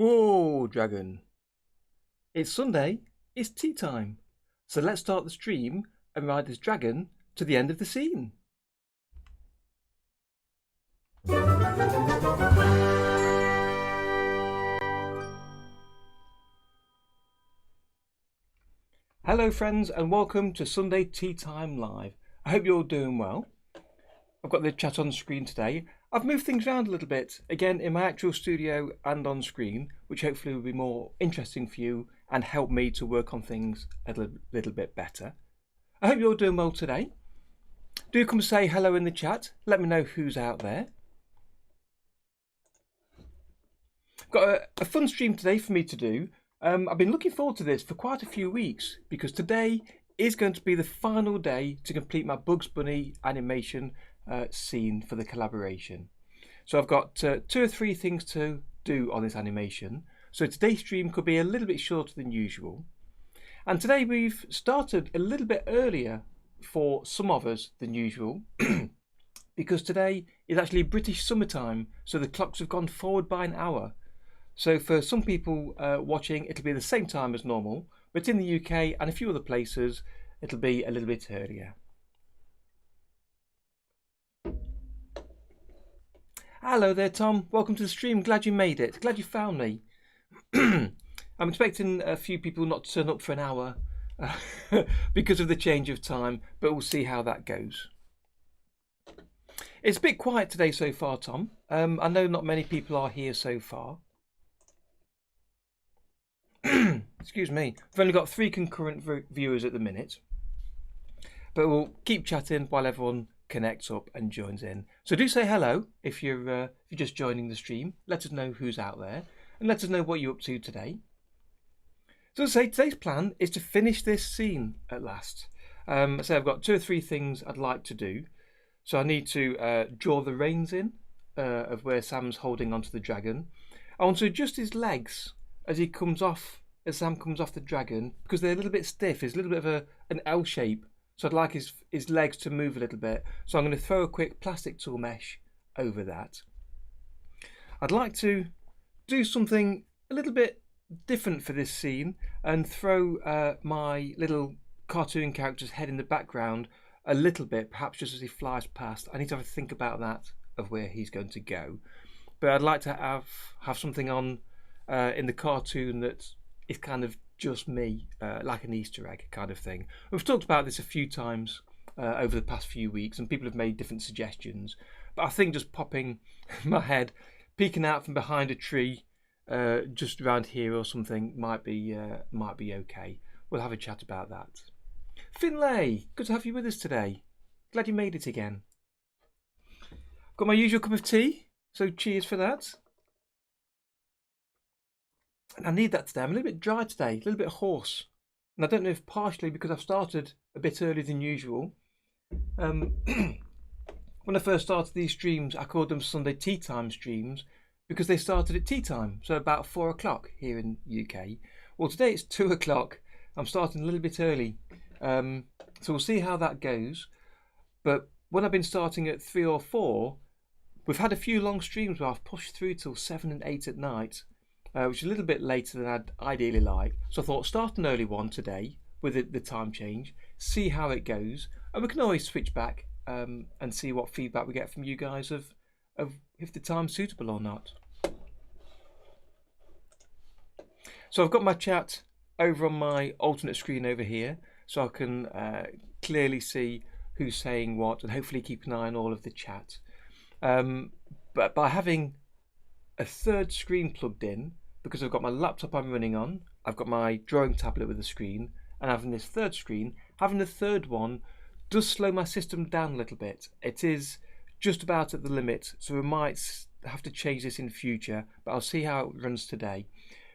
Whoa, dragon. It's Sunday, it's tea time. So let's start the stream and ride this dragon to the end of the scene. Hello friends and welcome to Sunday Tea Time Live. I hope you're all doing well. I've got the chat on screen today. I've moved things around a little bit, again in my actual studio and on screen, which hopefully will be more interesting for you and help me to work on things a little bit better. I hope you're all doing well today. Do come say hello in the chat. Let me know who's out there. Got a fun stream today for me to do. I've been looking forward to this for quite a few weeks because today is going to be the final day to complete my Bugs Bunny animation scene for the collaboration. So I've got 2 or 3 things to do on this animation. So today's stream could be a little bit shorter than usual. And today we've started a little bit earlier for some of us than usual because today is actually British summertime, so the clocks have gone forward by an hour. So for some people watching, it'll be the same time as normal, but in the UK and a few other places, it'll be a little bit earlier. Hello there, Tom. Welcome to the stream. Glad you made it. Glad you found me. I'm expecting a few people not to turn up for an hour because of the change of time, but we'll see how that goes. It's a bit quiet today so far, Tom. I know not many people are here so far. Excuse me. We've only got 3 concurrent viewers at the minute, but we'll keep chatting while everyone connects up and joins in. So do say hello if you're just joining the stream. Let us know who's out there and let us know what you're up to today. So as I say, today's plan is to finish this scene at last. So I've got 2 or 3 things I'd like to do. So I need to draw the reins in of where Sam's holding onto the dragon. I want to adjust his legs as he comes off, as Sam comes off the dragon, because they're a little bit stiff. It's a little bit of an L shape. So I'd like his legs to move a little bit. So I'm going to throw a quick plastic tool mesh over that. I'd like to do something a little bit different for this scene and throw my little cartoon character's head in the background a little bit, perhaps just as he flies past. I need to have a think about that, of where he's going to go. But I'd like to have something on in the cartoon that is kind of just me, like an Easter egg kind of thing. We've talked about this a few times over the past few weeks and people have made different suggestions, but I think just popping my head, peeking out from behind a tree just around here or something might be okay. We'll have a chat about that. Finlay, good to have you with us today. Glad you made it again. Got my usual cup of tea, so cheers for that. And I need that today. I'm a little bit dry today, a little bit hoarse. And I don't know if partially because I've started a bit earlier than usual. When I first started these streams, I called them Sunday Tea Time streams because they started at tea time, so about 4 o'clock here in UK. Well, today it's 2 o'clock. I'm starting a little bit early. So we'll see how that goes. But when I've been starting at 3 or 4, we've had a few long streams where I've pushed through till 7 and 8 at night. Which is a little bit later than I'd ideally like. So I thought start an early one today with the time change, see how it goes, and we can always switch back and see what feedback we get from you guys of if the time's suitable or not. So I've got my chat over on my alternate screen over here, so I can clearly see who's saying what and hopefully keep an eye on all of the chat. But by having a 3rd screen plugged in, because I've got my laptop I'm running on, I've got my drawing tablet with a screen, and having this 3rd screen, having the 3rd one does slow my system down a little bit. It is just about at the limit, so we might have to change this in future, but I'll see how it runs today,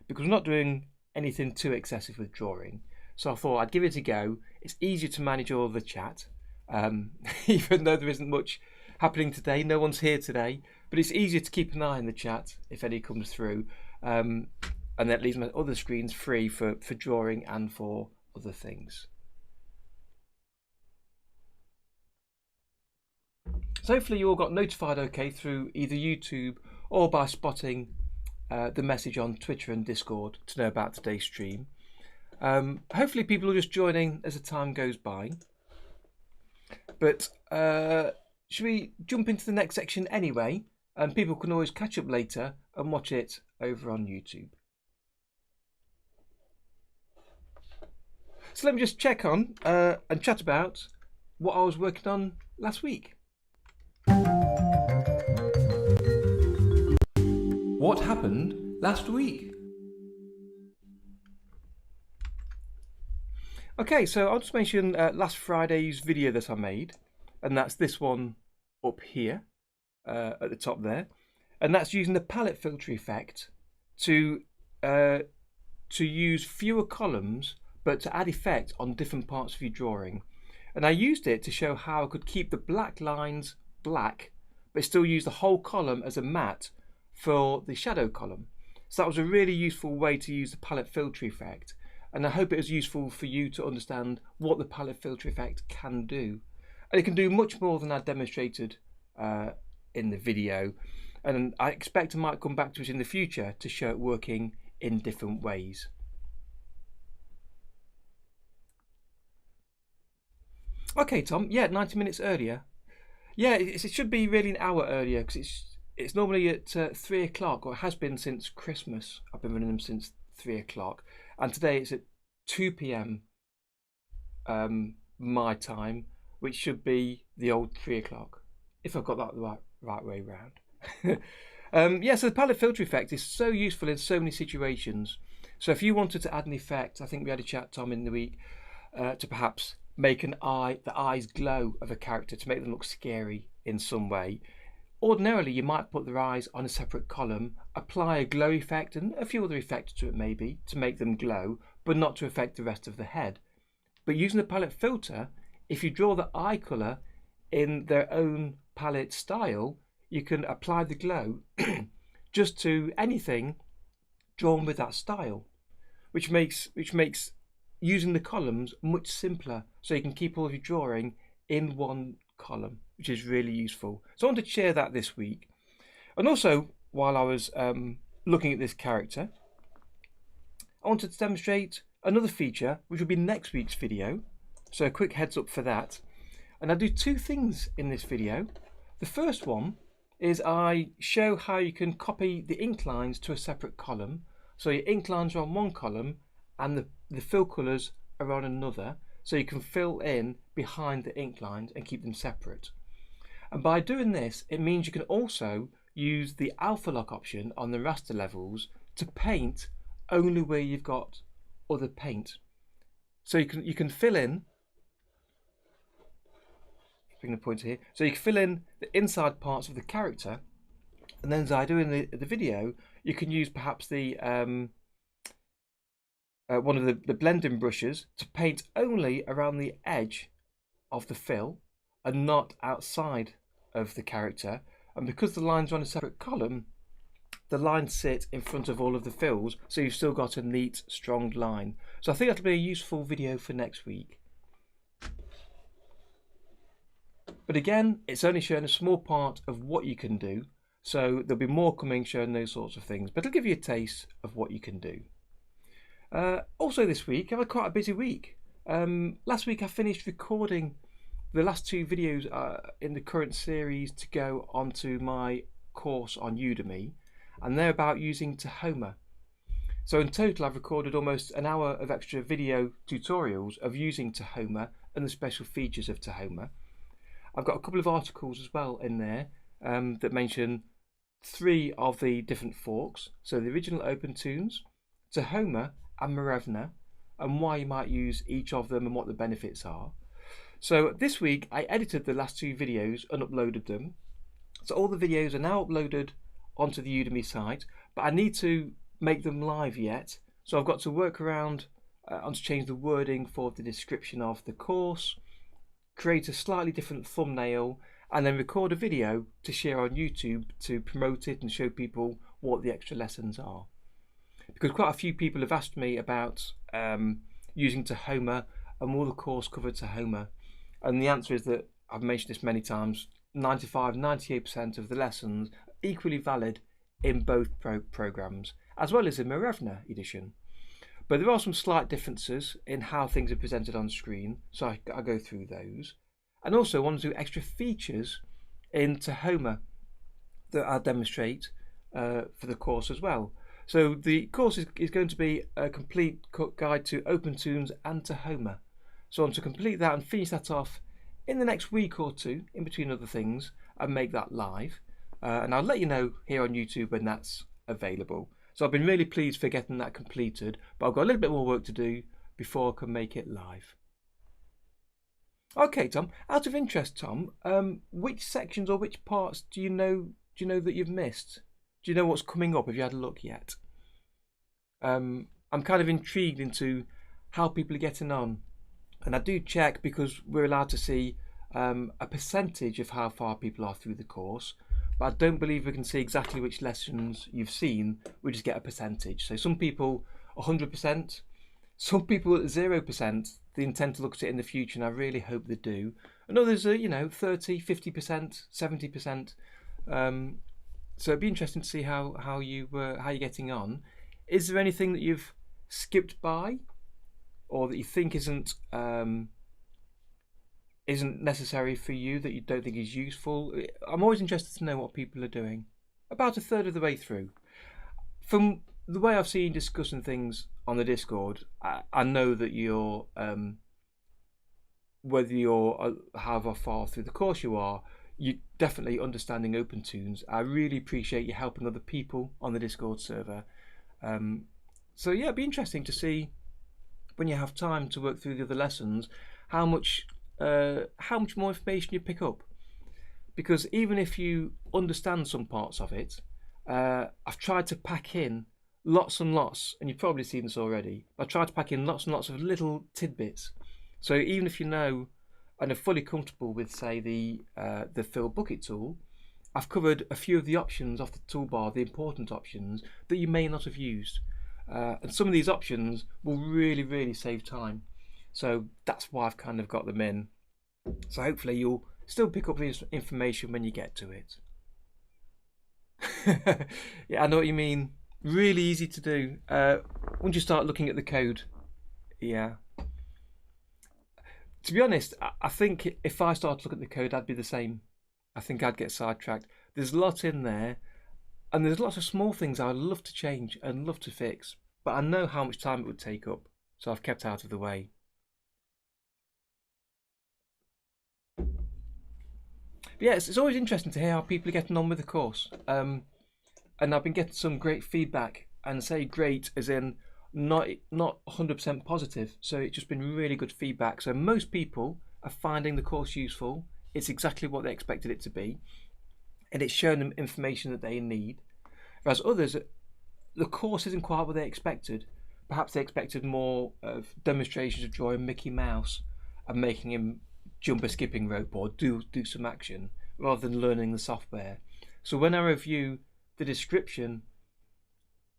because we're not doing anything too excessive with drawing. So I thought I'd give it a go. It's easier to manage all the chat, even though there isn't much happening today. No one's here today, but it's easier to keep an eye on the chat if any comes through, and that leaves my other screens free for drawing and for other things. So hopefully you all got notified okay through either YouTube or by spotting the message on Twitter and Discord to know about today's stream. Hopefully people are just joining as the time goes by. But should we jump into the next section anyway? And people can always catch up later and watch it over on YouTube. So let me just check on and chat about what I was working on last week. What happened last week? Okay, so I'll just mention last Friday's video that I made, and that's this one up here at the top there, and that's using the palette filter effect to use fewer columns but to add effect on different parts of your drawing. And I used it to show how I could keep the black lines black but still use the whole column as a matte for the shadow column. So that was a really useful way to use the palette filter effect, and I hope it was useful for you to understand what the palette filter effect can do. And it can do much more than I demonstrated in the video, and I expect I might come back to it in the future to show it working in different ways. Okay, Tom. Yeah, 90 minutes earlier. Yeah, it should be really an hour earlier because it's normally at 3 o'clock, or it has been since Christmas. I've been running them since 3 o'clock, and today it's at 2 p.m. My time, which should be the old 3 o'clock, if I've got that the right way round. Yeah, so the palette filter effect is so useful in so many situations. So if you wanted to add an effect, I think we had a chat, Tom, in the week, to perhaps make the eyes glow of a character to make them look scary in some way. Ordinarily, you might put their eyes on a separate column, apply a glow effect and a few other effects to it maybe to make them glow, but not to affect the rest of the head. But using the palette filter, if you draw the eye colour in their own palette style, you can apply the glow just to anything drawn with that style, which makes using the columns much simpler, so you can keep all of your drawing in one column, which is really useful. So I wanted to share that this week. And also, while I was looking at this character, I wanted to demonstrate another feature which will be next week's video, so a quick heads up for that. And I do two things in this video. The first one is I show how you can copy the ink lines to a separate column. So your ink lines are on one column and the fill colours are on another, so you can fill in behind the ink lines and keep them separate. And by doing this, it means you can also use the alpha lock option on the raster levels to paint only where you've got other paint. So you can fill in, bring the pointer here, so you can fill in the inside parts of the character, and then as I do in the video, you can use perhaps the one of the blending brushes to paint only around the edge of the fill and not outside of the character. And because the lines are on a separate column, the lines sit in front of all of the fills, so you've still got a neat, strong line. So I think that'll be a useful video for next week. But again, it's only showing a small part of what you can do, so there'll be more coming showing those sorts of things, but it'll give you a taste of what you can do. Also this week, I've had quite a busy week. Last week I finished recording the last two videos in the current series to go onto my course on Udemy, and they're about using Tahoma. So in total I've recorded almost an hour of extra video tutorials of using Tahoma and the special features of Tahoma. I've got a couple of articles as well in there that mention 3 of the different forks, so the original OpenToonz, Tahoma and Marevna, and why you might use each of them and what the benefits are. So this week I edited the last 2 videos and uploaded them. So all the videos are now uploaded onto the Udemy site, but I need to make them live yet. So I've got to work around on to change the wording for the description of the course, create a slightly different thumbnail, and then record a video to share on YouTube to promote it and show people what the extra lessons are. Because quite a few people have asked me about using Tahoma and will the course cover Tahoma, and the answer is that I've mentioned this many times, 95-98% of the lessons are equally valid in both programs, as well as in the Revner edition. But there are some slight differences in how things are presented on screen, so I'll go through those. And also want to do extra features in Tahoma that I'll demonstrate for the course as well. So the course is going to be a complete guide to OpenToonz and Tahoma. So I want to complete that and finish that off in the next week or two, in between other things, and make that live. And I'll let you know here on YouTube when that's available. So I've been really pleased for getting that completed, but I've got a little bit more work to do before I can make it live. Okay, Tom. Out of interest, Tom, which sections or which parts do you know that you've missed? Do you know what's coming up? Have you had a look yet? I'm kind of intrigued into how people are getting on, and I do check because we're allowed to see a percentage of how far people are through the course. But I don't believe we can see exactly which lessons you've seen. We just get a percentage. So some people 100%, some people 0%. They intend to look at it in the future, and I really hope they do. And others are, 30, 50%, 70%. So it'd be interesting to see how you're getting on. Is there anything that you've skipped by, or that you think isn't necessary for you, that you don't think is useful? I'm always interested to know what people are doing. About a third of the way through. From the way I've seen discussing things on the Discord, I know that you're, whether you're however far through the course you're definitely understanding OpenToonz. I really appreciate you helping other people on the Discord server. So yeah, it'd be interesting to see when you have time to work through the other lessons, how much more information you pick up. Because even if you understand some parts of it, I've tried to pack in lots and lots, and you've probably seen this already. I've tried to pack in lots and lots of little tidbits. So even if you know and are fully comfortable with, say, the fill bucket tool, I've covered a few of the options off the toolbar, the important options that you may not have used. And some of these options will really, really save time. So that's why I've kind of got them in. So hopefully you'll still pick up this information when you get to it. Yeah, I know what you mean. Really easy to do. Once you start looking at the code, yeah. To be honest, I think if I started to look at the code, I'd be the same. I think I'd get sidetracked. There's a lot in there, and there's lots of small things I'd love to change and love to fix, but I know how much time it would take up, so I've kept out of the way. But yeah, it's always interesting to hear how people are getting on with the course. And I've been getting some great feedback, and say great as in not 100% positive. So it's just been really good feedback. So most people are finding the course useful. It's exactly what they expected it to be, and it's showing them information that they need. Whereas others, the course isn't quite what they expected. Perhaps they expected more of demonstrations of drawing Mickey Mouse and making him jump a skipping rope or do some action, rather than learning the software. So when I review the description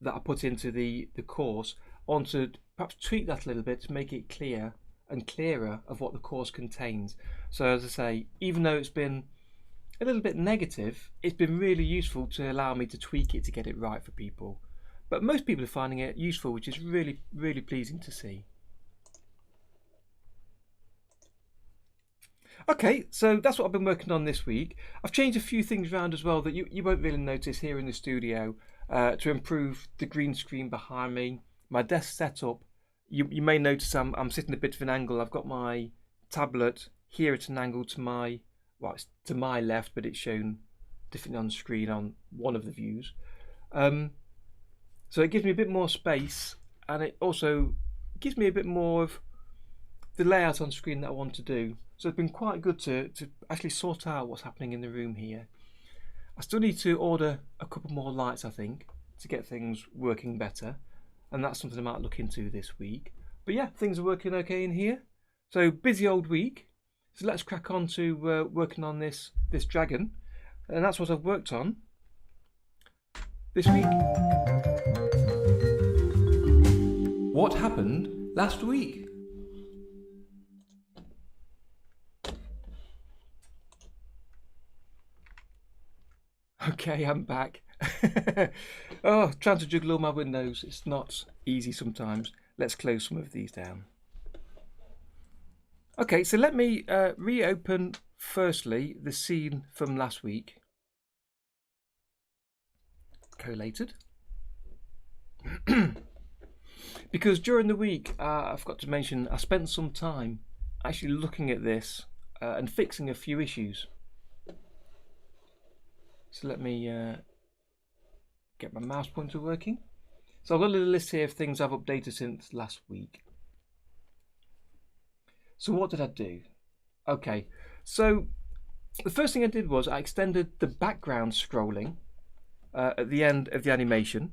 that I put into the course, I want to perhaps tweak that a little bit to make it clear and clearer of what the course contains. So as I say, even though it's been a little bit negative, it's been really useful to allow me to tweak it to get it right for people. But most people are finding it useful, which is really, really pleasing to see. Okay, so that's what I've been working on this week. I've changed a few things around as well that you won't really notice here in the studio to improve the green screen behind me. My desk setup, you may notice I'm sitting a bit of an angle. I've got my tablet here at an angle to my, well, it's to my left, but it's shown differently on screen on one of the views. So it gives me a bit more space, and it also gives me a bit more of the layout on screen that I want to do. So it's been quite good to actually sort out what's happening in the room here. I still need to order a couple more lights, I think, to get things working better, and that's something I might look into this week. But yeah, things are working okay in here. So busy old week. So let's crack on to working on this dragon, and that's what I've worked on this week. What happened last week? Okay, I'm back. Oh, trying to juggle all my windows. It's not easy sometimes. Let's close some of these down. Okay, so let me reopen firstly the scene from last week. Collated. Because during the week, I forgot to mention, I spent some time actually looking at this and fixing a few issues. So let me get my mouse pointer working. So I've got a little list here of things I've updated since last week. So what did I do? Okay, so the first thing I did was I extended the background scrolling at the end of the animation.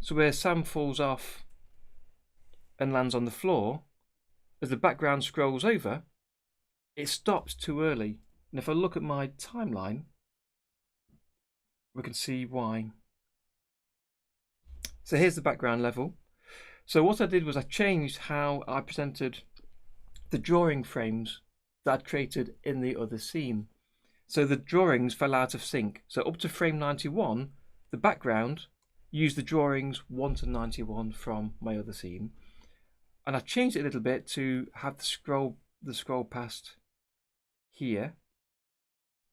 So where Sam falls off and lands on the floor, as the background scrolls over, it stops too early. And if I look at my timeline, we can see why. So here's the background level. So what I did was I changed how I presented the drawing frames that I'd created in the other scene. So the drawings fell out of sync. So up to frame 91, the background used the drawings 1 to 91 from my other scene. And I changed it a little bit to have the scroll past here.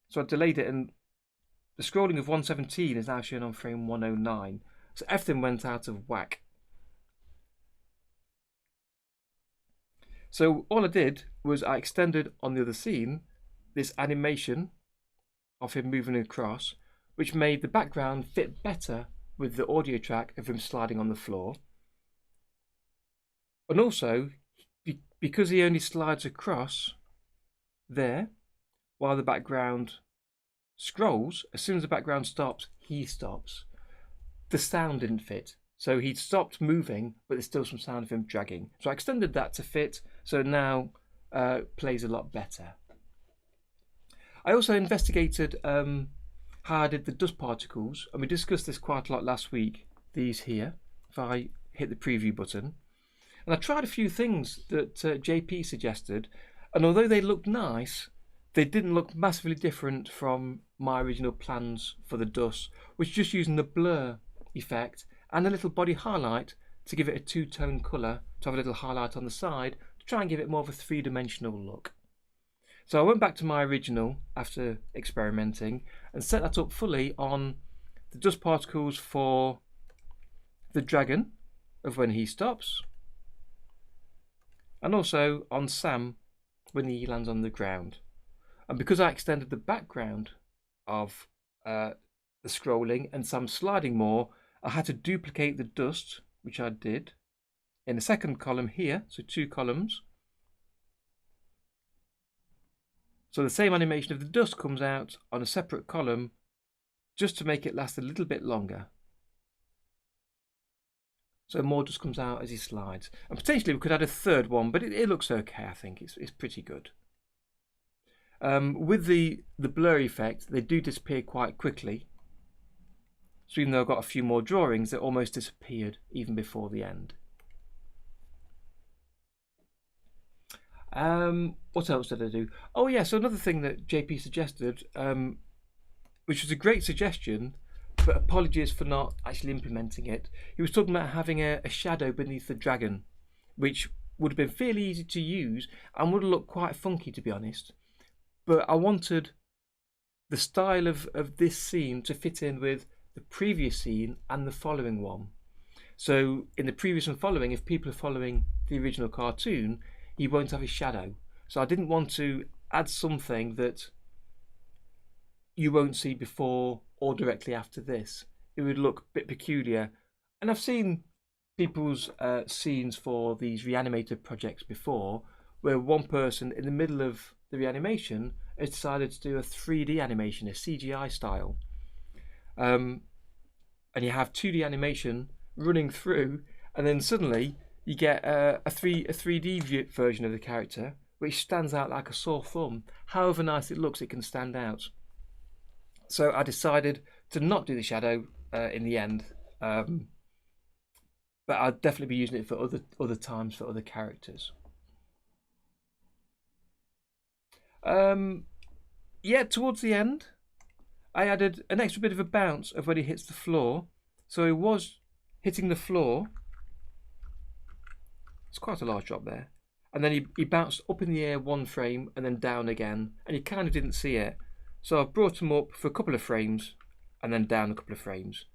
So I delayed it, and the scrolling of 117 is now shown on frame 109. So everything went out of whack. So all I did was I extended on the other scene this animation of him moving across, which made the background fit better with the audio track of him sliding on the floor. And also, because he only slides across there while the background scrolls, as soon as the background stops, he stops. The sound didn't fit. So he'd stopped moving, but there's still some sound of him dragging. So I extended that to fit, so now plays a lot better. I also investigated how I did the dust particles, and we discussed this quite a lot last week. These here, if I hit the preview button. And I tried a few things that JP suggested, and although they looked nice, they didn't look massively different from my original plans for the dust, which just using the blur effect and a little body highlight to give it a two-tone colour, to have a little highlight on the side to try and give it more of a three-dimensional look. So I went back to my original after experimenting and set that up fully on the dust particles for the dragon of when he stops, and also on Sam when he lands on the ground. And because I extended the background of the scrolling and Sam sliding more, I had to duplicate the dust, which I did in the second column here, so 2 columns. So the same animation of the dust comes out on a separate column just to make it last a little bit longer. So more dust comes out as he slides. And potentially we could add a third one, but it looks okay, I think. It's pretty good. With the blur effect, they do disappear quite quickly. So even though I've got a few more drawings, they almost disappeared even before the end. What else did I do? Oh yeah, so another thing that JP suggested, which was a great suggestion, but apologies for not actually implementing it. He was talking about having a shadow beneath the dragon, which would have been fairly easy to use and would have looked quite funky, to be honest. But I wanted the style of this scene to fit in with the previous scene and the following one. So in the previous and following, if people are following the original cartoon, he won't have a shadow. So I didn't want to add something that you won't see before or directly after this. It would look a bit peculiar. And I've seen people's scenes for these reanimated projects before, where one person in the middle of the reanimation has decided to do a 3D animation, a CGI style. And you have 2D animation running through, and then suddenly you get a 3D version of the character, which stands out like a sore thumb. However nice it looks, it can stand out. So I decided to not do the shadow in the end, but I'll definitely be using it for other times for other characters. Yeah, towards the end, I added an extra bit of a bounce of when he hits the floor. So he was hitting the floor. It's quite a large drop there. And then he bounced up in the air one frame and then down again. And you kind of didn't see it. So I've brought him up for a couple of frames and then down a couple of frames.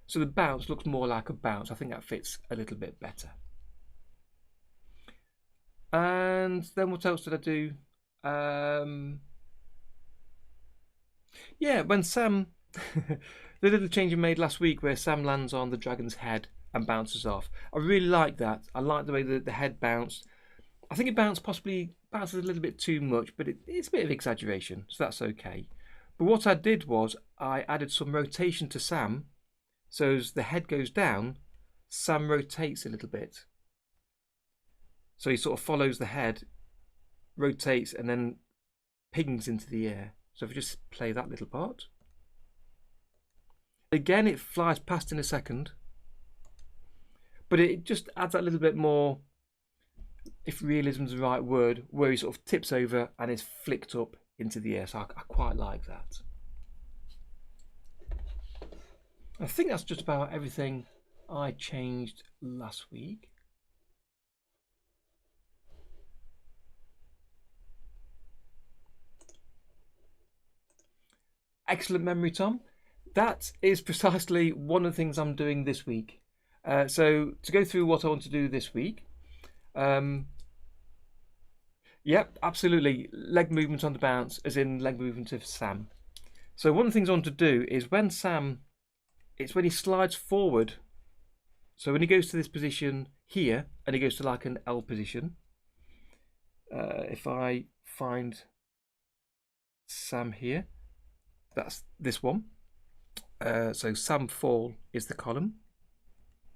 So the bounce looks more like a bounce. I think that fits a little bit better. And then what else did I do? Yeah, when Sam, the little change I made last week where Sam lands on the dragon's head and bounces off. I really like that. I like the way that the head bounced. I think it bounces a little bit too much, but it's a bit of exaggeration, so that's okay. But what I did was I added some rotation to Sam. So as the head goes down, Sam rotates a little bit. So he sort of follows the head, rotates, and then pings into the air. So if we just play that little part. Again, it flies past in a second. But it just adds that little bit more, if realism's the right word, where he sort of tips over and is flicked up into the air. So I quite like that. I think that's just about everything I changed last week. Excellent memory, Tom. That is precisely one of the things I'm doing this week. So to go through what I want to do this week. Yep, absolutely. Leg movement on the bounce, as in leg movement of Sam. So one of the things I want to do is when Sam, it's when he slides forward. So when he goes to this position here, and he goes to like an L position. If I find Sam here, that's this one. So Sam fall is the column.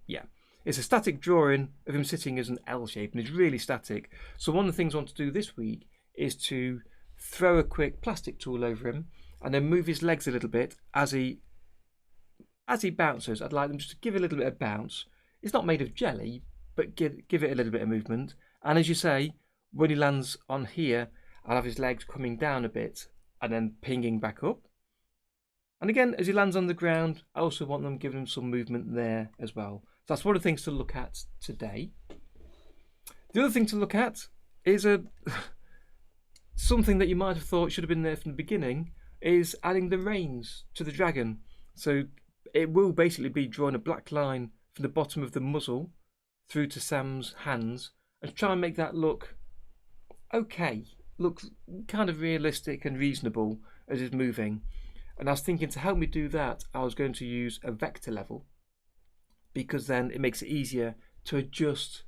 Yeah, it's a static drawing of him sitting as an L shape, and it's really static. So one of the things I want to do this week is to throw a quick plastic tool over him, and then move his legs a little bit as he bounces. I'd like them just to give a little bit of bounce. It's not made of jelly, but give it a little bit of movement. And as you say, when he lands on here, I'll have his legs coming down a bit and then pinging back up. And again, as he lands on the ground, I also want them giving him some movement there as well. So that's one of the things to look at today. The other thing to look at is something that you might have thought should have been there from the beginning, is adding the reins to the dragon. So it will basically be drawing a black line from the bottom of the muzzle through to Sam's hands and try and make that look okay, look kind of realistic and reasonable as it's moving. And I was thinking, to help me do that, I was going to use a vector level, because then it makes it easier to adjust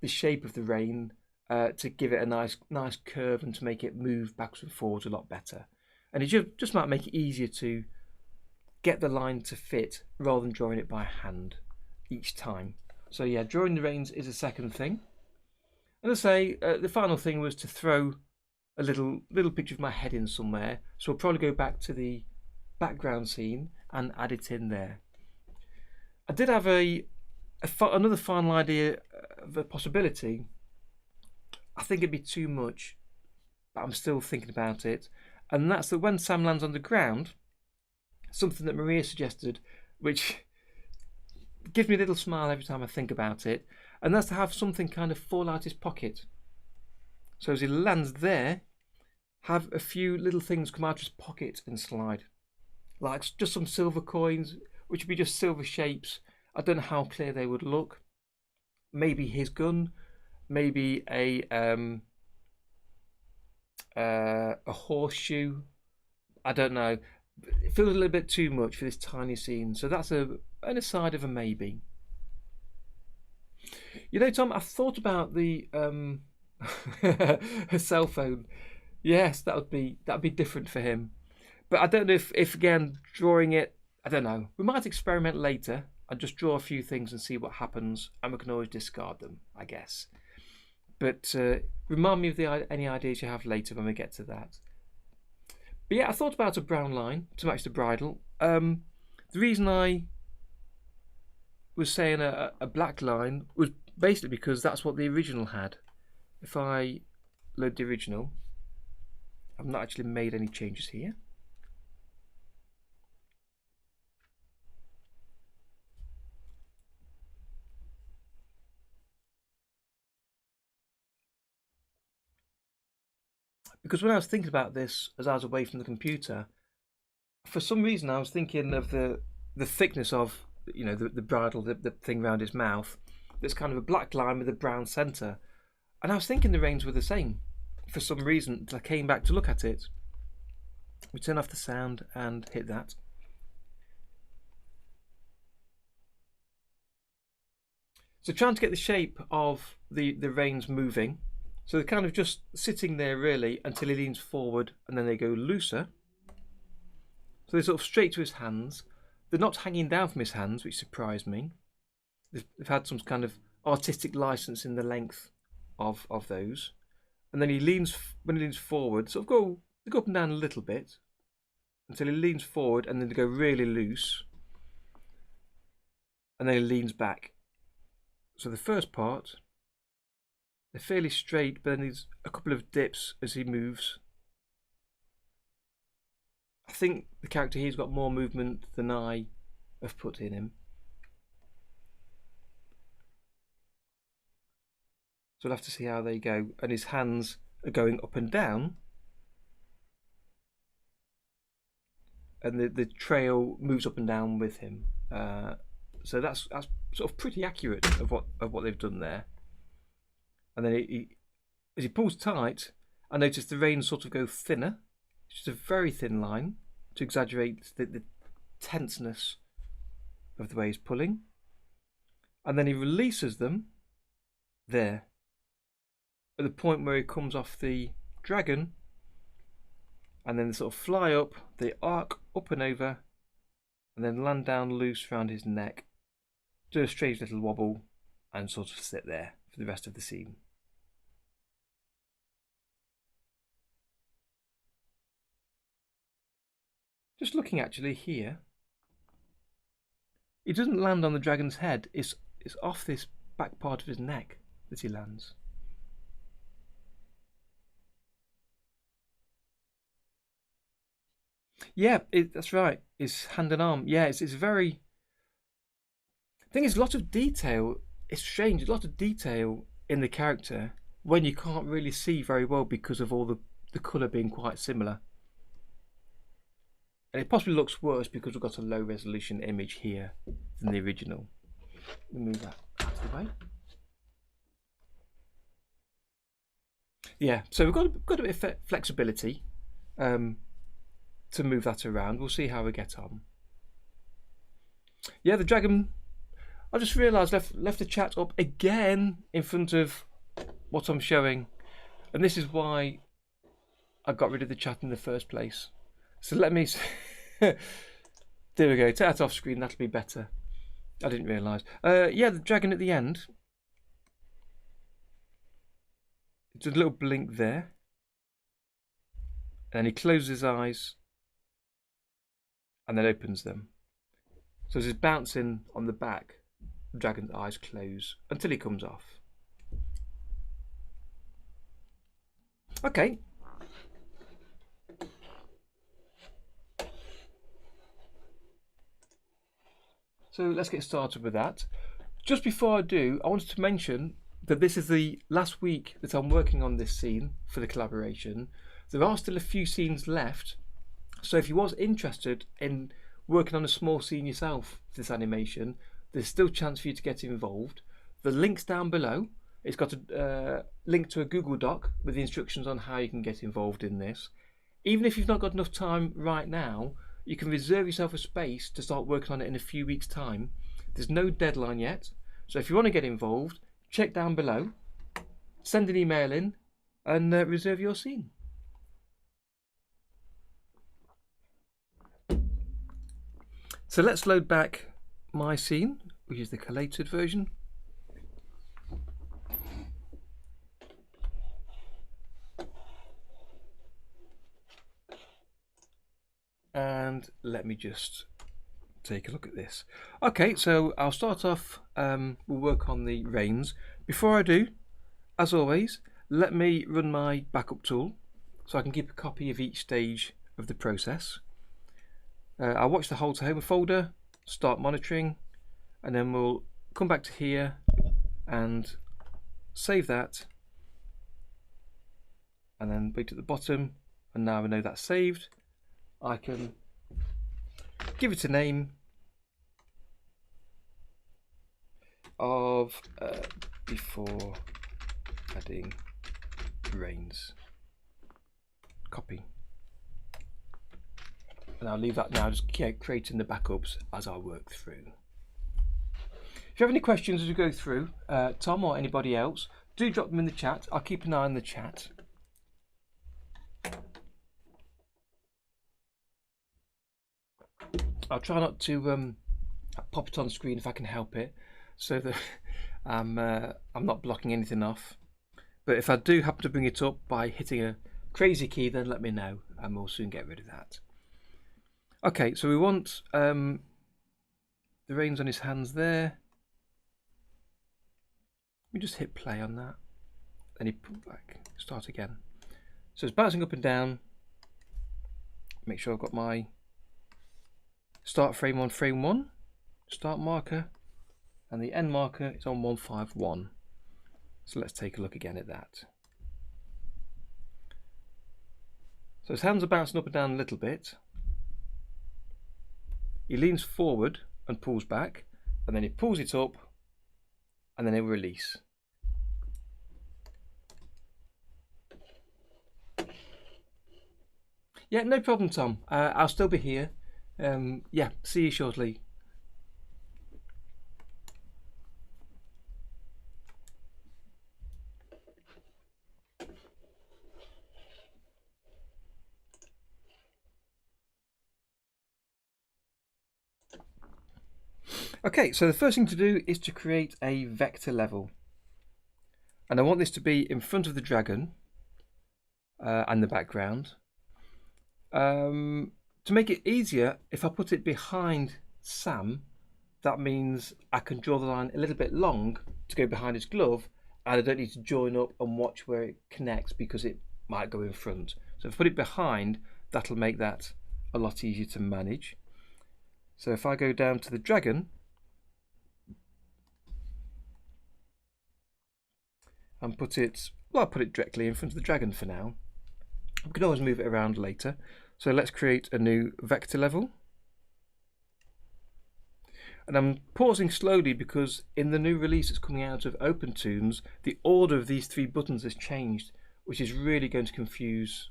the shape of the rein to give it a nice curve and to make it move backwards and forwards a lot better. And it just might make it easier to get the line to fit rather than drawing it by hand each time. So yeah, drawing the reins is a second thing. And I say the final thing was to throw a little picture of my head in somewhere. So I'll probably go back to the background scene and add it in there. I did have another final idea of a possibility. I think it'd be too much, but I'm still thinking about it. And that's that when Sam lands on the ground, something that Maria suggested, which gives me a little smile every time I think about it, and that's to have something kind of fall out his pocket. So as he lands there, have a few little things come out of his pocket and slide. Like just some silver coins, which would be just silver shapes. I don't know how clear they would look. Maybe his gun, maybe a horseshoe. I don't know. It feels a little bit too much for this tiny scene. So that's an aside of a maybe. You know, Tom, I thought about the a cell phone. Yes, that'd be different for him. But I don't know if again drawing it, I don't know. We might experiment later and just draw a few things and see what happens, and we can always discard them, I guess. But remind me of any ideas you have later when we get to that. But yeah, I thought about a brown line to match the bridle. The reason I was saying a black line was basically because that's what the original had. If I load the original, I've not actually made any changes here. Because when I was thinking about this as I was away from the computer, for some reason I was thinking of the thickness of, you know, the bridle, the thing around his mouth. That's kind of a black line with a brown centre. And I was thinking the reins were the same for some reason until I came back to look at it. We turn off the sound and hit that. So trying to get the shape of the reins moving. So they're kind of just sitting there really until he leans forward and then they go looser. So they're sort of straight to his hands. They're not hanging down from his hands, which surprised me. They've had some kind of artistic license in the length of those. And then he leans, when he leans forward, sort of go up and down a little bit until he leans forward and then they go really loose. And then he leans back. So the first part, they're fairly straight, but then there's a couple of dips as he moves. I think the character here's got more movement than I have put in him. So we'll have to see how they go. And his hands are going up and down. And the trail moves up and down with him. So that's sort of pretty accurate of what they've done there. And then as he pulls tight, I notice the reins sort of go thinner. It's just a very thin line to exaggerate the tenseness of the way he's pulling. And then he releases them there. At the point where he comes off the dragon, and then they sort of fly up, they arc up and over, and then land down loose around his neck, do a strange little wobble, and sort of sit there for the rest of the scene. Just looking actually here, he doesn't land on the dragon's head, it's off this back part of his neck that he lands. Yeah, that's right. It's hand and arm. Yeah, it's very. The thing is, a lot of detail. It's strange. A lot of detail in the character when you can't really see very well because of all the colour being quite similar. And it possibly looks worse because we've got a low resolution image here than the original. Let me move that out of the way. Yeah, so we've got a bit of flexibility. To move that around. We'll see how we get on. Yeah, the dragon, I just realised left the chat up again in front of what I'm showing, and this is why I got rid of the chat in the first place. So let me there we go, take that off screen, that'll be better. I didn't realise. Yeah, the dragon at the end, it's a little blink there, and he closes his eyes and then opens them. So as he's bouncing on the back, the dragon's eyes close until he comes off. Okay. So let's get started with that. Just before I do, I wanted to mention that this is the last week that I'm working on this scene for the collaboration. There are still a few scenes left. So if you was interested in working on a small scene yourself for this animation, there's still a chance for you to get involved. The link's down below. It's got a link to a Google Doc with the instructions on how you can get involved in this. Even if you've not got enough time right now, you can reserve yourself a space to start working on it in a few weeks' time. There's no deadline yet. So if you want to get involved, check down below, send an email in and reserve your scene. So let's load back my scene, which is the collated version. And let me just take a look at this. Okay, so I'll start off, we'll work on the reins. Before I do, as always, let me run my backup tool so I can keep a copy of each stage of the process. I'll watch the whole Tahoma folder, start monitoring, and then we'll come back to here and save that, and then wait at the bottom, and now I know that's saved. I can give it a name of before adding reins. Copy. And I'll leave that now, just creating the backups as I work through. If you have any questions as we go through, Tom or anybody else, do drop them in the chat. I'll keep an eye on the chat. I'll try not to pop it on screen if I can help it, so that I'm not blocking anything off. But if I do happen to bring it up by hitting a crazy key, then let me know and we'll soon get rid of that. Okay, so we want the reins on his hands there. We just hit play on that, then he pull back, start again. So it's bouncing up and down. Make sure I've got my start frame on frame 1, start marker, and the end marker is on 151. So let's take a look again at that. So his hands are bouncing up and down a little bit. He leans forward and pulls back, and then he pulls it up, and then he'll release. Yeah, no problem, Tom. I'll still be here. Yeah, see you shortly. Okay, so the first thing to do is to create a vector level. And I want this to be in front of the dragon and the background. To make it easier, if I put it behind Sam, that means I can draw the line a little bit long to go behind his glove, and I don't need to join up and watch where it connects because it might go in front. So if I put it behind, that'll make that a lot easier to manage. So if I go down to the dragon and put it, well, I'll put it directly in front of the dragon for now. We can always move it around later. So let's create a new vector level. And I'm pausing slowly because in the new release that's coming out of OpenToonz, the order of these 3 buttons has changed, which is really going to confuse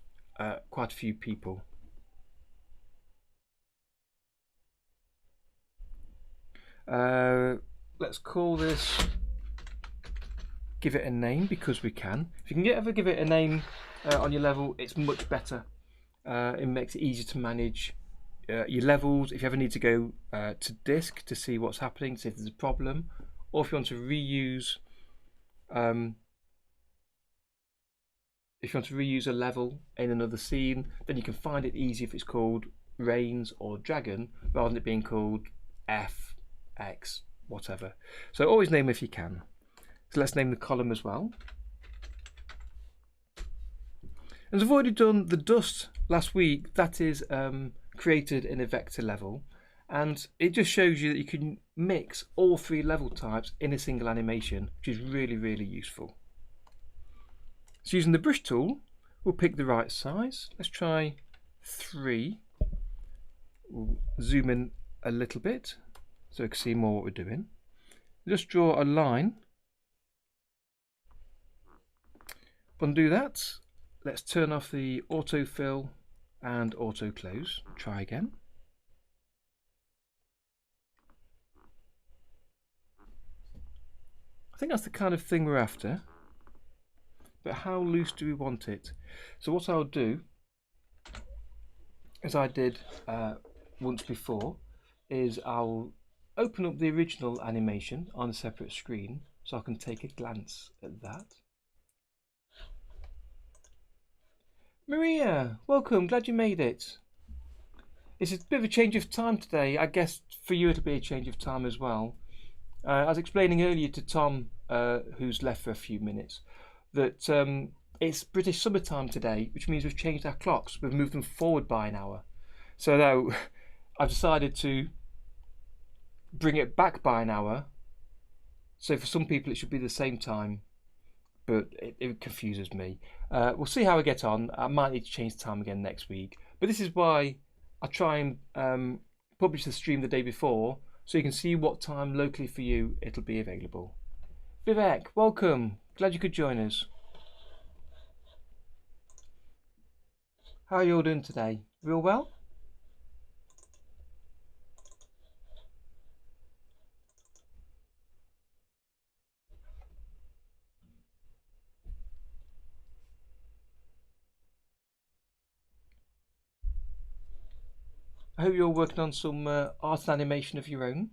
quite a few people. Let's call this, give it a name because we can. If you can ever give it a name on your level, it's much better. It makes it easier to manage your levels. If you ever need to go to disk to see what's happening, see if there's a problem, or if you want to reuse a level in another scene, then you can find it easy if it's called reins or dragon rather than it being called F, X, whatever. So always name if you can. So let's name the column as well. And I've already done the dust last week. That is created in a vector level, and it just shows you that you can mix all 3 level types in a single animation, which is really, really useful. So using the brush tool, we'll pick the right size. Let's try 3. We'll zoom in a little bit so we can see more what we're doing. Just draw a line. Undo that. Let's turn off the autofill and auto close. Try again. I think that's the kind of thing we're after. But how loose do we want it? So what I'll do, as I did once before, is I'll open up the original animation on a separate screen so I can take a glance at that. Maria, welcome, glad you made it. It's a bit of a change of time today. I guess for you it'll be a change of time as well. I was explaining earlier to Tom, who's left for a few minutes, that it's British summertime today, which means we've changed our clocks. We've moved them forward by an hour. So now I've decided to bring it back by an hour. So for some people it should be the same time, but it confuses me. We'll see how I get on. I might need to change the time again next week. But this is why I try and publish the stream the day before, so you can see what time locally for you it'll be available. Vivek, welcome. Glad you could join us. How are you all doing today? Real well? I hope you're working on some art and animation of your own.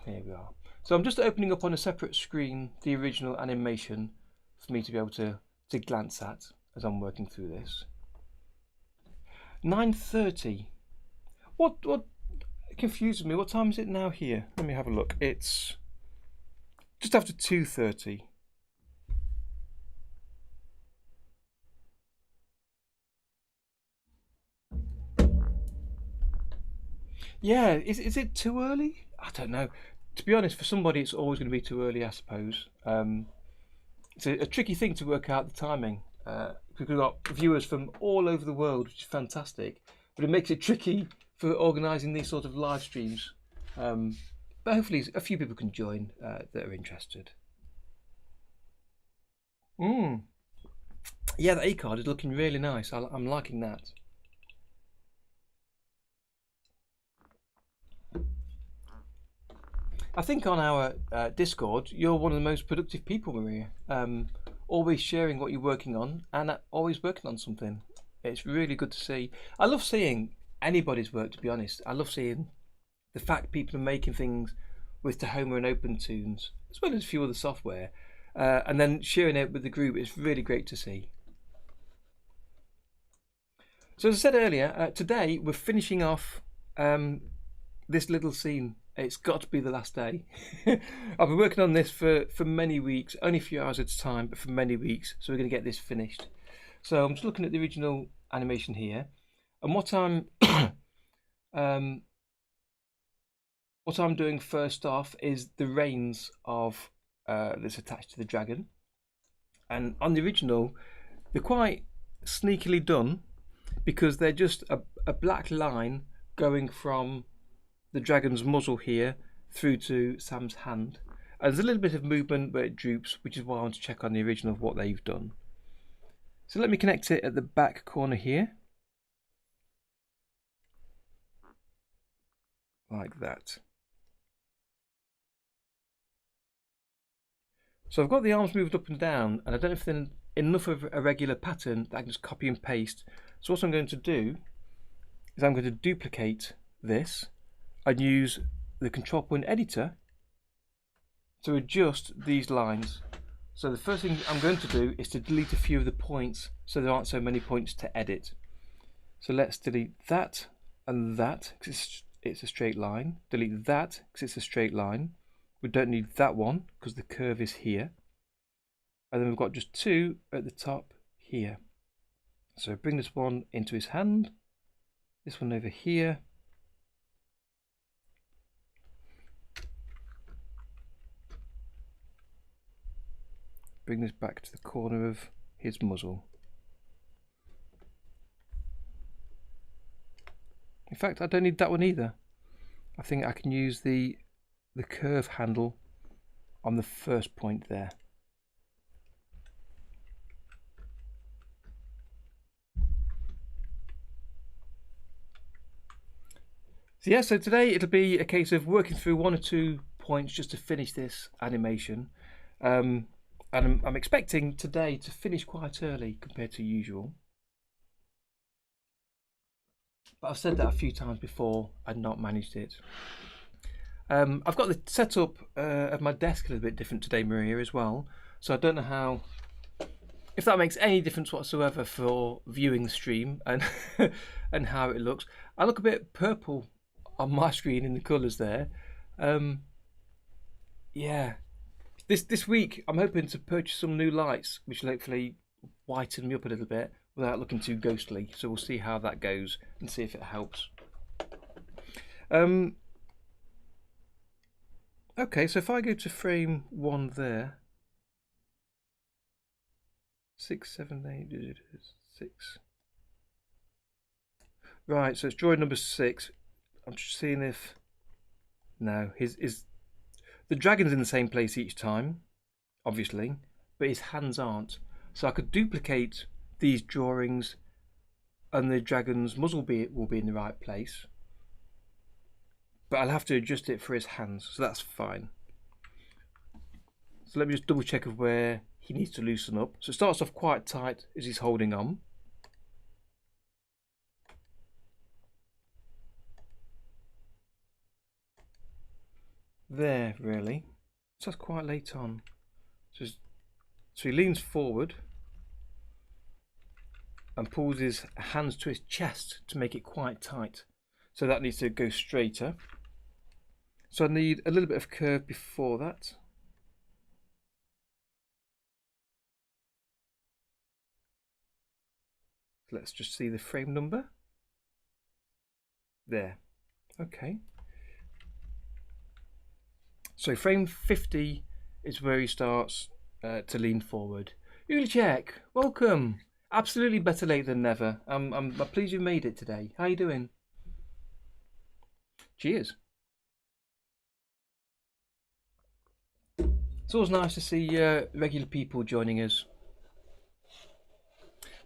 Here we are. So I'm just opening up on a separate screen the original animation for me to be able to glance at as I'm working through this. 9:30. What confuses me? What time is it now here? Let me have a look. It's just after 2:30. Yeah, is it too early? I don't know. To be honest, for somebody it's always going to be too early, I suppose. It's a tricky thing to work out the timing. We've got viewers from all over the world, which is fantastic, but it makes it tricky for organising these sort of live streams. But hopefully a few people can join that are interested. Yeah, the A card is looking really nice. I'm liking that. I think on our Discord, you're one of the most productive people, Maria. Always sharing what you're working on and always working on something. It's really good to see. I love seeing anybody's work, to be honest. I love seeing the fact people are making things with Tahoma and OpenToonz, as well as a few other software, and then sharing it with the group. It's really great to see. So as I said earlier, today we're finishing off this little scene. It's got to be the last day. I've been working on this for many weeks, only a few hours at a time, but for many weeks. So we're going to get this finished. So I'm just looking at the original animation here, and what I'm doing first off is the reins of that's attached to the dragon. And on the original, they're quite sneakily done because they're just a black line going from the dragon's muzzle here through to Sam's hand. And there's a little bit of movement where it droops, which is why I want to check on the original of what they've done. So let me connect it at the back corner here. Like that. So I've got the arms moved up and down, and I don't know if they're enough of a regular pattern that I can just copy and paste. So what I'm going to do is I'm going to duplicate this and use the control point editor to adjust these lines. So the first thing I'm going to do is to delete a few of the points so there aren't so many points to edit. So let's delete that and that because it's a straight line. Delete that because it's a straight line. We don't need that one because the curve is here. And then we've got just two at the top here. So bring this one into his hand, this one over here. Bring this back to the corner of his muzzle. In fact, I don't need that one either. I think I can use the curve handle on the first point there. So yeah, so today it'll be a case of working through one or two points just to finish this animation. And I'm expecting today to finish quite early compared to usual. But I've said that a few times before and not managed it. I've got the setup of my desk a little bit different today, Maria, as well. So I don't know how if that makes any difference whatsoever for viewing the stream and and how it looks. I look a bit purple on my screen in the colours there. Yeah, this week I'm hoping to purchase some new lights, which will hopefully whiten me up a little bit without looking too ghostly. So we'll see how that goes and see if it helps. Okay, so if I go to frame 1 there, 6, 7, 8, 6. Right, so it's drawing number 6. I'm just seeing if no, the dragon's in the same place each time, obviously, but his hands aren't. So I could duplicate these drawings, and the dragon's muzzle will be in the right place. But I'll have to adjust it for his hands, so that's fine. So let me just double check of where he needs to loosen up. So it starts off quite tight as he's holding on. There, really. So that's quite late on. So he leans forward and pulls his hands to his chest to make it quite tight. So that needs to go straighter. So I need a little bit of curve before that. Let's just see the frame number. There. Okay. So frame 50 is where he starts to lean forward. Ulichek, welcome. Absolutely better late than never. I'm pleased you made it today. How you doing? Cheers. It's always nice to see regular people joining us.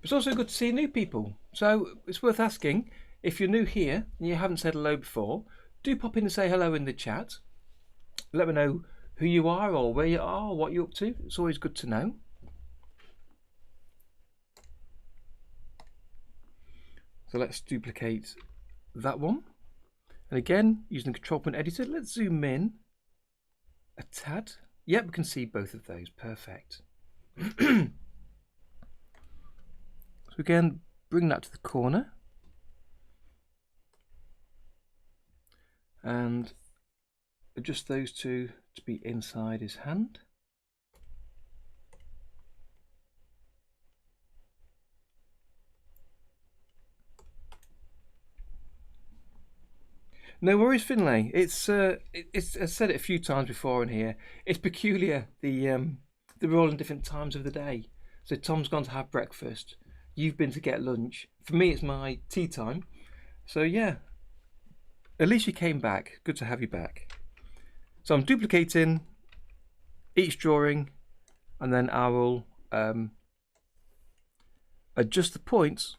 It's also good to see new people. So it's worth asking, if you're new here and you haven't said hello before, do pop in and say hello in the chat. Let me know who you are or where you are or what you're up to. It's always good to know. So let's duplicate that one. And again, using the control point editor, let's zoom in a tad. Yep, we can see both of those. Perfect. So again, bring that to the corner. And adjust those two to be inside his hand. No worries, Finlay. It's I've said it a few times before in here. It's peculiar. They're all in different times of the day. So Tom's gone to have breakfast. You've been to get lunch. For me, it's my tea time. So yeah, at least you came back. Good to have you back. So I'm duplicating each drawing, and then I will adjust the points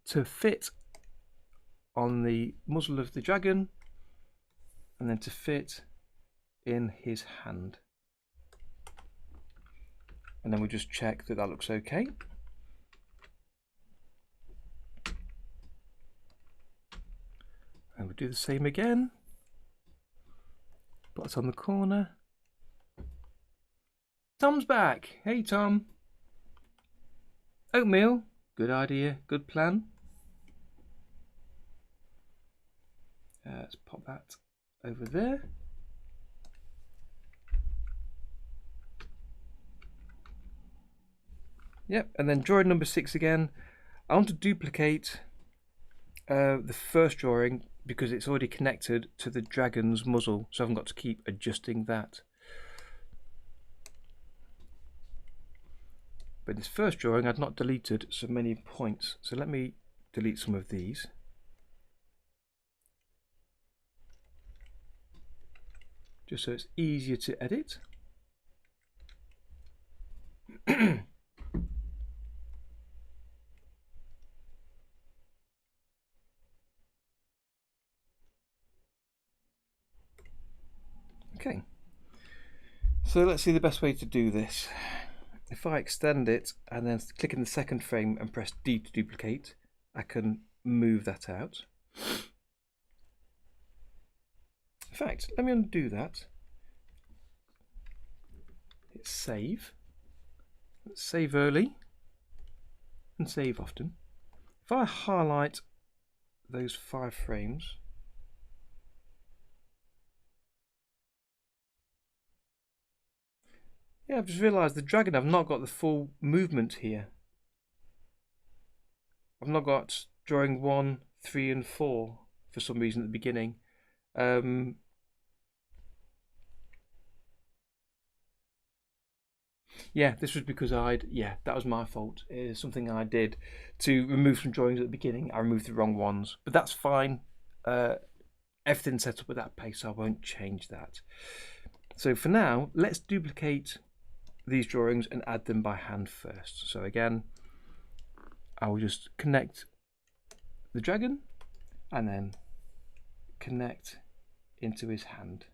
to fit on the muzzle of the dragon, and then to fit in his hand. And then we just check that that looks okay. And we'll do the same again. Put it on the corner. Tom's back. Hey Tom. Oatmeal. Good idea. Good plan. Let's pop that over there. Yep, and then drawing number 6 again. I want to duplicate the first drawing because it's already connected to the dragon's muzzle, so I haven't got to keep adjusting that. But this first drawing I'd not deleted so many points, so let me delete some of these. Just so it's easier to edit. Okay, so let's see the best way to do this. If I extend it and then click in the second frame and press D to duplicate, I can move that out. In fact, let me undo that. Hit save. Let's save early and save often. If I highlight those 5 frames, yeah, I've just realised the dragon, I've not got the full movement here. I've not got drawing 1, 3 and 4 for some reason at the beginning. Yeah, this was because that was my fault. It is something I did to remove some drawings at the beginning. I removed the wrong ones, but that's fine. Everything's set up at that pace, so I won't change that. So for now, let's duplicate these drawings and add them by hand first. So again, I will just connect the dragon and then connect into his hand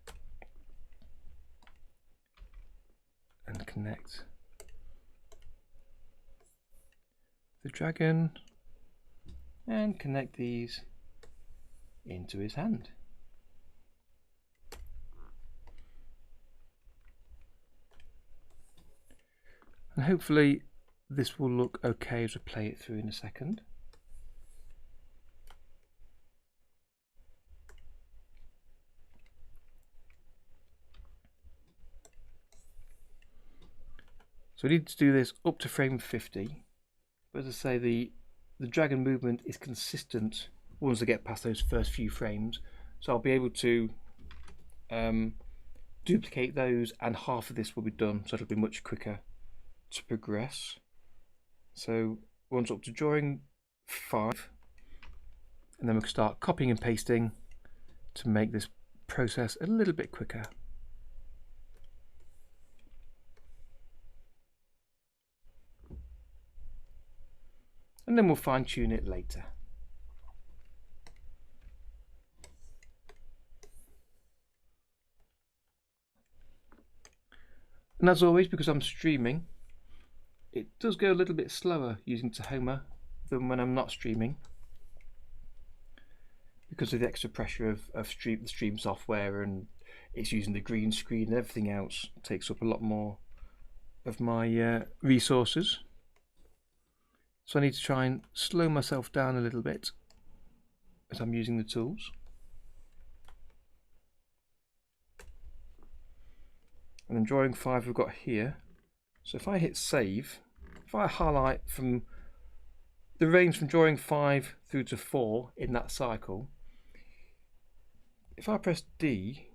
and connect the dragon and connect these into his hand. And hopefully this will look okay as we play it through in a second. So we need to do this up to frame 50. But as I say, the dragon movement is consistent once I get past those first few frames. So I'll be able to duplicate those and half of this will be done. So it'll be much quicker to progress. So once up to drawing 5, and then we can start copying and pasting to make this process a little bit quicker. And then we'll fine tune it later. And as always, because I'm streaming, it does go a little bit slower using Tahoma than when I'm not streaming, because of the extra pressure of the stream software, and it's using the green screen and everything else takes up a lot more of my resources. So I need to try and slow myself down a little bit as I'm using the tools. And then drawing 5 we've got here. So if I hit save, if I highlight from the range from drawing 5 through to 4 in that cycle, if I press D,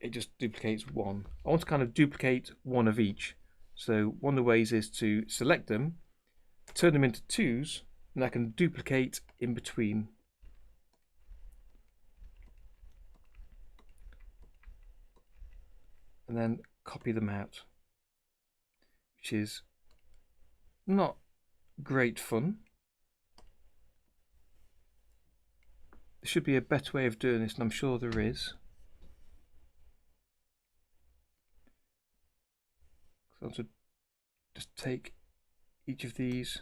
it just duplicates 1. I want to kind of duplicate 1 of each. So one of the ways is to select them, turn them into 2s, and I can duplicate in between. And then copy them out, which is not great fun. There should be a better way of doing this, and I'm sure there is. So I'll just take each of these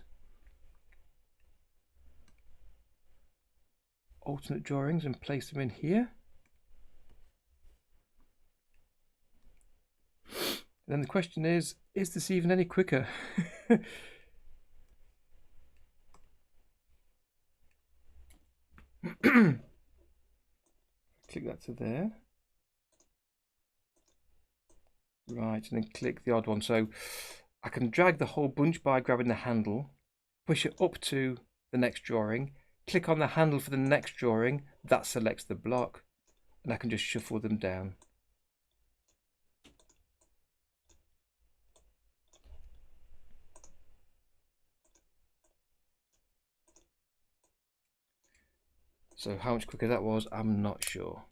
alternate drawings and place them in here. And then the question is this even any quicker? Click that to there. Right, and then click the odd one. So I can drag the whole bunch by grabbing the handle, push it up to the next drawing, click on the handle for the next drawing, that selects the block, and I can just shuffle them down. So how much quicker that was, I'm not sure.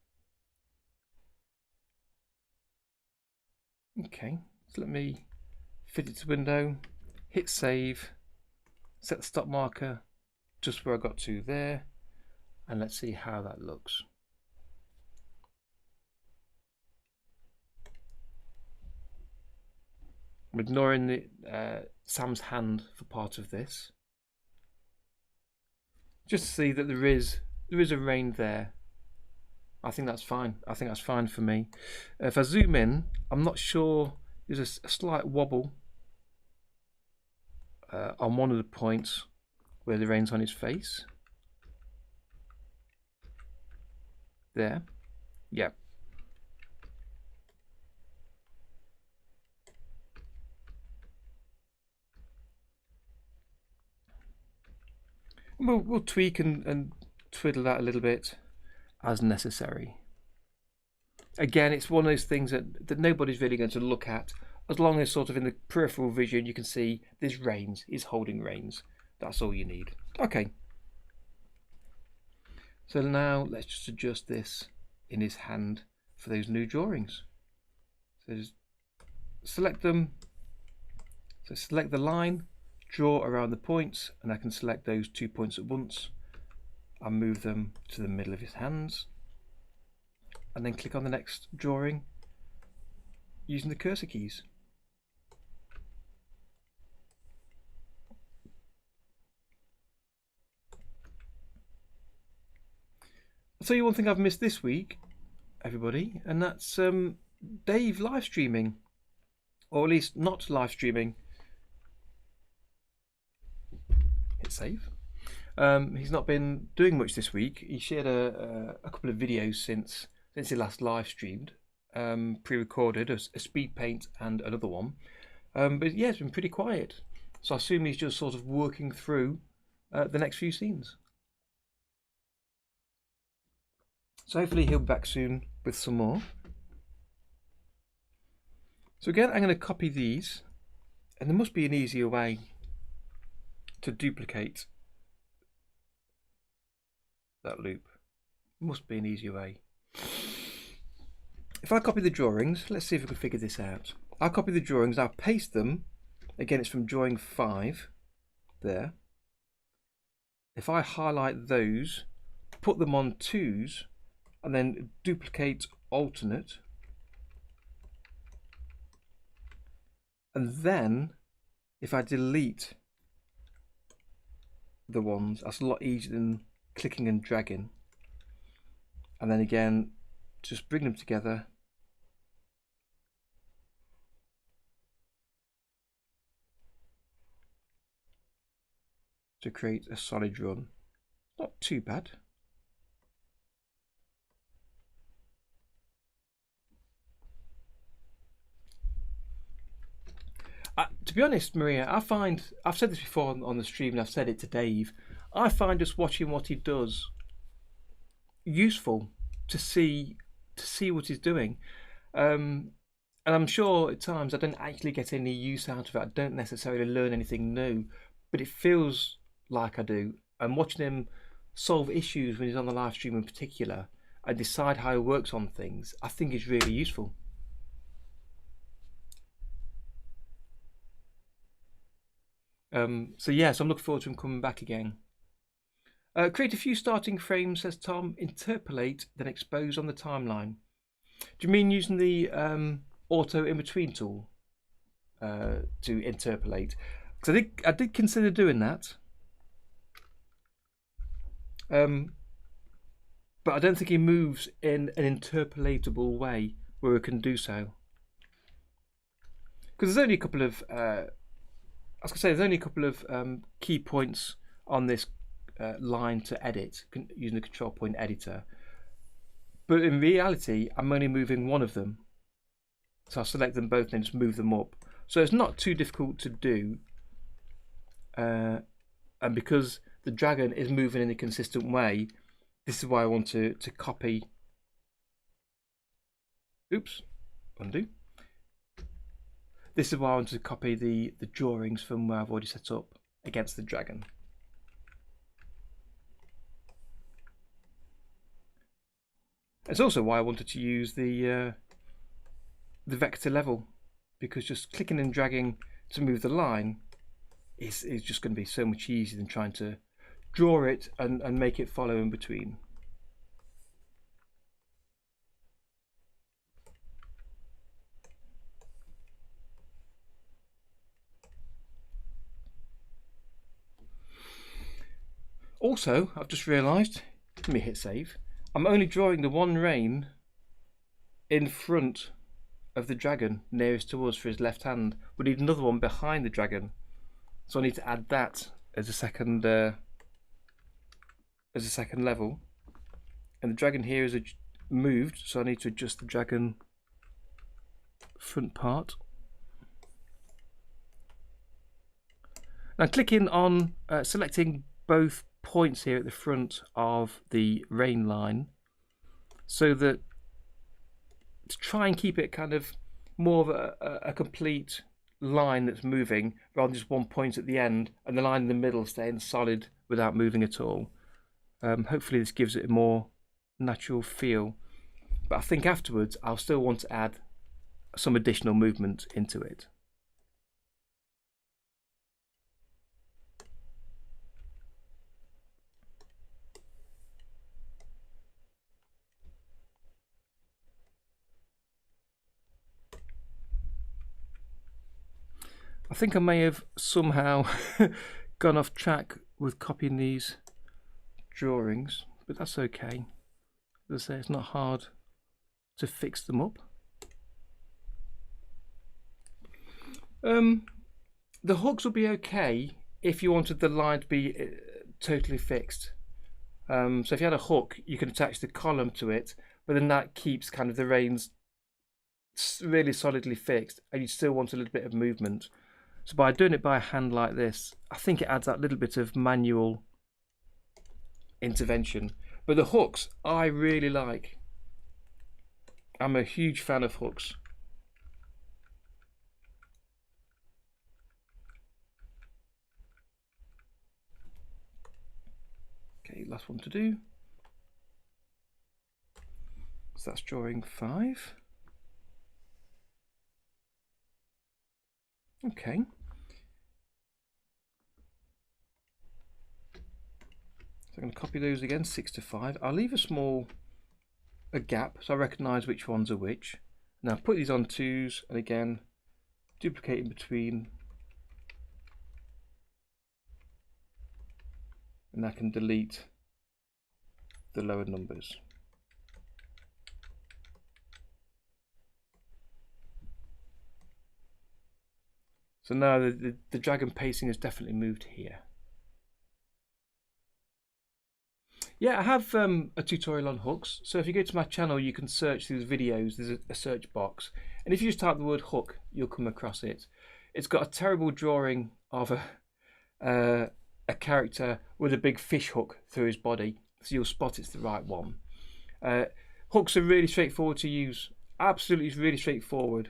Okay, so let me fit it to window, hit save, set the stop marker just where I got to there, and let's see how that looks. I'm ignoring the Sam's hand for part of this, just to see that there is a rein there. I think that's fine. I think that's fine for me. If I zoom in, I'm not sure. There's a slight wobble on one of the points where the reins on his face. There. Yeah. We'll tweak and twiddle that a little bit as necessary. Again, it's one of those things that nobody's really going to look at. As long as sort of in the peripheral vision you can see there's reins, he's holding reins. That's all you need. Okay. So now let's just adjust this in his hand for those new drawings. So just select them. So select the line, draw around the points, and I can select those 2 points at once. I'll move them to the middle of his hands and then click on the next drawing using the cursor keys. I'll tell you one thing I've missed this week, everybody, and that's Dave live streaming, or at least not live streaming. Hit save. He's not been doing much this week. He shared a couple of videos since he last live streamed, pre-recorded, a speed paint and another one. But yeah, it's been pretty quiet. So I assume he's just sort of working through the next few scenes. So hopefully he'll be back soon with some more. So again, I'm going to copy these, and there must be an easier way to duplicate that loop. Must be an easier way. If I copy the drawings, let's see if we can figure this out. I'll copy the drawings, I'll paste them. Again, it's from drawing 5 there. If I highlight those, put them on 2s, and then duplicate alternate, and then if I delete the ones, that's a lot easier than clicking and dragging. And then again, just bring them together to create a solid run. Not too bad. To be honest, Maria, I find, I've said this before on the stream and I've said it to Dave, I find just watching what he does useful to see what he's doing. And I'm sure at times I don't actually get any use out of it. I don't necessarily learn anything new, but it feels like I do. And watching him solve issues when he's on the live stream in particular and decide how he works on things, I think is really useful. So I'm looking forward to him coming back again. Create a few starting frames, says Tom. Interpolate, then expose on the timeline. Do you mean using the auto in between tool to interpolate? Because I did consider doing that, but I don't think he moves in an interpolatable way where it can do so. Because there's only a couple of there's only a couple of key points on this line to edit using the control point editor, but in reality I'm only moving one of them, so I'll select them both and just move them up, so it's not too difficult to do, and because the dragon is moving in a consistent way, this is why I want to copy, undo. This is why I want to copy the drawings from where I've already set up against the dragon. It's also why I wanted to use the vector level, because just clicking and dragging to move the line is just going to be so much easier than trying to draw it and make it follow in between. Also, I've just realised, let me hit save, I'm only drawing the one rein in front of the dragon nearest to us for his left hand. We need another one behind the dragon. So I need to add that as a second level. And the dragon here is moved, so I need to adjust the dragon front part. Now clicking on, selecting both points here at the front of the rein line, so that to try and keep it kind of more of a complete line that's moving rather than just one point at the end and the line in the middle staying solid without moving at all. Hopefully this gives it a more natural feel, but I think afterwards I'll still want to add some additional movement into it. I think I may have somehow gone off track with copying these drawings, but that's okay. As I say, it's not hard to fix them up. The hooks will be okay if you wanted the line to be totally fixed. So if you had a hook, you can attach the column to it, but then that keeps kind of the reins really solidly fixed, and you still want a little bit of movement. So by doing it by hand like this, I think it adds that little bit of manual intervention. But the hooks I really like. I'm a huge fan of hooks. Okay, last one to do. So that's drawing 5. Okay. So I'm going to copy those again, 6 to 5. I'll leave a gap so I recognise which ones are which. Now put these on 2s, and again duplicate in between, and I can delete the lower numbers. So now the dragon pacing has definitely moved here. Yeah, I have a tutorial on hooks. So if you go to my channel, you can search through the videos. There's a search box, and if you just type the word hook, you'll come across it. It's got a terrible drawing of a character with a big fish hook through his body, so you'll spot it's the right one. Hooks are really straightforward to use. Absolutely really straightforward,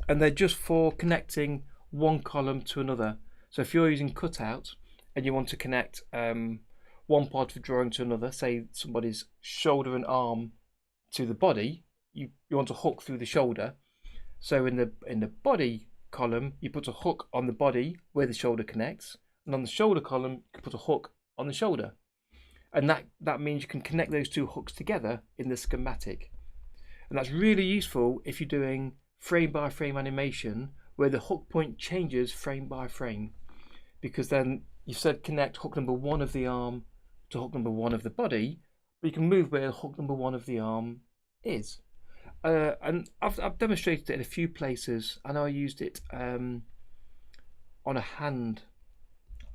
and they're just for connecting one column to another. So if you're using cutout and you want to connect one part of the drawing to another, say somebody's shoulder and arm to the body, you want to hook through the shoulder. So in the body column, you put a hook on the body where the shoulder connects, and on the shoulder column, you put a hook on the shoulder. And that means you can connect those two hooks together in the schematic. And that's really useful if you're doing frame by frame animation where the hook point changes frame by frame, because then you've said connect hook number 1 of the arm to hook number 1 of the body, but you can move where hook number 1 of the arm is. And I've demonstrated it in a few places. I know I used it on a hand.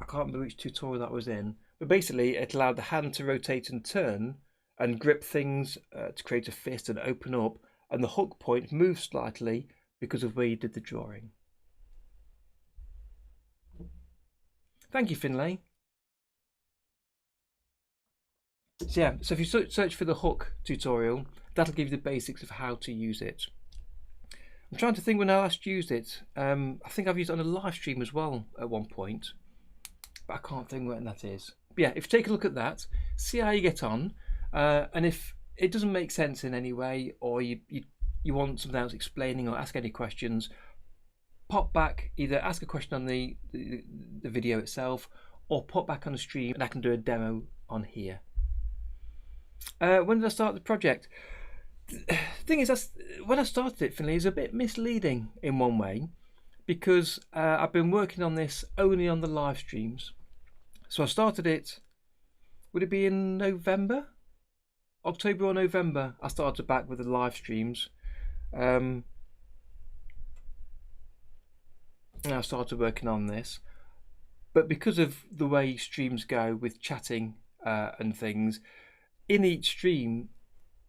I can't remember which tutorial that was in, but basically it allowed the hand to rotate and turn and grip things to create a fist and open up, and the hook point moves slightly because of where you did the drawing. Thank you, Finlay. So yeah, so if you search for the hook tutorial, that'll give you the basics of how to use it. I'm trying to think when I last used it. I think I've used it on a live stream as well at one point, but I can't think when that is. But yeah, if you take a look at that, see how you get on, and if it doesn't make sense in any way, or you want something else explaining or ask any questions, pop back, either ask a question on the video itself, or pop back on the stream and I can do a demo on here. When did I start the project? The thing is, when I started it, Finlay, is a bit misleading in one way, because I've been working on this only on the live streams. So I started it, would it be in November? October or November, I started back with the live streams. And I started working on this. But because of the way streams go with chatting and things, in each stream,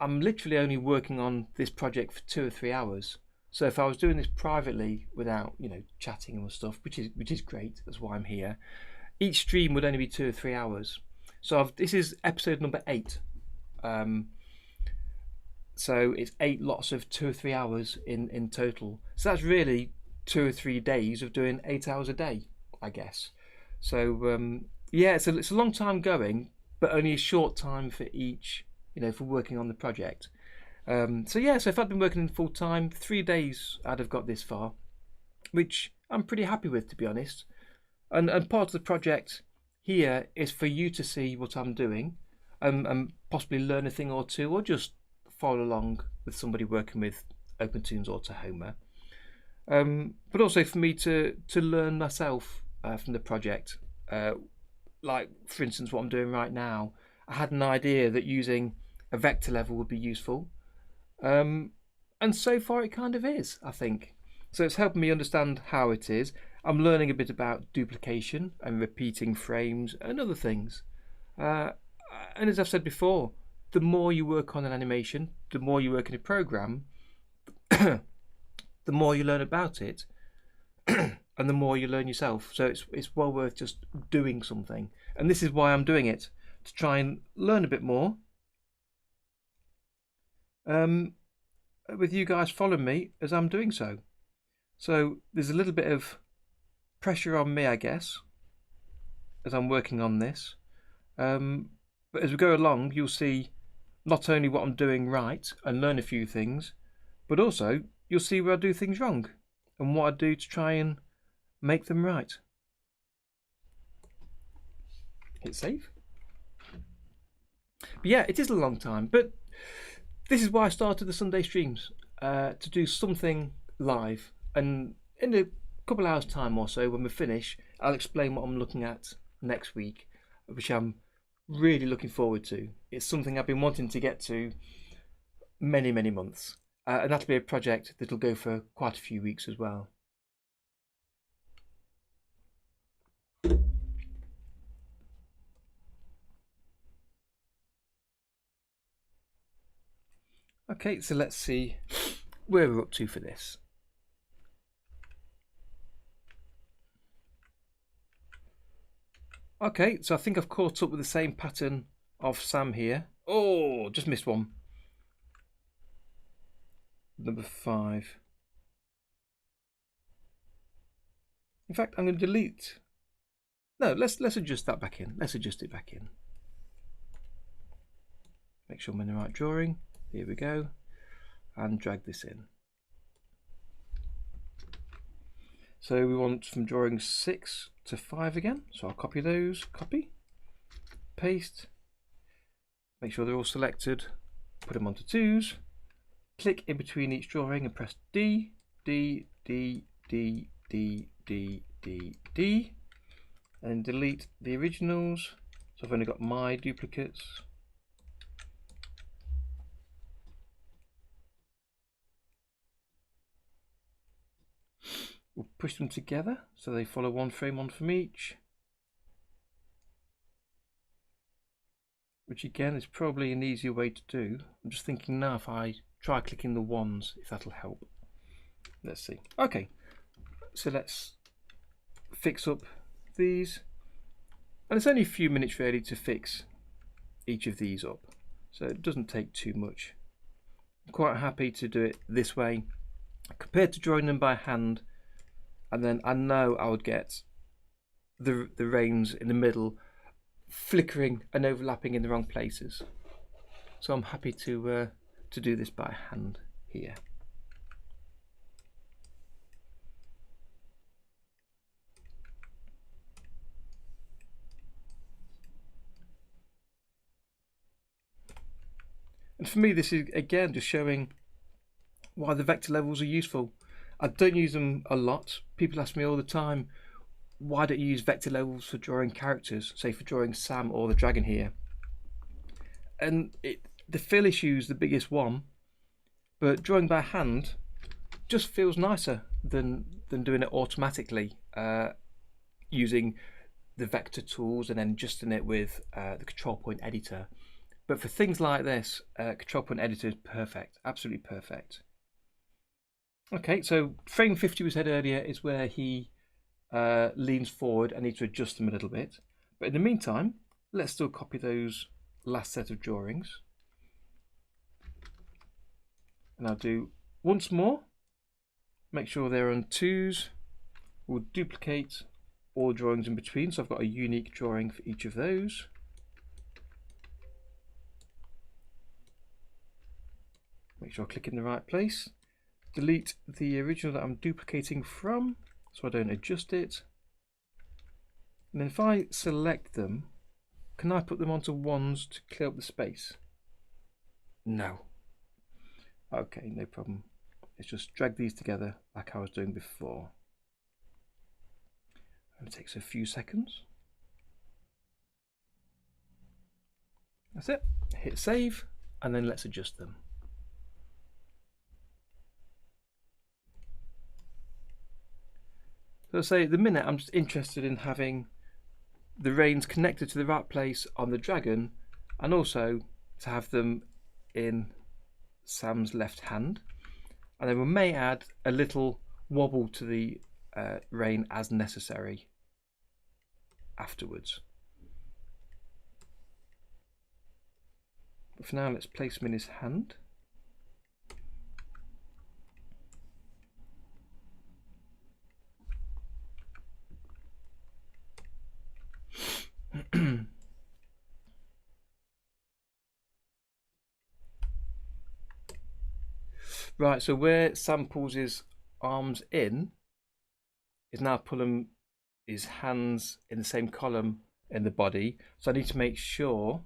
I'm literally only working on this project for 2 or 3 hours. So if I was doing this privately without, chatting and stuff, which is great, that's why I'm here, each stream would only be 2 or 3 hours. So this is episode number 8. So it's 8 lots of 2 or 3 hours in total. So that's really 2 or 3 days of doing 8 hours a day, I guess. So yeah, it's a long time going, but only a short time for each, for working on the project. So yeah, so if I'd been working in full time, 3 days I'd have got this far, which I'm pretty happy with, to be honest. And part of the project here is for you to see what I'm doing, and possibly learn a thing or two, or just follow along with somebody working with OpenToonz or Tahoma. But also for me to learn myself from the project. Like, for instance, what I'm doing right now, I had an idea that using a vector level would be useful. And so far it kind of is, I think. So it's helping me understand how it is. I'm learning a bit about duplication and repeating frames and other things. And as I've said before, the more you work on an animation, the more you work in a program, the more you learn about it, and the more you learn yourself. So it's well worth just doing something. And this is why I'm doing it, to try and learn a bit more. With you guys following me as I'm doing so. So there's a little bit of pressure on me, I guess, as I'm working on this. But as we go along, you'll see not only what I'm doing right and learn a few things, but also you'll see where I do things wrong and what I do to try and make them right. Hit save. But yeah, it is a long time, but this is why I started the Sunday streams, to do something live. And in a couple hours time or so, when we finish, I'll explain what I'm looking at next week, which I'm really looking forward to. It's something I've been wanting to get to many months, and that'll be a project that'll go for quite a few weeks as well. Okay, so let's see where we're up to for this. Okay, so I think I've caught up with the same pattern of Sam here. Oh, just missed one. Number 5. In fact, I'm going to delete. No, let's adjust that back in. Let's adjust it back in. Make sure I'm in the right drawing. Here we go. And drag this in. So we want from drawing 6 to 5 again. So I'll copy those. Copy. Paste. Make sure they're all selected. Put them onto 2s. Click in between each drawing and press D, D, D, D, D, D, D, D. And delete the originals. So I've only got my duplicates. We'll push them together so they follow one frame on from each. Which again is probably an easier way to do. I'm just thinking now if I try clicking the ones, if that'll help. Let's see. Okay, so let's fix up these. And it's only a few minutes really to fix each of these up. So it doesn't take too much. I'm quite happy to do it this way compared to drawing them by hand. And then I know I would get the reins in the middle flickering and overlapping in the wrong places. So I'm happy to do this by hand here. And for me, this is again just showing why the vector levels are useful. I don't use them a lot. People ask me all the time, why don't you use vector levels for drawing characters, say for drawing Sam or the dragon here? And the fill issue is the biggest one, but drawing by hand just feels nicer than doing it automatically, using the vector tools and then adjusting it with the control point editor. But for things like this, control point editor is perfect, absolutely perfect. Okay, so frame 50 we said earlier is where he leans forward. I need to adjust them a little bit. But in the meantime, let's still copy those last set of drawings. And I'll do once more. Make sure they're on 2s. We'll duplicate all drawings in between. So I've got a unique drawing for each of those. Make sure I click in the right place. Delete the original that I'm duplicating from so I don't adjust it. And then if I select them, can I put them onto 1s to clear up the space? No. Okay, no problem. Let's just drag these together like I was doing before. And it takes a few seconds. That's it. Hit save and then let's adjust them. So say at the minute I'm just interested in having the reins connected to the right place on the dragon and also to have them in Sam's left hand. And then we may add a little wobble to the rein as necessary afterwards. But for now let's place him in his hand. Right, so where Sam pulls his arms in is now pulling his hands in the same column in the body. So I need to make sure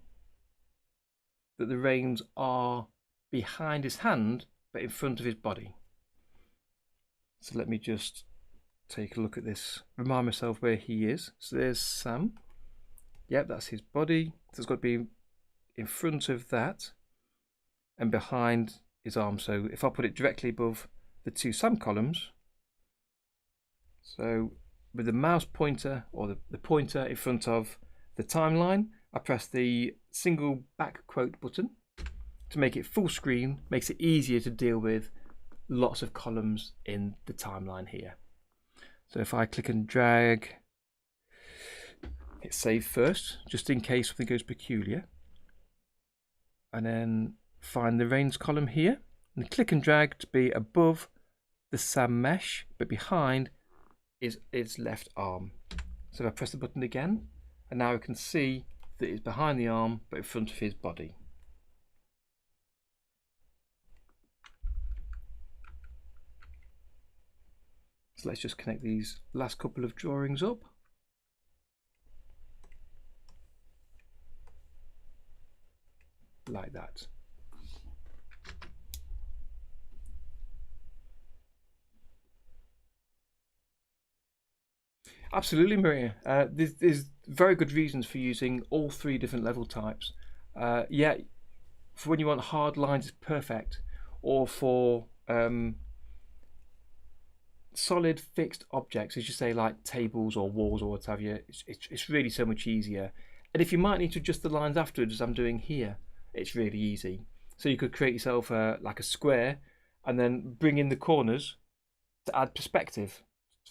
that the reins are behind his hand but in front of his body. So let me just take a look at this, remind myself where he is. So there's Sam. Yep, that's his body. So it's got to be in front of that and behind his arm. So if I put it directly above the 2 Sam columns, so with the mouse pointer or the pointer in front of the timeline, I press the single back quote button to make it full screen, makes it easier to deal with lots of columns in the timeline here. So if I click and drag, hit save first, just in case something goes peculiar, and then find the reins column here and click and drag to be above the Sam mesh but behind is its left arm. So if I press the button again, and now I can see that it's behind the arm but in front of his body. So let's just connect these last couple of drawings up. Like that. Absolutely, Maria. There's very good reasons for using all 3 different level types. Yeah, for when you want hard lines, it's perfect. Or for solid fixed objects, as you say, like tables or walls or what have you, it's really so much easier. And if you might need to adjust the lines afterwards, as I'm doing here, it's really easy. So you could create yourself like a square and then bring in the corners to add perspective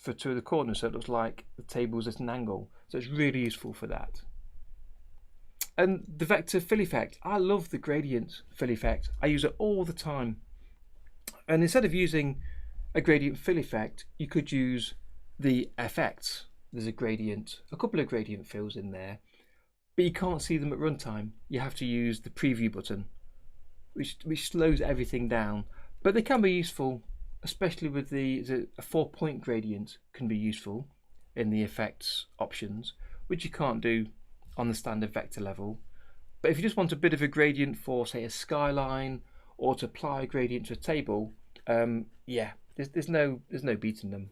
for 2 of the corners, so it looks like the table's at an angle. So it's really useful for that. And the vector fill effect, I love the gradient fill effect. I use it all the time. And instead of using a gradient fill effect, you could use the effects. There's a couple of gradient fills in there, but you can't see them at runtime. You have to use the preview button, which slows everything down. But they can be useful, especially with a 4-point gradient can be useful in the effects options, which you can't do on the standard vector level. But if you just want a bit of a gradient for, say, a skyline, or to apply a gradient to a table, yeah, there's no beating them.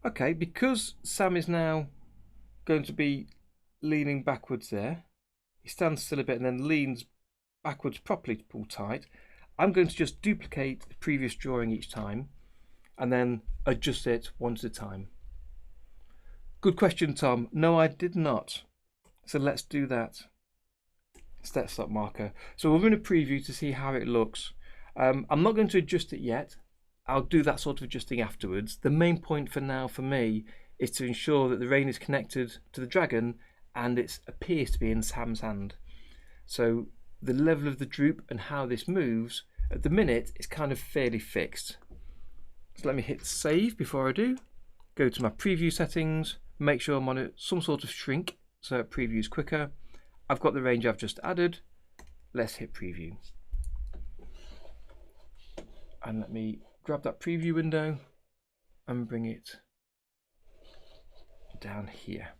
Okay, because Sam is now going to be leaning backwards there, he stands still a bit and then leans backwards properly to pull tight. I'm going to just duplicate the previous drawing each time and then adjust it one at a time. Good question, Tom. No, I did not. So let's do that. Set stop marker. So we'll run a preview to see how it looks. I'm not going to adjust it yet. I'll do that sort of adjusting afterwards. The main point for now for me is to ensure that the rein is connected to the dragon and it appears to be in Sam's hand. So the level of the droop and how this moves at the minute is kind of fairly fixed. So let me hit save before I do. Go to my preview settings, make sure I'm on some sort of shrink so it previews quicker. I've got the range I've just added. Let's hit preview. And let me grab that preview window and bring it down here.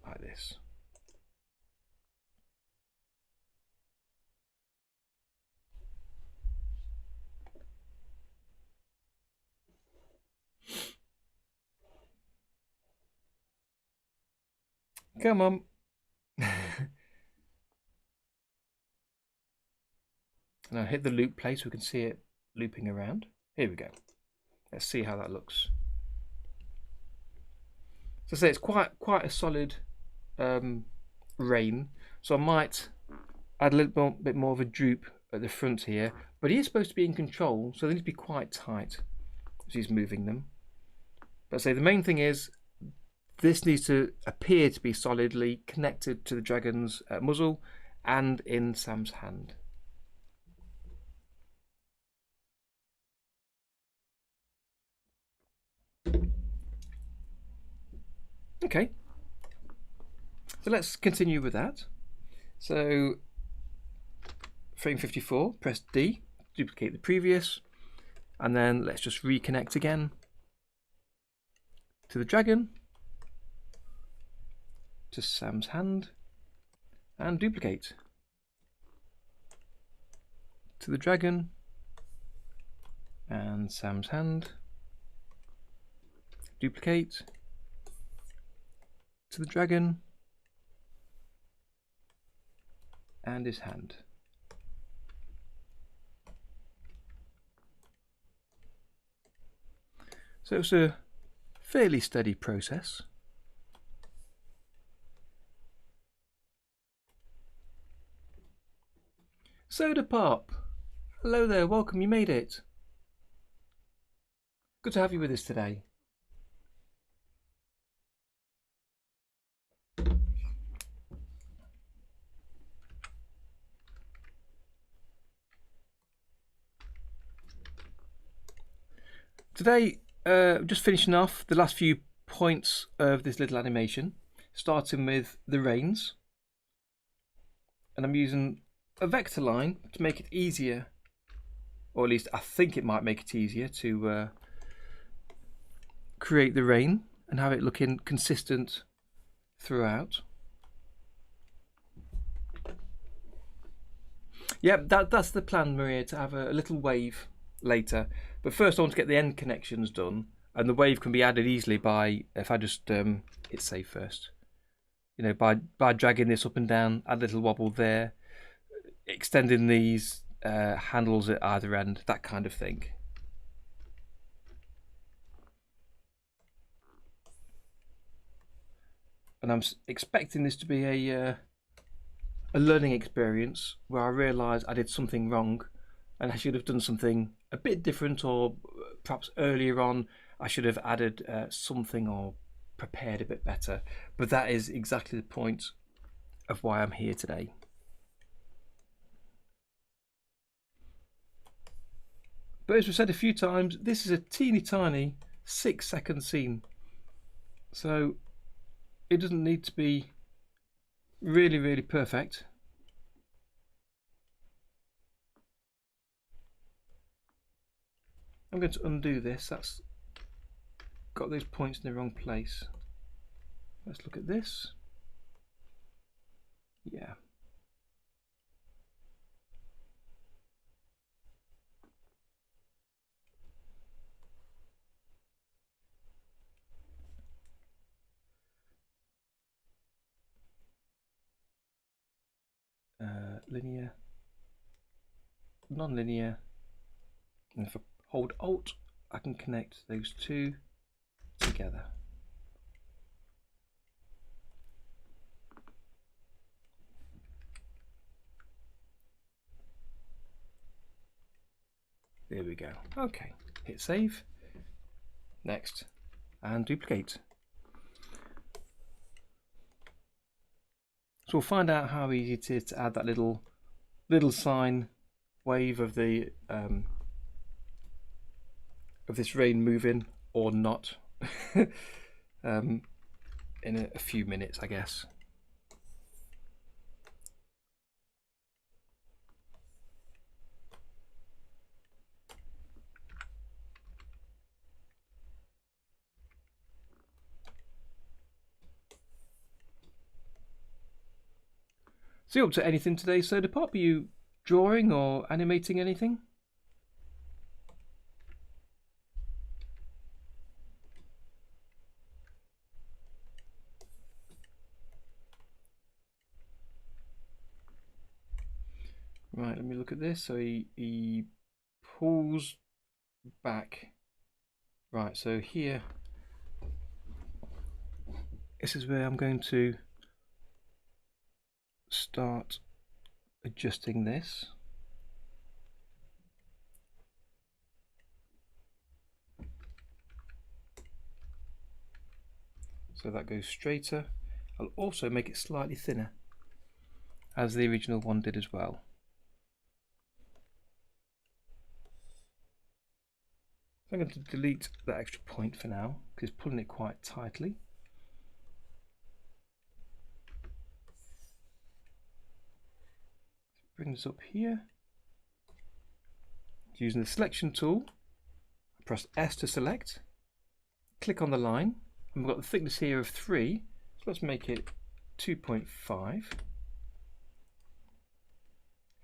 Like this. Come on. Now hit the loop play so we can see it looping around. Here we go. Let's see how that looks. So I say it's quite a solid rein. So I might add a little bit more of a droop at the front here, but he is supposed to be in control, so they need to be quite tight as he's moving them. But I say the main thing is this needs to appear to be solidly connected to the dragon's muzzle and in Sam's hand. Okay, so let's continue with that. So frame 54, press D, duplicate the previous, and then let's just reconnect again to the dragon, to Sam's hand, and duplicate to the dragon and Sam's hand, duplicate to the dragon and his hand. So it's a fairly steady process. Soda Pop, hello there, welcome, you made it. Good to have you with us today. Today, just finishing off the last few points of this little animation, starting with the reins. And I'm using a vector line to make it easier, or at least I think it might make it easier to create the rein and have it looking consistent throughout. Yep, that's the plan, Maria, to have a little wave later. But first I want to get the end connections done, and the wave can be added easily by, if I just hit save first. You know, by dragging this up and down, add a little wobble there, extending these handles at either end, that kind of thing. And I'm expecting this to be a learning experience where I realise I did something wrong and I should have done something a bit different, or perhaps earlier on I should have added something or prepared a bit better. But that is exactly the point of why I'm here today. But as we've said a few times, this is a teeny tiny 6-second scene. So it doesn't need to be really, really perfect. I'm going to undo this. That's got those points in the wrong place. Let's look at this. Yeah. linear, non-linear, and if I hold Alt, I can connect those two together. There we go. Okay, hit save, next, and duplicate. So we'll find out how easy it is to add that little sine wave of the of this rein moving or not in a few minutes, I guess. So you up to anything today, Soda Pop? Are you drawing or animating anything? Right, let me look at this. So he pulls back. Right, so here, this is where I'm going to start adjusting this. So that goes straighter. I'll also make it slightly thinner, as the original one did as well. So I'm going to delete that extra point for now, because it's pulling it quite tightly. Bring this up here. Using the selection tool, press S to select, click on the line, and we've got the thickness here of 3, so let's make it 2.5. In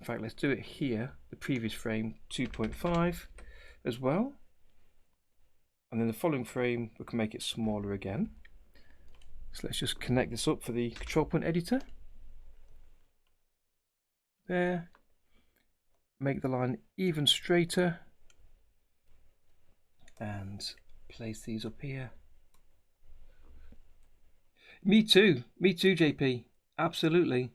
fact, let's do it here, the previous frame 2.5 as well, and then the following frame we can make it smaller again. So let's just connect this up for the control point editor. There, make the line even straighter and place these up here. Me too, JP, absolutely.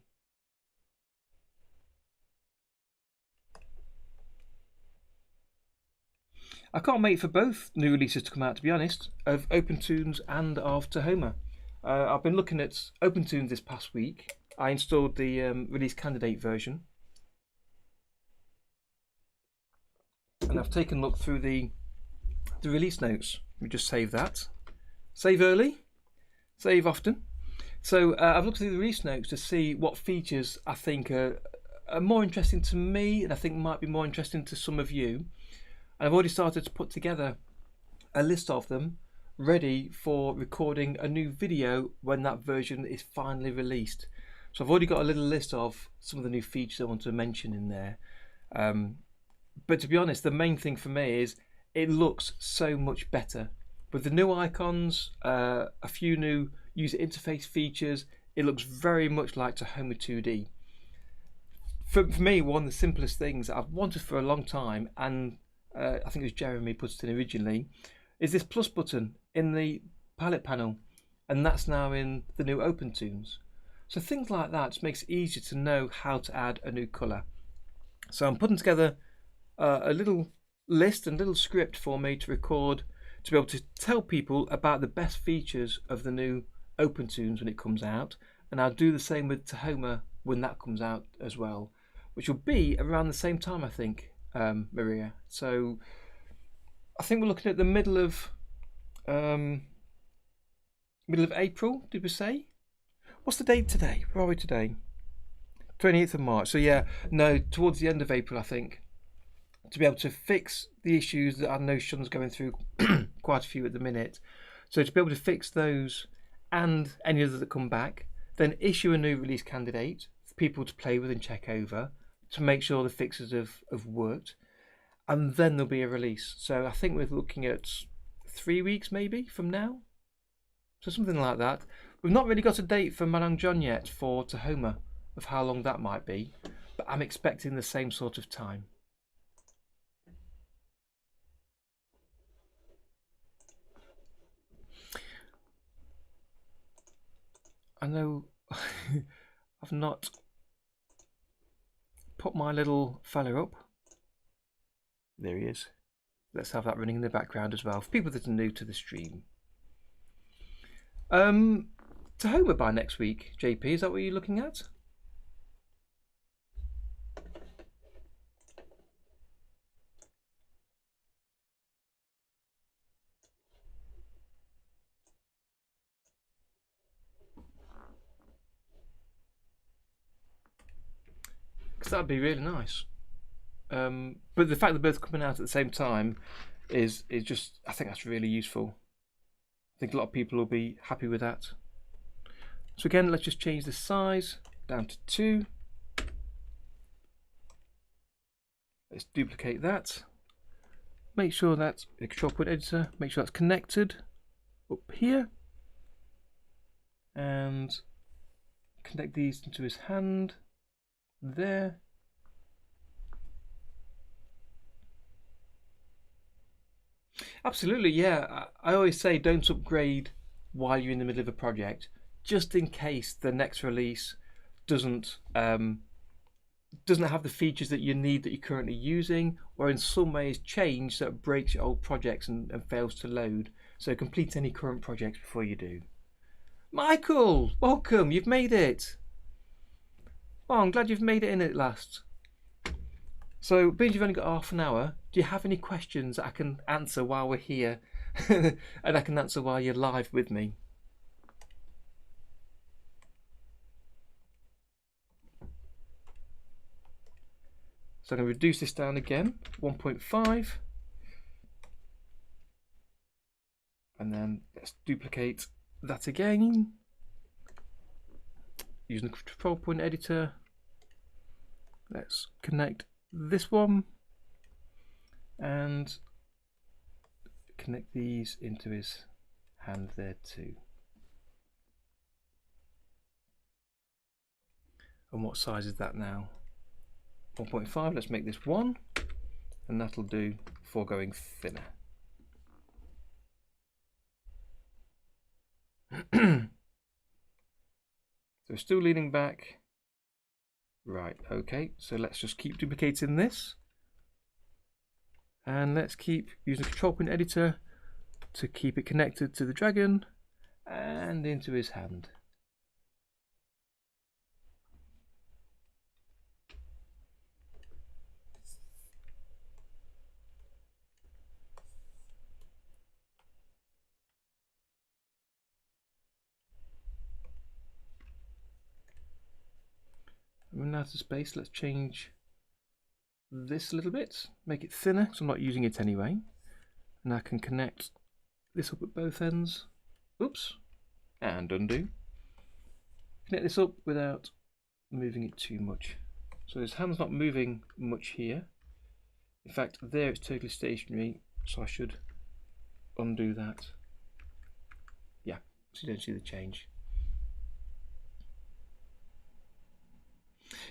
I can't wait for both new releases to come out, to be honest, of OpenToonz and of Tahoma. I've been looking at OpenToonz this past week. I installed the release candidate version, and I've taken a look through the release notes. Let me just save that. Save early, save often. So I've looked through the release notes to see what features I think are more interesting to me, and I think might be more interesting to some of you. And I've already started to put together a list of them, ready for recording a new video when that version is finally released. So I've already got a little list of some of the new features I want to mention in there. But to be honest, the main thing for me is it looks so much better. With the new icons, a few new user interface features, it looks very much like Tahoma2D. For me, one of the simplest things I've wanted for a long time, and I think it was Jeremy put it in originally, is this plus button in the palette panel, and that's now in the new OpenToonz. So things like that just makes it easier to know how to add a new colour. So I'm putting together a little list and little script for me to record, to be able to tell people about the best features of the new OpenToonz when it comes out, and I'll do the same with Tahoma when that comes out as well, which will be around the same time, I think, Maria. So I think we're looking at the middle of April, did we say? What's the date today? Where are we today? 28th of March. So yeah, no, towards the end of April, I think, to be able to fix the issues that I know Sean's going through quite a few at the minute. So to be able to fix those and any others that come back, then issue a new release candidate for people to play with and check over to make sure the fixes have worked, and then there'll be a release. So I think we're looking at 3 weeks maybe from now, so something like that. We've not really got a date for Manang John yet for Tahoma of how long that might be, but I'm expecting the same sort of time. I know I've not put my little fella up. There he is. Let's have that running in the background as well for people that are new to the stream. Tahoma by next week, JP, is that what you're looking at? Because that'd be really nice. But the fact they're both coming out at the same time is just, I think that's really useful. I think a lot of people will be happy with that. So again, let's just change the size down to 2. Let's duplicate that. Make sure that the control point editor, make sure that's connected up here. And connect these into his hand there. Absolutely, yeah. I always say don't upgrade while you're in the middle of a project, just in case the next release doesn't have the features that you need that you're currently using, or in some ways change so it breaks your old projects and fails to load. So complete any current projects before you do. Michael, welcome, you've made it. Oh, I'm glad you've made it in at last. So, being you've only got half an hour, do you have any questions that I can answer while we're here? And I can answer while you're live with me. So I'm going to reduce this down again, 1.5. And then let's duplicate that again. Using the control point editor. Let's connect this one and connect these into his hand there too. And what size is that now? 1.5. Let's make this 1, and that'll do for going thinner. So still leaning back. Right, okay, so let's just keep duplicating this. And let's keep using the control point editor to keep it connected to the dragon and into his hand. Running out of space, let's change this a little bit, make it thinner because I'm not using it anyway. And I can connect this up at both ends. Oops, and undo. Connect this up without moving it too much. So his hand's not moving much here. In fact, there it's totally stationary, so I should undo that. Yeah, so you don't see the change.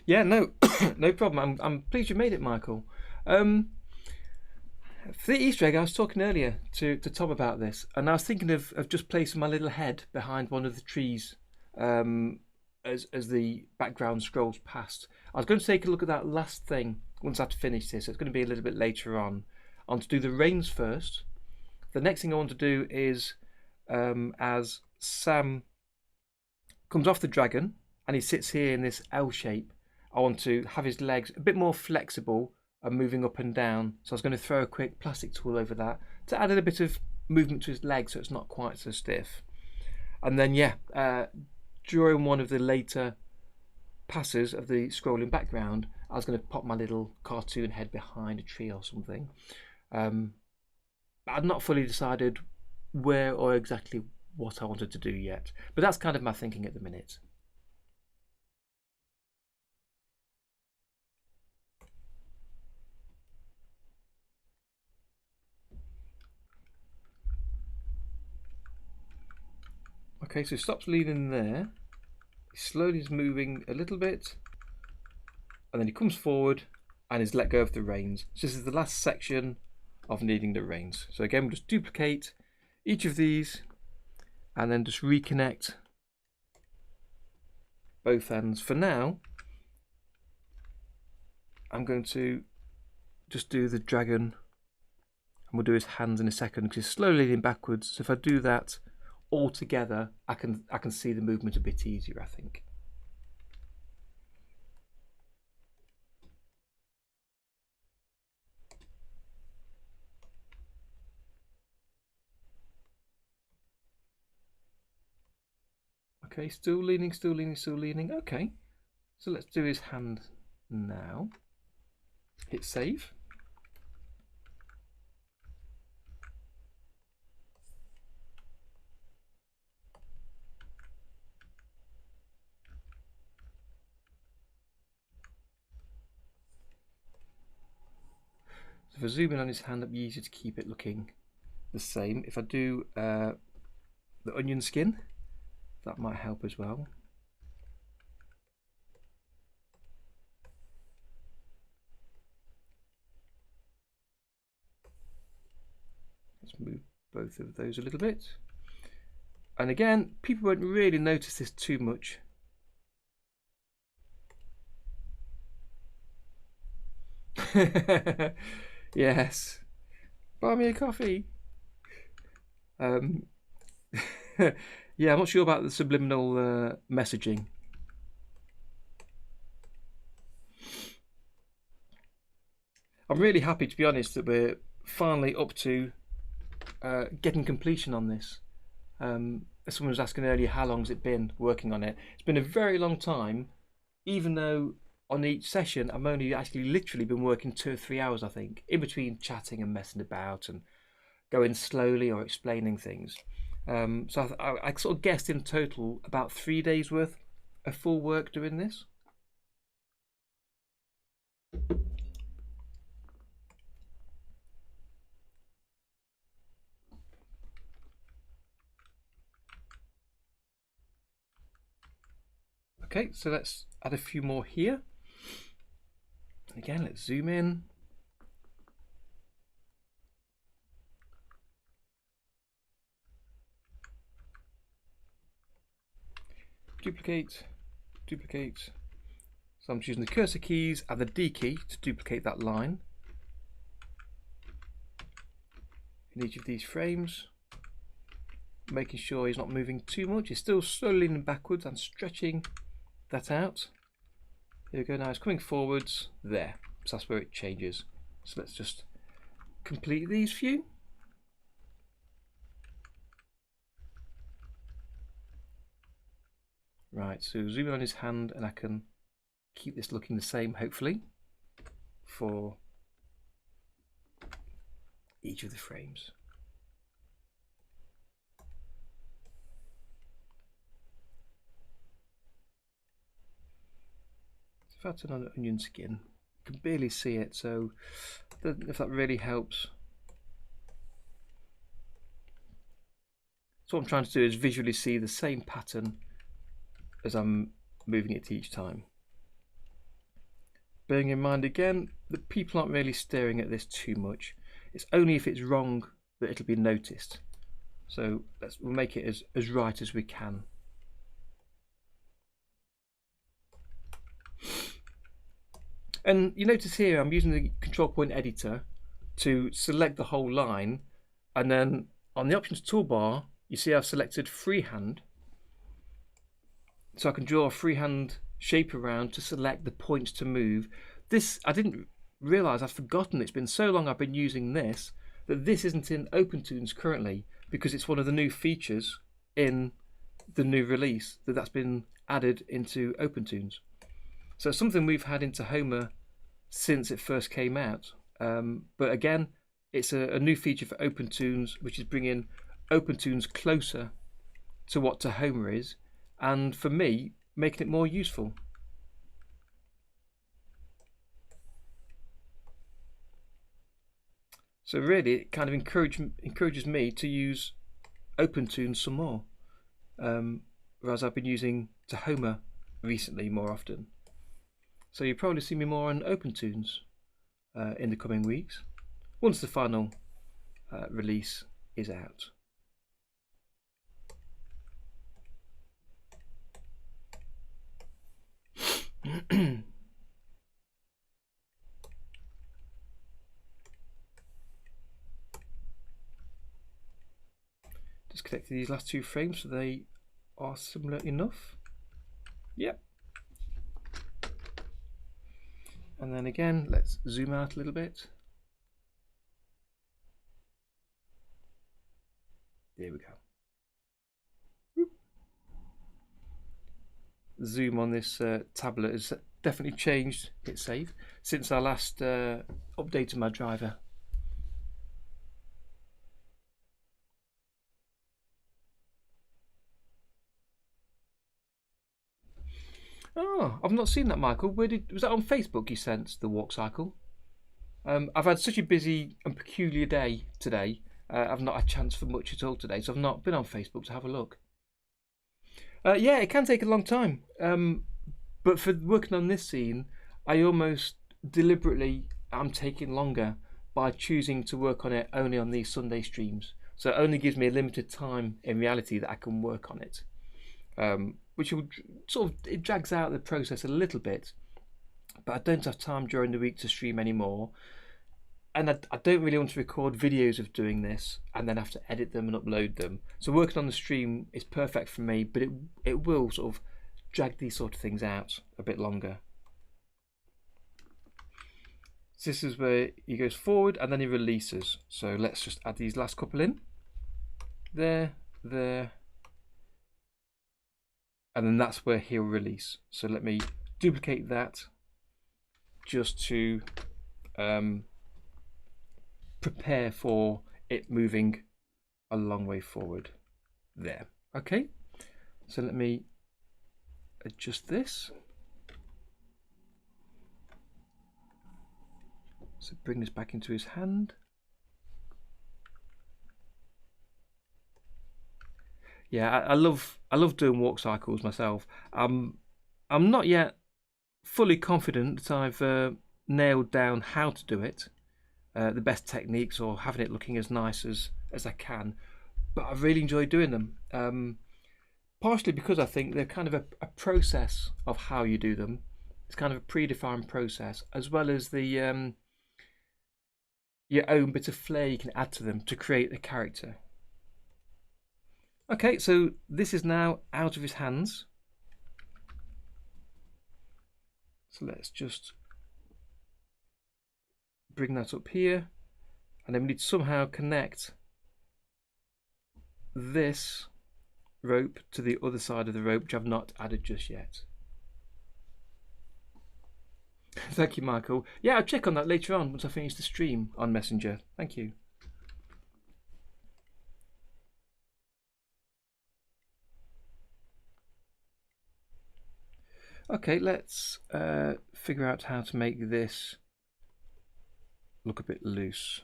Yeah, no, no problem. I'm pleased you made it, Michael. For the Easter egg, I was talking earlier to Tom about this, and I was thinking of just placing my little head behind one of the trees as the background scrolls past. I was going to take a look at that last thing once I'd finished this. It's going to be a little bit later on. I want to do the reins first. The next thing I want to do is as Sam comes off the dragon and he sits here in this L shape, I want to have his legs a bit more flexible and moving up and down. So I was going to throw a quick plastic tool over that to add a bit of movement to his legs so it's not quite so stiff. And then yeah, during one of the later passes of the scrolling background, I was going to pop my little cartoon head behind a tree or something. I'd not fully decided where or exactly what I wanted to do yet, but that's kind of my thinking at the minute. Okay, so stops leaning there. He slowly is moving a little bit. and then he comes forward and is let go of the reins. So this is the last section of needing the reins. So again, we'll just duplicate each of these and then just reconnect both ends. For now, I'm going to just do the dragon, and we'll do his hands in a second because he's slowly leaning backwards. So if I do that all together, I can see the movement a bit easier, I think. Okay, still leaning, still leaning, still leaning. Okay, so let's do his hand now. Hit save. So if I zoom in on his hand, it'll be easier to keep it looking the same. If I do the onion skin, that might help as well. Let's move both of those a little bit. And again, people won't really notice this too much. Yes. Buy me a coffee. Yeah, I'm not sure about the subliminal messaging. I'm really happy, to be honest, that we're finally up to getting completion on this. Someone was asking earlier, how long's it been working on it? It's been a very long time, even though on each session I'm only actually literally been working 2 or 3 hours, I think, in between chatting and messing about and going slowly or explaining things. So I sort of guessed in total about 3 days worth of full work doing this. Okay, so let's add a few more here. And again, let's zoom in. Duplicate, duplicate. So I'm choosing the cursor keys and the D key to duplicate that line in each of these frames, making sure he's not moving too much. He's still slowly leaning backwards and stretching that out. Here we go, now it's coming forwards there. So that's where it changes. So let's just complete these few. Right, so zoom in on his hand and I can keep this looking the same, hopefully, for each of the frames. If I turn on the onion skin, you can barely see it, so I don't know if that really helps. So what I'm trying to do is visually see the same pattern as I'm moving it each time. Bearing in mind again that people aren't really staring at this too much. It's only if it's wrong that it'll be noticed. So we'll make it as right as we can. And you notice here I'm using the control point editor to select the whole line, and then on the options toolbar you see I've selected freehand, so I can draw a freehand shape around to select the points to move. This, I didn't realise, I've forgotten, it's been so long I've been using this, that this isn't in OpenToonz currently, because it's one of the new features in the new release that's been added into OpenToonz. So it's something we've had in Tahoma since it first came out, but again it's a new feature for OpenToonz, which is bringing OpenToonz closer to what Tahoma is, and for me making it more useful. So really it kind of encourages me to use OpenToonz some more, whereas I've been using Tahoma recently more often. So you'll probably see me more on OpenToonz in the coming weeks, once the final release is out. Just connecting these last 2 frames so they are similar enough. Yep. And then again, let's zoom out a little bit. There we go. Whoop. Zoom on this tablet has definitely changed, hit save, since I last updated my driver. Oh, I've not seen that, Michael. Was that on Facebook you sent the walk cycle? I've had such a busy and peculiar day today. I've not had a chance for much at all today, so I've not been on Facebook to have a look. Yeah, it can take a long time. But for working on this scene, I almost deliberately am taking longer by choosing to work on it only on these Sunday streams. So it only gives me a limited time in reality that I can work on it. Which will it drags out the process a little bit, but I don't have time during the week to stream anymore, and I don't really want to record videos of doing this and then have to edit them and upload them. So working on the stream is perfect for me, but it will sort of drag these sort of things out a bit longer. So this is where he goes forward and then he releases. So let's just add these last couple in. There. And then that's where he'll release. So let me duplicate that just to prepare for it moving a long way forward. There. Okay. So let me adjust this. So bring this back into his hand. Yeah, I love doing walk cycles myself. I'm not yet fully confident that I've nailed down how to do it, the best techniques, or having it looking as nice as I can. But I really enjoy doing them. Partially because I think they're kind of a process of how you do them. It's kind of a predefined process, as well as the your own bit of flair you can add to them to create the character. Okay, so this is now out of his hands. So let's just bring that up here, and then we need to somehow connect this rope to the other side of the rope, which I've not added just yet. Thank you, Michael. Yeah, I'll check on that later on once I finish the stream on Messenger. Thank you. Okay, let's figure out how to make this look a bit loose.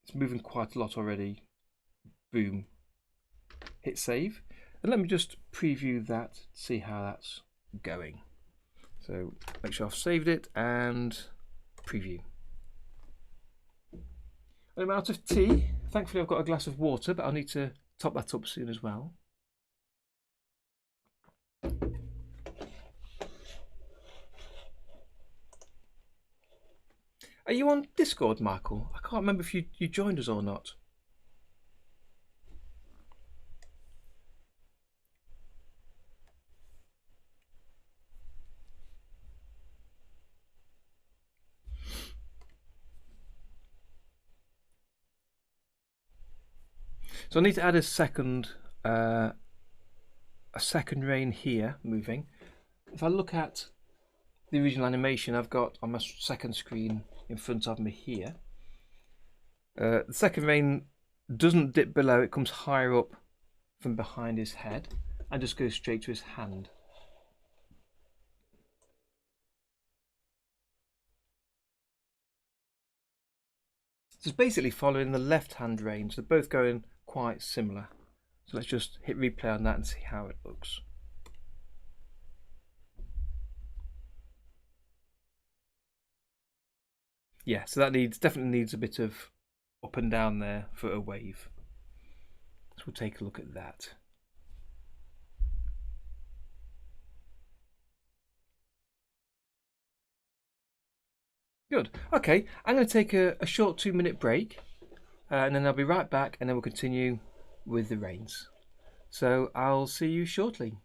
It's moving quite a lot already. Boom. Hit save. And let me just preview that to see how that's going. So make sure I've saved it and preview. I'm out of tea. Thankfully I've got a glass of water, but I'll need to top that up soon as well. Are you on Discord, Michael? I can't remember if you joined us or not. So I need to add a second rein here moving. If I look at the original animation I've got on my second screen in front of me here, the second rein doesn't dip below, it comes higher up from behind his head and just goes straight to his hand. So it's basically following the left hand rein, so they're both going quite similar. So let's just hit replay on that and see how it looks. Yeah, so that definitely needs a bit of up and down there for a wave. So we'll take a look at that. Good. Okay, I'm going to take a short 2-minute break, and then I'll be right back, and then we'll continue with the reins. So I'll see you shortly.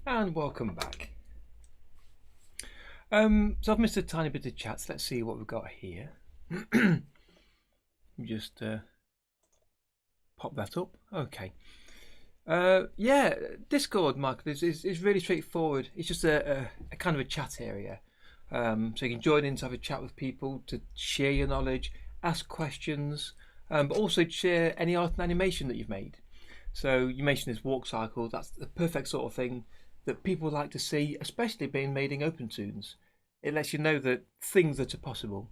And welcome back. So I've missed a tiny bit of chat, so let's see what we've got here. Just pop that up. Okay. Yeah, Discord, Michael, is really straightforward. It's just a kind of a chat area. So you can join in to have a chat with people, to share your knowledge, ask questions, but also share any art and animation that you've made. So you mentioned this walk cycle. That's the perfect sort of thing that people like to see, especially being made in OpenToonz. It lets you know that things that are possible.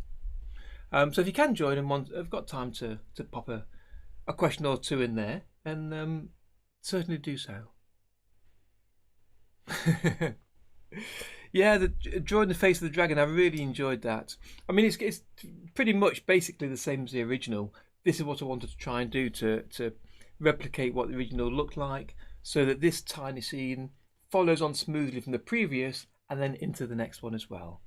So if you can join and have got time to pop a question or two in there, and certainly do so. Yeah, drawing the face of the dragon, I really enjoyed that. I mean, it's pretty much basically the same as the original. This is what I wanted to try and do to replicate what the original looked like, so that this tiny scene follows on smoothly from the previous and then into the next one as well.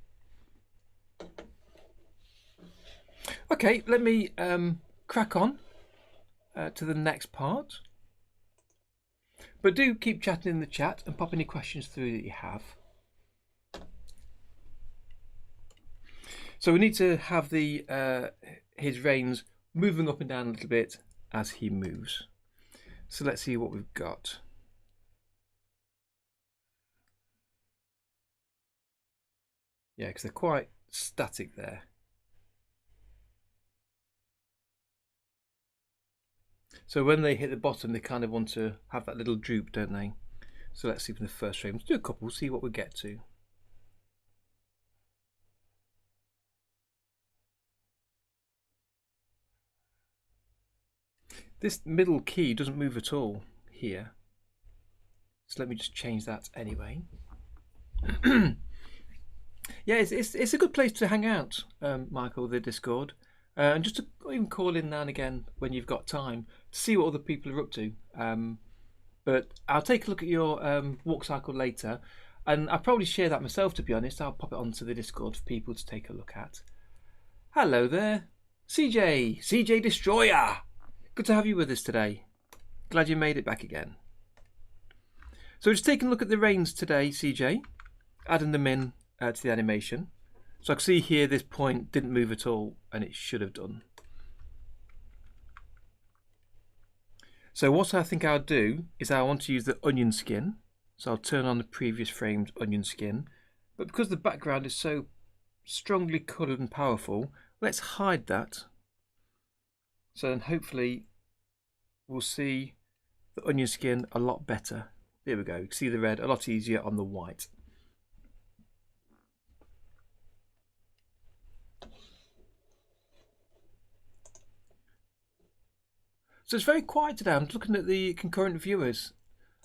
Okay, let me crack on to the next part. But do keep chatting in the chat and pop any questions through that you have. So we need to have the his reins moving up and down a little bit as he moves. So let's see what we've got. Yeah, because they're quite static there. So when they hit the bottom, they kind of want to have that little droop, don't they? So let's see from the first frame. Let's do a couple, see what we get to. This middle key doesn't move at all here. So let me just change that anyway. Yeah, it's a good place to hang out, Michael, the Discord. And just to even call in now and again when you've got time to see what other people are up to. But I'll take a look at your walk cycle later, and I'll probably share that myself, to be honest. I'll pop it onto the Discord for people to take a look at. Hello there, CJ Destroyer. Good to have you with us today. Glad you made it back again. So we're just taking a look at the reins today, CJ, adding them in to the animation. So I can see here this point didn't move at all, and it should have done. So what I think I'll do is I want to use the onion skin. So I'll turn on the previous framed onion skin. But because the background is so strongly coloured and powerful, let's hide that. So then hopefully we'll see the onion skin a lot better. There we go. You can see the red a lot easier on the white. So it's very quiet today. I'm looking at the concurrent viewers.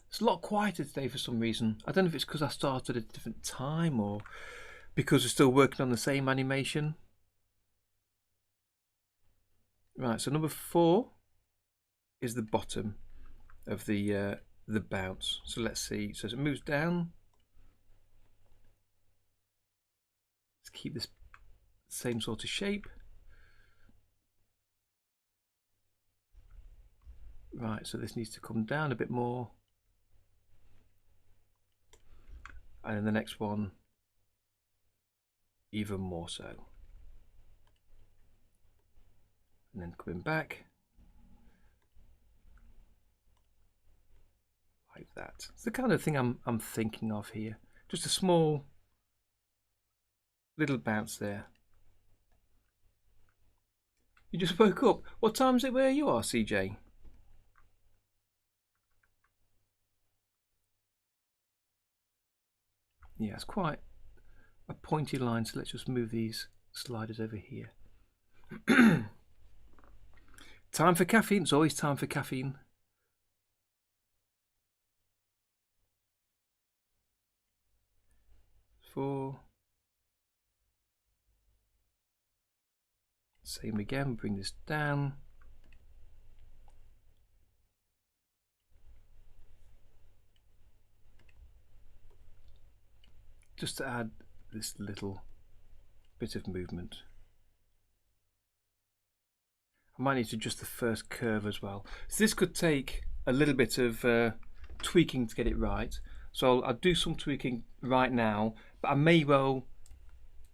It's a lot quieter today for some reason. I don't know if it's because I started at a different time or because we're still working on the same animation. Right, so number 4 is the bottom of the bounce. So let's see. So as it moves down, let's keep this same sort of shape. Right, so this needs to come down a bit more. And then the next one, even more so. And then coming back. Like that. It's the kind of thing I'm thinking of here. Just a small little bounce there. You just woke up. What time is it where you are, CJ? Yeah, it's quite a pointy line, so let's just move these sliders over here. Time for caffeine. It's always time for caffeine. Four. Same again, bring this down. Just to add this little bit of movement. I might need to adjust the first curve as well. So this could take a little bit of tweaking to get it right. So I'll do some tweaking right now, but I may well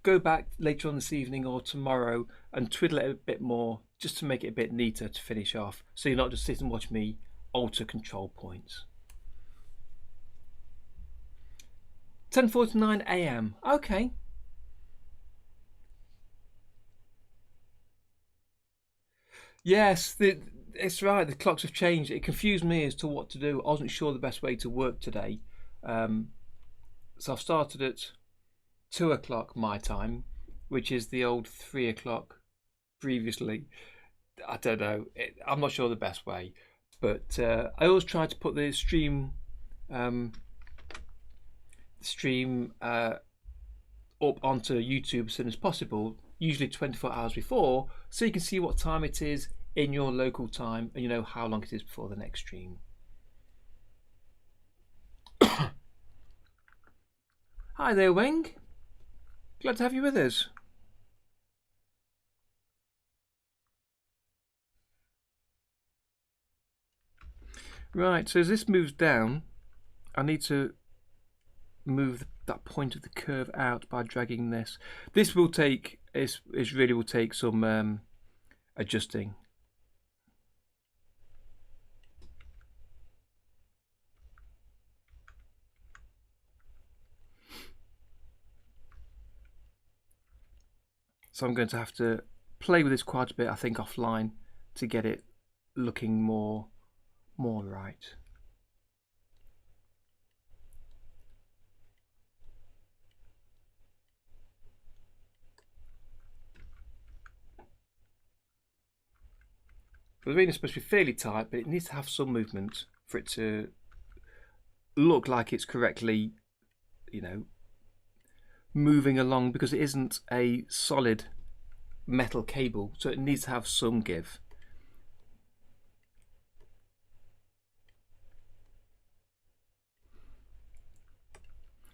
go back later on this evening or tomorrow and twiddle it a bit more just to make it a bit neater to finish off, so you're not just sitting and watch me alter control points. 10:49 a.m. Okay. Yes, it's right. The clocks have changed. It confused me as to what to do. I wasn't sure the best way to work today. So I've started at 2 o'clock my time, which is the old 3 o'clock previously. I don't know. I'm not sure the best way, but I always try to put the stream up onto YouTube as soon as possible, usually 24 hours before, so you can see what time it is in your local time and you know how long it is before the next stream. Hi there, Wing. Glad to have you with us. Right, so as this moves down, I need to move that point of the curve out by dragging this. This will take, it really will take some adjusting. So I'm going to have to play with this quite a bit, I think, offline to get it looking more right. The rein is supposed to be fairly tight, but it needs to have some movement for it to look like it's correctly, you know, moving along, because it isn't a solid metal cable, so it needs to have some give.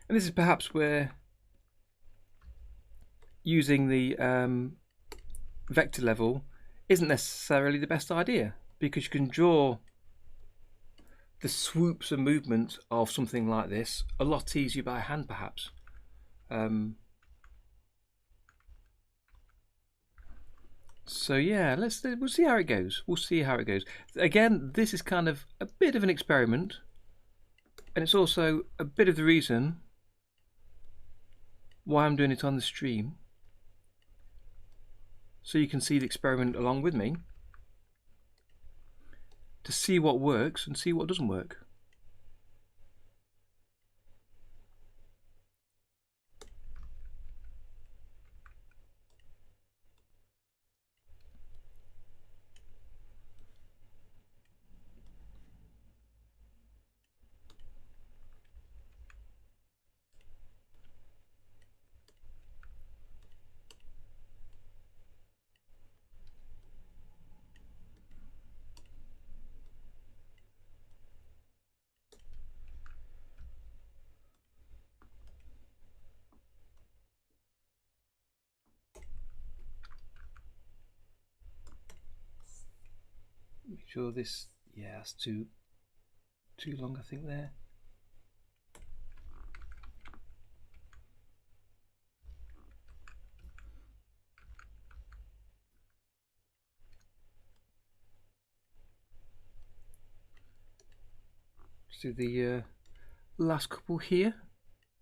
And this is perhaps where using the vector level isn't necessarily the best idea, because you can draw the swoops and movement of something like this a lot easier by hand, perhaps. So yeah, we'll see how it goes. We'll see how it goes. Again, this is kind of a bit of an experiment, and it's also a bit of the reason why I'm doing it on the stream, so you can see the experiment along with me, to see what works and see what doesn't work. Make sure this, yeah, that's too long, I think, there. Let's do the last couple here,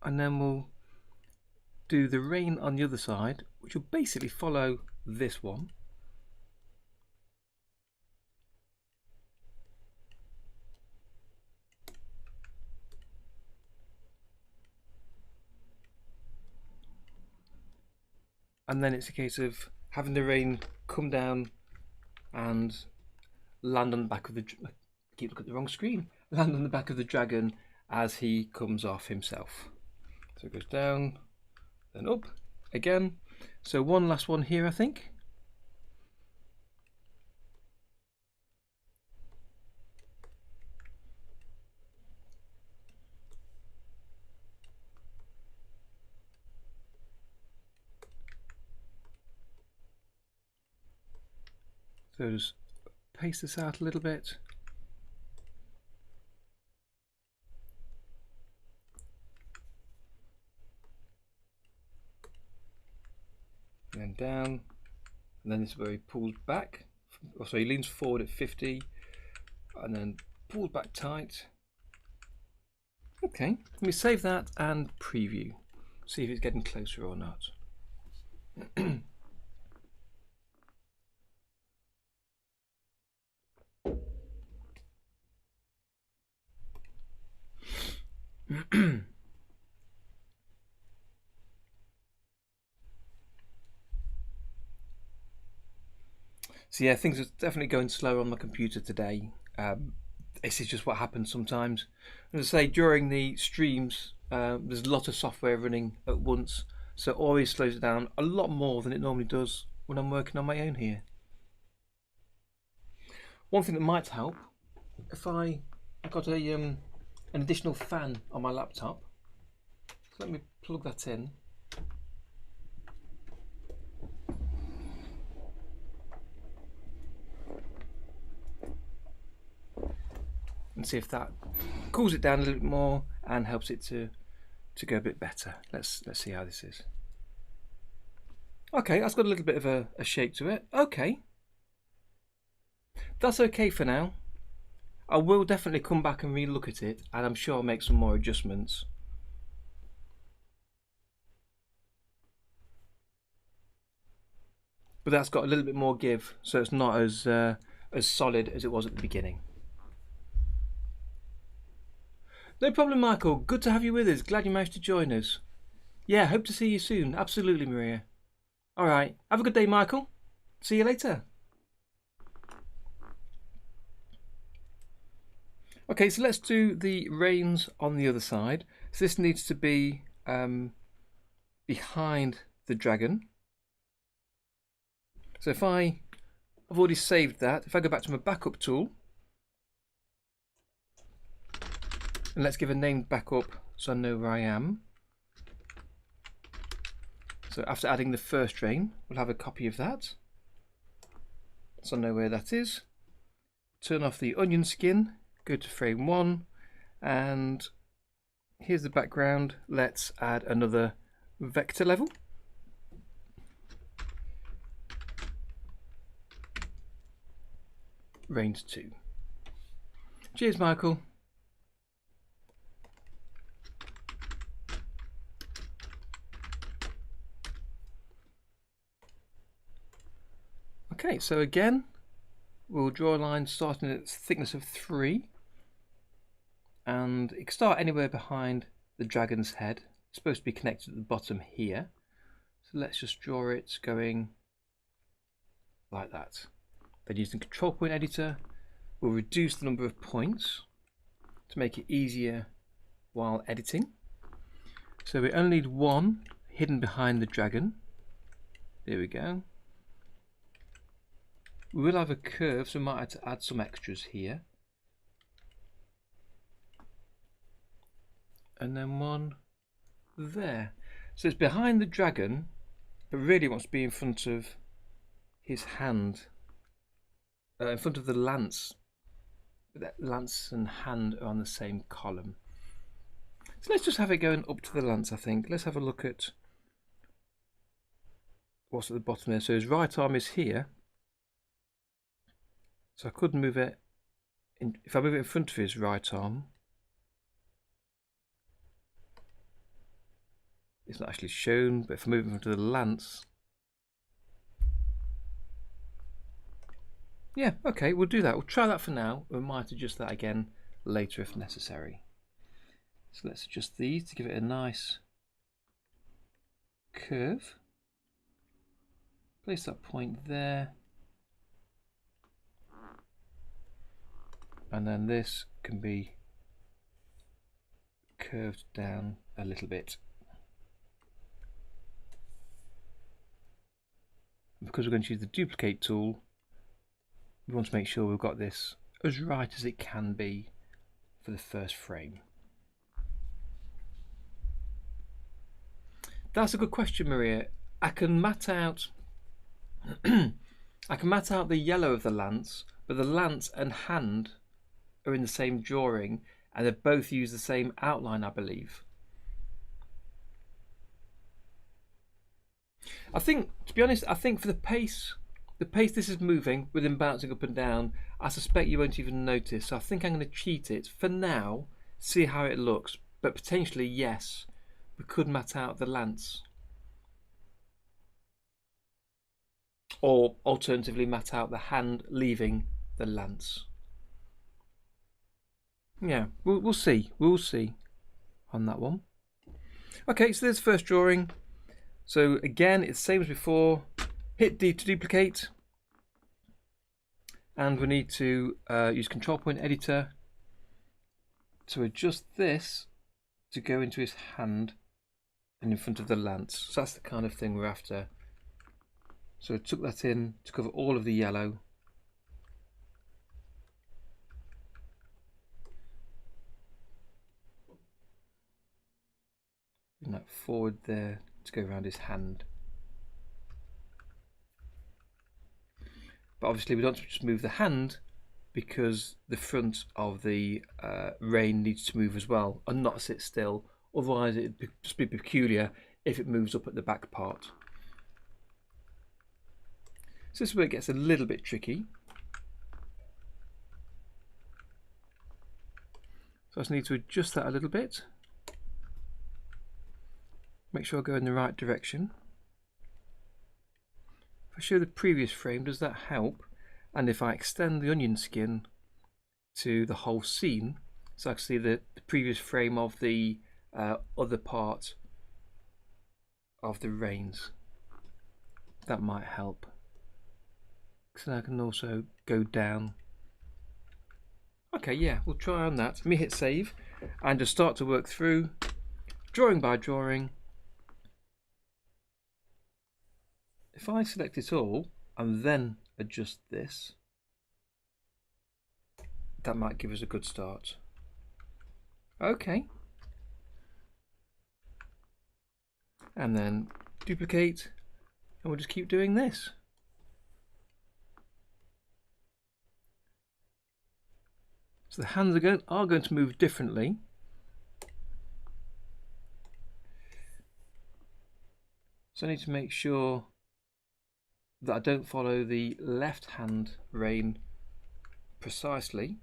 and then we'll do the rein on the other side, which will basically follow this one. And then it's a case of having the rein come down and land on the back of the, keep looking at the wrong screen, land on the back of the dragon as he comes off himself. So it goes down, then up again. So one last one here, I think. So just paste this out a little bit. going down, and then this is where he pulls back. So he leans forward at 50 and then pulls back tight. Okay, let me save that and preview. See if it's getting closer or not. So yeah, things are definitely going slower on my computer today. This is just what happens sometimes. As I say, during the streams, there's a lot of software running at once, so it always slows it down a lot more than it normally does when I'm working on my own here. One thing that might help, if I got a an additional fan on my laptop. So let me plug that in. And see if that cools it down a little bit more and helps it to go a bit better. Let's see how this is. Okay, that's got a little bit of a shape to it. Okay, that's okay for now. I will definitely come back and re-look at it, and I'm sure I'll make some more adjustments. But that's got a little bit more give, so it's not as solid as it was at the beginning. No problem, Michael. Good to have you with us. Glad you managed to join us. Yeah, hope to see you soon. Absolutely, Maria. All right. Have a good day, Michael. See you later. Okay, so let's do the reins on the other side. So this needs to be behind the dragon. So if I've already saved that, if I go back to my backup tool, and let's give a named backup so I know where I am. So after adding the first rein, we'll have a copy of that, so I know where that is. Turn off the onion skin, go to frame 1, and here's the background. Let's add another vector level. Reins 2. Cheers, Michael. Okay, so again, we'll draw a line starting at its thickness of 3, and it can start anywhere behind the dragon's head. It's supposed to be connected at the bottom here, so let's just draw it going like that. Then using the control point editor, we'll reduce the number of points to make it easier while editing. So we only need one hidden behind the dragon. There we go. We will have a curve, so we might have to add some extras here. And then one there. So it's behind the dragon, but really wants to be in front of his hand, in front of the lance. That lance and hand are on the same column. So let's just have it going up to the lance, I think. Let's have a look at what's at the bottom there. So his right arm is here. So I could move it, if I move it in front of his right arm, it's not actually shown, but if I move it in front of the lance, yeah, okay, we'll do that. We'll try that for now. We might adjust that again later if necessary. So let's adjust these to give it a nice curve. Place that point there. And then this can be curved down a little bit. Because we're going to use the duplicate tool, we want to make sure we've got this as right as it can be for the first frame. That's a good question, Maria. I can mat out I can mat out the yellow of the lance, but the lance and hand are in the same drawing, and they both use the same outline, I believe. I think, to be honest, I think for the pace this is moving with him bouncing up and down, I suspect you won't even notice. So I think I'm going to cheat it for now, see how it looks. But potentially, yes, we could mat out the lance. Or alternatively, mat out the hand leaving the lance. Yeah, we'll see. We'll see on that one. Okay, so there's the first drawing. So again, it's the same as before. Hit D to duplicate. And we need to use control point editor to adjust this to go into his hand and in front of the lance. So that's the kind of thing we're after. So I took that in to cover all of the yellow. Bring that forward there to go around his hand. But obviously we don't just move the hand because the front of the rein needs to move as well and not sit still. Otherwise it would just be peculiar if it moves up at the back part. So this is where it gets a little bit tricky. So I just need to adjust that a little bit. Make sure I go in the right direction. If I show the previous frame, does that help? And if I extend the onion skin to the whole scene, so I can see the previous frame of the other part of the reins, that might help. So I can also go down. Okay, yeah, we'll try on that. Let me hit save and just start to work through, drawing by drawing. If I select it all and then adjust this, that might give us a good start. Okay. And then duplicate, and we'll just keep doing this. So the hands are going to move differently. So I need to make sure that I don't follow the left hand rein precisely.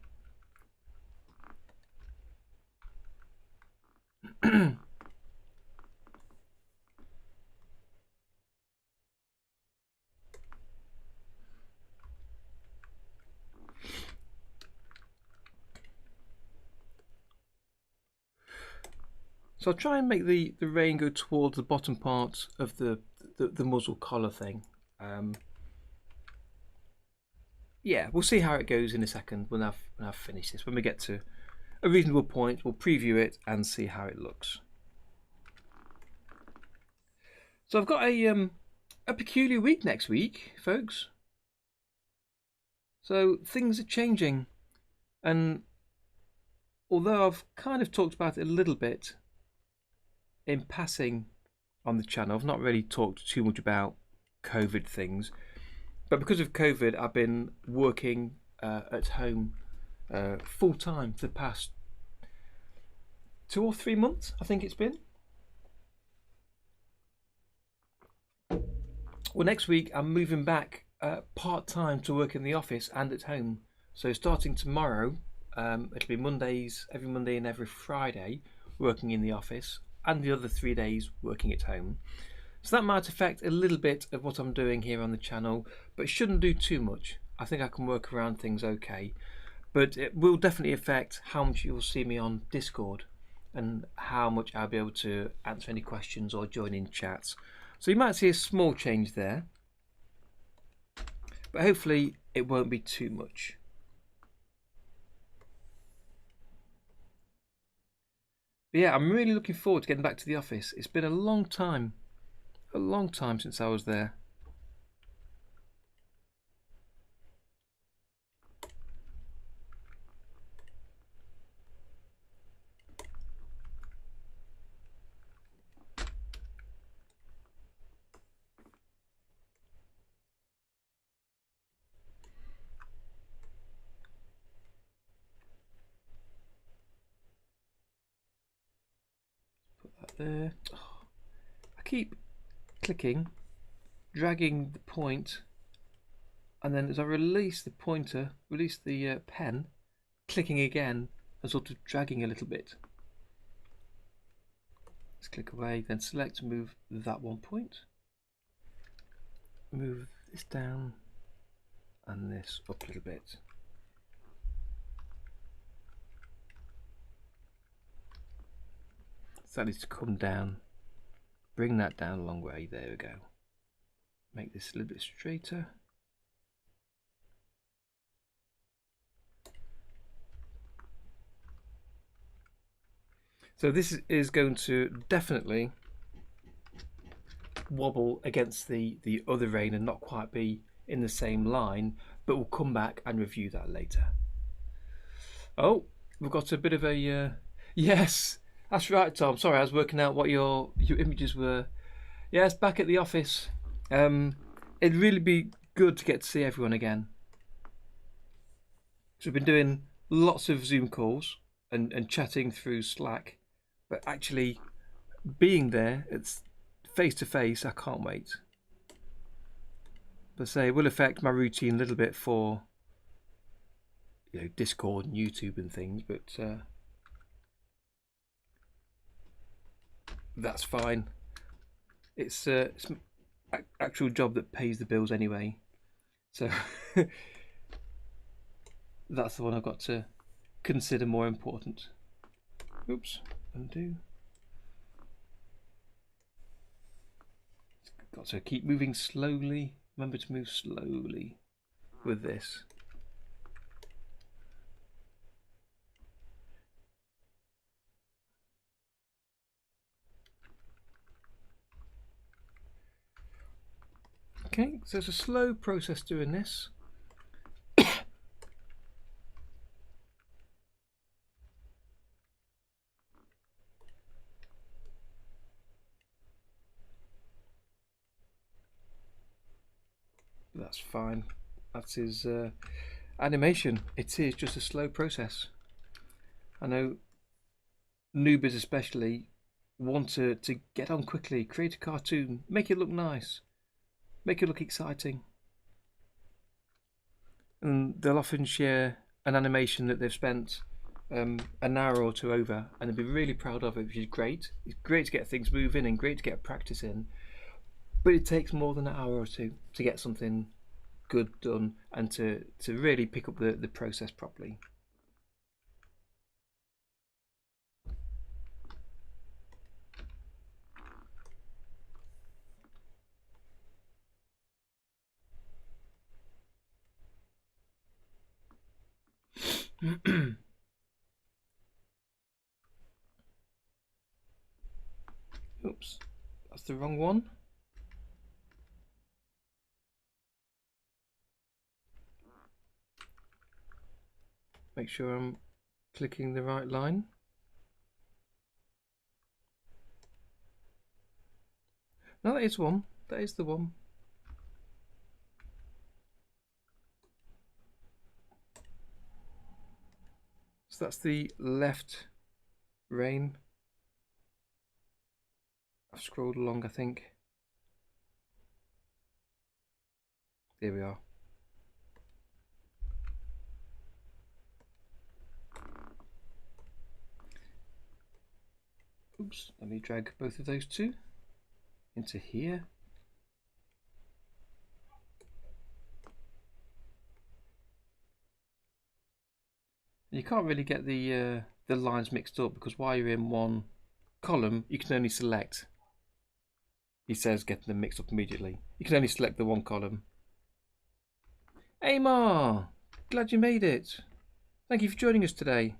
So I'll try and make the rein go towards the bottom part of the muzzle collar thing. Yeah, we'll see how it goes in a second when I've finished this. When we get to a reasonable point, we'll preview it and see how it looks. So I've got a peculiar week next week, folks. So things are changing, and although I've kind of talked about it a little bit in passing on the channel, I've not really talked too much about COVID things, but because of COVID I've been working at home full time for the past 2 or 3 months, I think it's been. Well, next week I'm moving back part-time to work in the office and at home. So starting tomorrow, it'll be Mondays, every Monday and every Friday working in the office, and the other 3 days working at home. So that might affect a little bit of what I'm doing here on the channel, but it shouldn't do too much. I think I can work around things okay. But it will definitely affect how much you'll see me on Discord and how much I'll be able to answer any questions or join in chats. So you might see a small change there, but hopefully it won't be too much. But yeah, I'm really looking forward to getting back to the office. It's been a long time since I was there. Put that there. Oh, I keep clicking dragging the point, and then as I release the pointer, release the pen, clicking again and sort of dragging a little bit. Let's click away, then select and move that one point. Move this down and this up a little bit. So that needs to come down. Bring that down a long way. There we go. Make this a little bit straighter. So this is going to definitely wobble against the other rein and not quite be in the same line, but we'll come back and review that later. Oh, we've got a bit of a yes, that's right, Tom. Sorry, I was working out what your images were. Yes, back at the office. It'd really be good to get to see everyone again. So we've been doing lots of Zoom calls and chatting through Slack, but actually being there, it's face to face. I can't wait. But say it will affect my routine a little bit for Discord and YouTube and things, but that's fine. It's an actual job that pays the bills anyway, so that's the one I've got to consider more important. Oops, undo. Got to keep moving slowly. Remember to move slowly with this. Okay, so it's a slow process doing this. That's fine. That's his animation. It is just a slow process. I know newbies especially want to get on quickly, create a cartoon, make it look nice, make it look exciting. And they'll often share an animation that they've spent an hour or two over, and they'll be really proud of it, which is great. It's great to get things moving and great to get practice in. But it takes more than an hour or two to get something good done and to really pick up the process properly. Oops, that's the wrong one. Make sure I'm clicking the right line. No, that is one. That is the one. So that's the left rein. I've scrolled along, I think. There we are. Oops, let me drag both of those two into here. You can't really get the lines mixed up because while you're in one column, you can only select. He says getting them mixed up immediately. You can only select the one column. Hey Ma, glad you made it. Thank you for joining us today.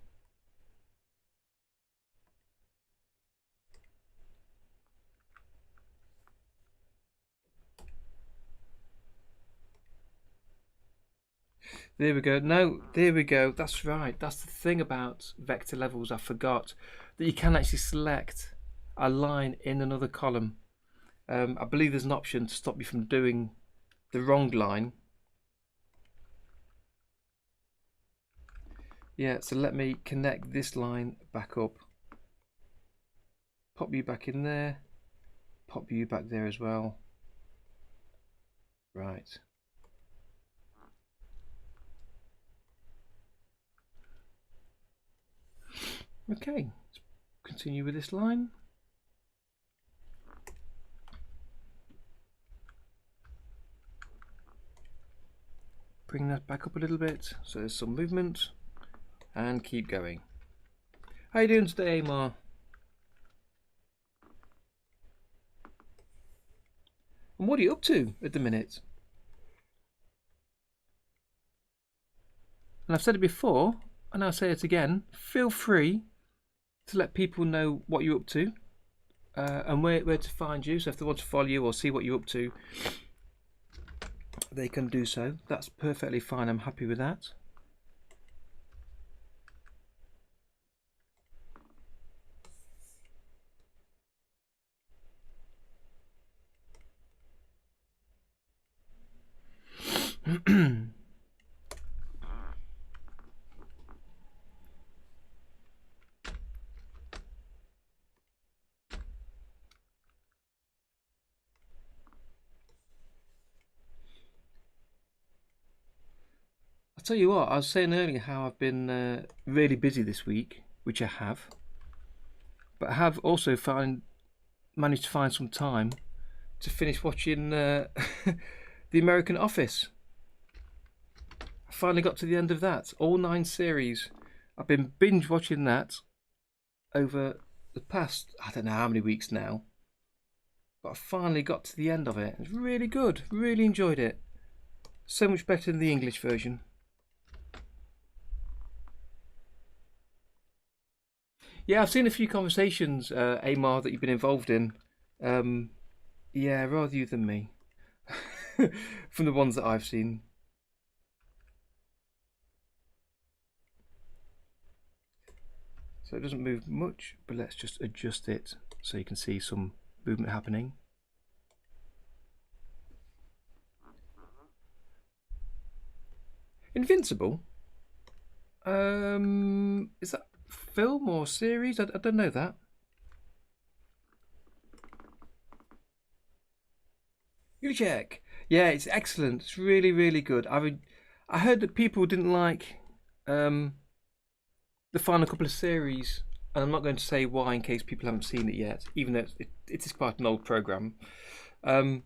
There we go. No, there we go. That's right. That's the thing about vector levels. I forgot that you can actually select a line in another column. I believe there's an option to stop you from doing the wrong line. Yeah, so let me connect this line back up. Pop you back in there. Pop you back there as well. Right. Okay, let's continue with this line. Bring that back up a little bit so there's some movement, and keep going. How you doing today, Amar? And what are you up to at the minute? And I've said it before, and I'll say it again, feel free to let people know what you're up to and where to find you. So if they want to follow you or see what you're up to, they can do so. That's perfectly fine. I'm happy with that. I'll tell you what, I was saying earlier how I've been really busy this week, which I have, but I have also managed to find some time to finish watching The American Office. I finally got to the end of that, all 9 series. I've been binge watching that over the past, I don't know how many weeks now, but I finally got to the end of it. It's really good, really enjoyed it. So much better than the English version. Yeah, I've seen a few conversations, Amar, that you've been involved in. Yeah, rather you than me. From the ones that I've seen. So it doesn't move much, but let's just adjust it so you can see some movement happening. Invincible? Is that film or series? I don't know that. You check. Yeah, it's excellent. It's really, really good. I heard that people didn't like the final couple of series, and I'm not going to say why in case people haven't seen it yet, even though it is quite an old program. But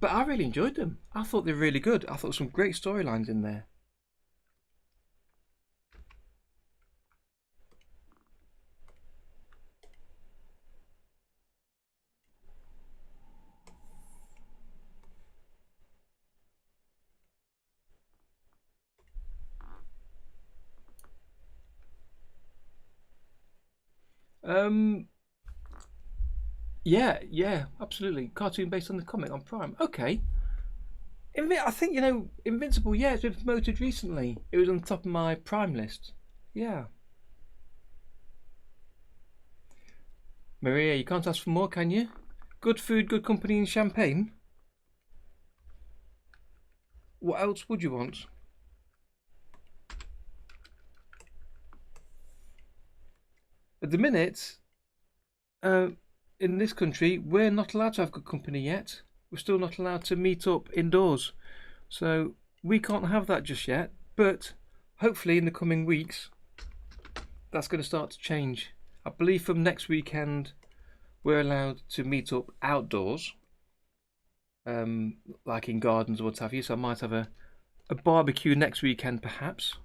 I really enjoyed them. I thought they were really good. I thought there were some great storylines in there. Yeah, absolutely. Cartoon based on the comic on Prime. Okay. I think, Invincible, yeah, it's been promoted recently. It was on the top of my Prime list. Yeah. Maria, you can't ask for more, can you? Good food, good company, and champagne. What else would you want? At the minute, in this country, we're not allowed to have good company yet. We're still not allowed to meet up indoors. So we can't have that just yet. But hopefully in the coming weeks, that's going to start to change. I believe from next weekend, we're allowed to meet up outdoors, like in gardens or what have you. So I might have a barbecue next weekend, perhaps.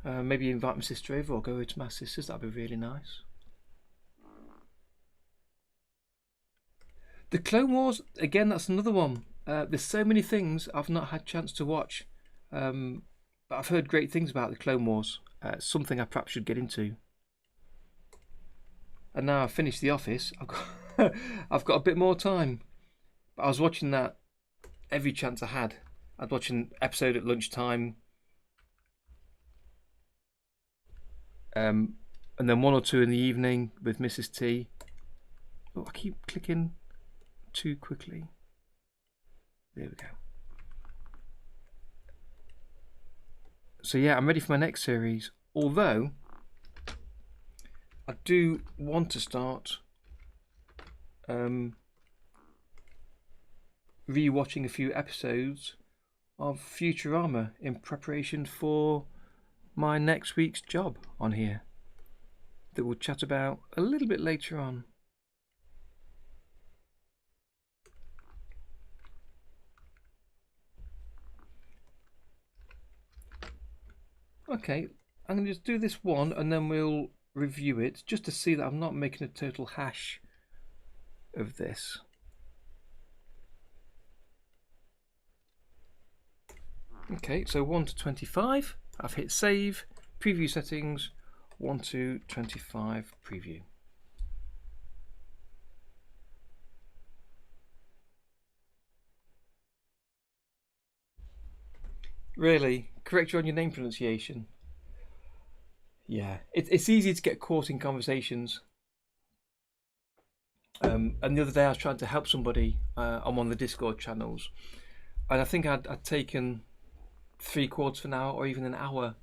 Maybe invite my sister over or go over to my sister's. That'd be really nice. The Clone Wars, again, that's another one. There's so many things I've not had a chance to watch. But I've heard great things about the Clone Wars. Something I perhaps should get into. And now I've finished The Office. I've got a bit more time. But I was watching that every chance I had. I'd watch an episode at lunchtime. And then 1 or 2 in the evening with Mrs. T. Oh, I keep clicking too quickly. There we go. So yeah, I'm ready for my next series. Although I do want to start re-watching a few episodes of Futurama in preparation for my next week's job on here that we'll chat about a little bit later on. Okay, I'm going to just do this one and then we'll review it just to see that I'm not making a total hash of this. Okay, so 1 to 25. I've hit save, preview settings, 1 to 25 preview. Really? Correct you on your name pronunciation? Yeah, it's easy to get caught in conversations. And the other day I was trying to help somebody on one of the Discord channels, and I think I'd taken 3/4 of an hour or even an hour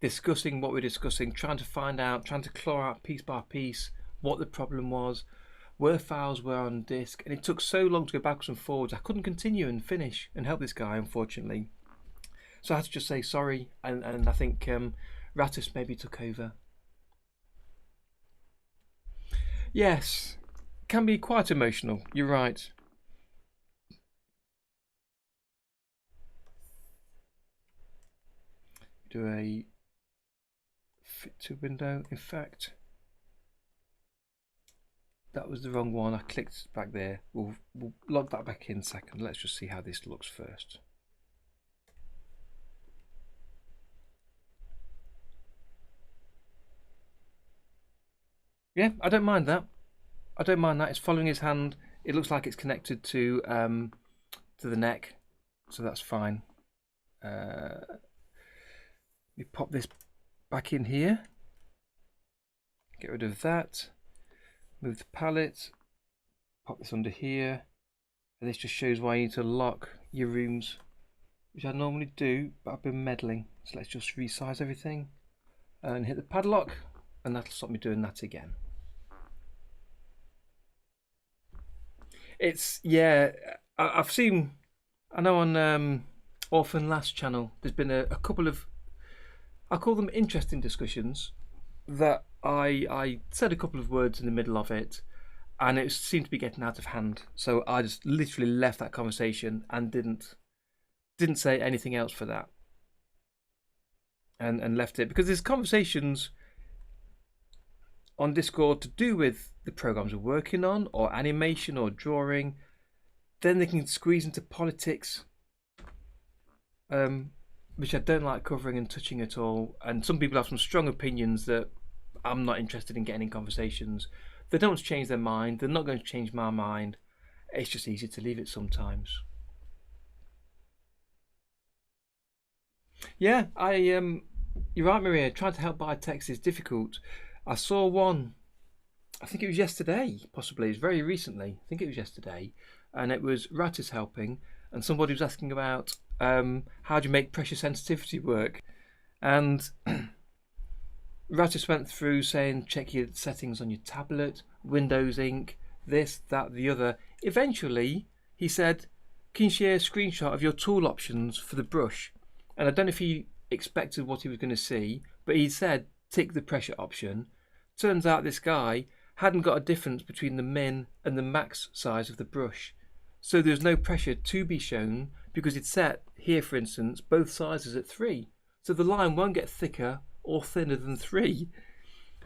discussing what we're discussing, trying to find out, trying to claw out piece by piece what the problem was, where files were on disk, and it took so long to go backwards and forwards I couldn't continue and finish and help this guy, unfortunately. So I had to just say sorry, and I think Ratus maybe took over. Yes, can be quite emotional, you're right. Do a fit to window. In fact, that was the wrong one. I clicked back there. We'll log that back in a second. Let's just see how this looks first. Yeah, I don't mind that. I don't mind that. It's following his hand. It looks like it's connected to the neck, so that's fine. We pop this back in here. Get rid of that. Move the palette. Pop this under here. And this just shows why you need to lock your rooms, which I normally do, but I've been meddling. So let's just resize everything and hit the padlock, and that'll stop me doing that again. It's, yeah, I've seen, I know on Orphan Last channel, there's been a couple of, I call them interesting discussions, that I said a couple of words in the middle of it and it seemed to be getting out of hand. So I just literally left that conversation and didn't say anything else for that. And left it, because there's conversations on Discord to do with the programs we're working on, or animation or drawing. Then they can squeeze into politics, which I don't like covering and touching at all. And some people have some strong opinions that I'm not interested in getting in conversations. They don't change their mind. They're not going to change my mind. It's just easy to leave it sometimes. Yeah, you're right, Maria. Trying to help by text is difficult. I saw one, I think it was yesterday, possibly. It was very recently. I think it was yesterday. And it was Ratus helping. And somebody was asking about how do you make pressure sensitivity work? And Ratus went through saying check your settings on your tablet, Windows Ink, this, that, the other. Eventually, he said, can you share a screenshot of your tool options for the brush? And I don't know if he expected what he was going to see, but he said tick the pressure option. Turns out this guy hadn't got a difference between the min and the max size of the brush. So there's no pressure to be shown because it's set here, for instance, both sizes at 3. So the line won't get thicker or thinner than 3.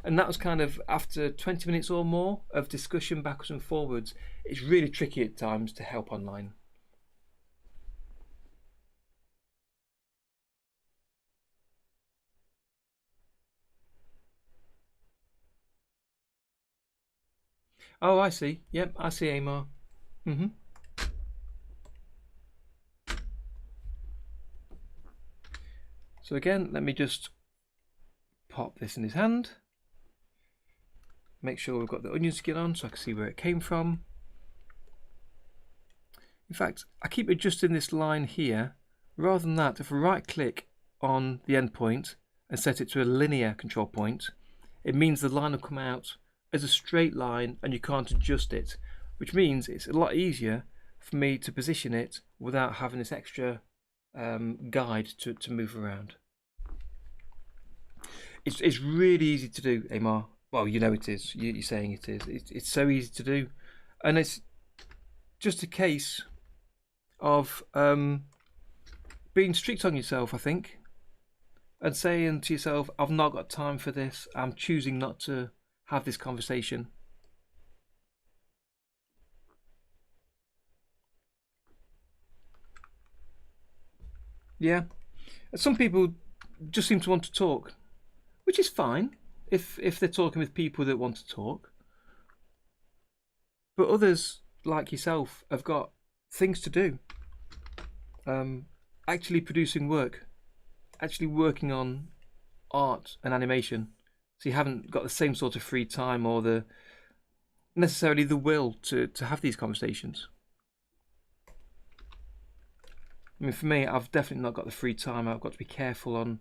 And that was kind of after 20 minutes or more of discussion backwards and forwards. It's really tricky at times to help online. Oh, I see. Yep, I see Amar. So again, let me just pop this in his hand. Make sure we've got the onion skin on so I can see where it came from. In fact, I keep adjusting this line here. Rather than that, if I right click on the endpoint and set it to a linear control point, it means the line will come out as a straight line and you can't adjust it, which means it's a lot easier for me to position it without having this extra guide to move around. It's really easy to do, Amar. Well, you know it is. You're saying it is. It's so easy to do, and it's just a case of being strict on yourself, I think, and saying to yourself, "I've not got time for this. I'm choosing not to have this conversation." Yeah, some people just seem to want to talk, which is fine if they're talking with people that want to talk. But others, like yourself, have got things to do. Actually producing work, actually working on art and animation. So you haven't got the same sort of free time or necessarily the will to have these conversations. I mean, for me, I've definitely not got the free time. I've got to be careful on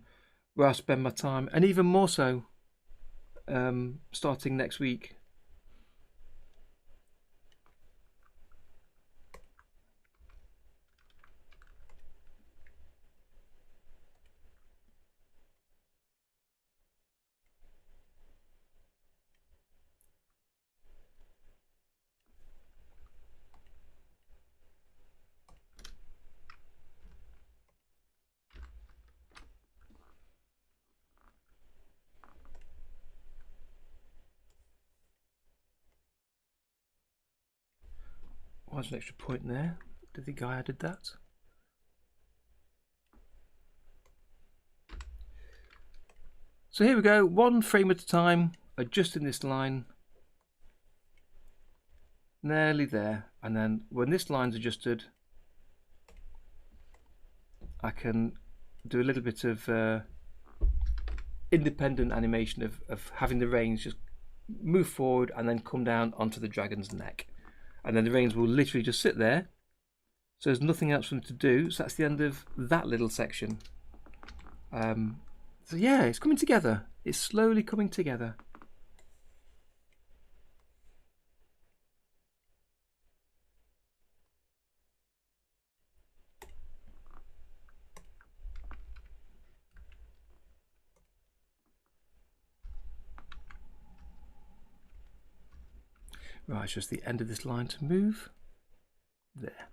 where I spend my time, and even more so starting next week. Why's an extra point there? Did the guy added that? So here we go, one frame at a time, adjusting this line. Nearly there. And then when this line's adjusted, I can do a little bit of independent animation of having the reins just move forward and then come down onto the dragon's neck. And then the reins will literally just sit there. So there's nothing else for them to do. So that's the end of that little section. So yeah, it's coming together. It's slowly coming together. Right, it's just the end of this line to move. There.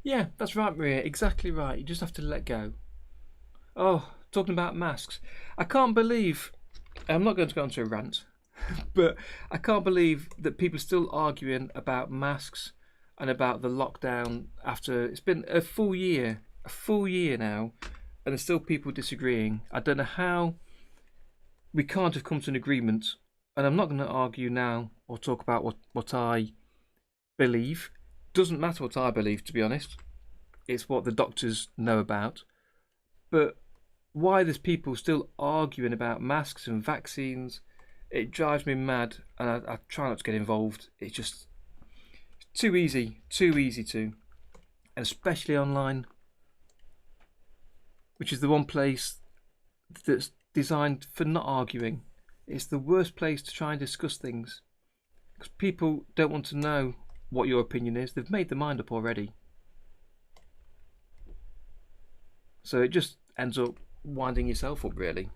Yeah, that's right, Maria. Exactly right. You just have to let go. Oh, talking about masks. I can't believe... I'm not going to go into a rant, but I can't believe that people are still arguing about masks and about the lockdown after... It's been a full year now, and there's still people disagreeing. I don't know how we can't have come to an agreement, and I'm not going to argue now or talk about what I believe. Doesn't matter what I believe, to be honest. It's what the doctors know about. But why there's people still arguing about masks and vaccines, it drives me mad, and I try not to get involved. It's just too easy to, and especially online, which is the one place that's designed for not arguing. It's the worst place to try and discuss things, because people don't want to know what your opinion is. They've made their mind up already. So it just ends up winding yourself up, really.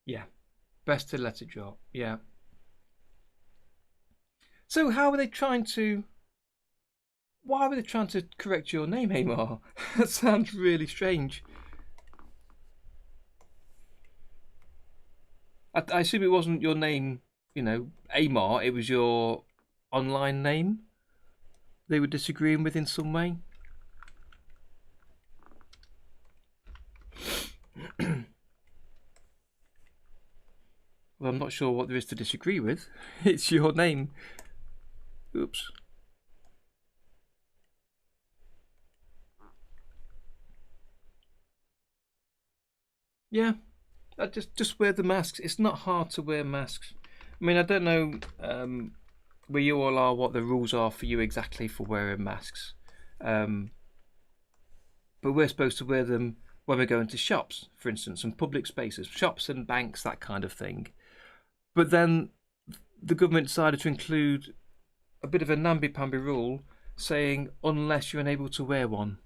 Yeah, best to let it drop. Yeah. So how are they trying to... Why were they trying to correct your name, Amar? That sounds really strange. I assume it wasn't your name, Amar. It was your online name they were disagreeing with in some way. Well, I'm not sure what there is to disagree with. It's your name. Oops. Yeah, just wear the masks. It's not hard to wear masks. I mean, I don't know where you all are, what the rules are for you exactly for wearing masks. But we're supposed to wear them when we're going to shops, for instance, and public spaces, shops and banks, that kind of thing. But then the government decided to include a bit of a namby-pamby rule saying unless you're unable to wear one.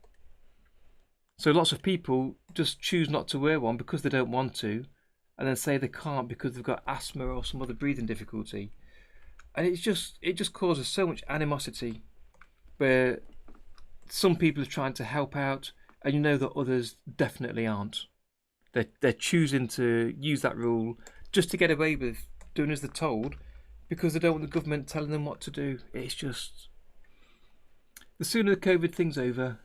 So lots of people just choose not to wear one because they don't want to, and then say they can't because they've got asthma or some other breathing difficulty. And it just causes so much animosity, where some people are trying to help out, and you know that others definitely aren't. They're choosing to use that rule just to get away with doing as they're told, because they don't want the government telling them what to do. It's just, the sooner the COVID thing's over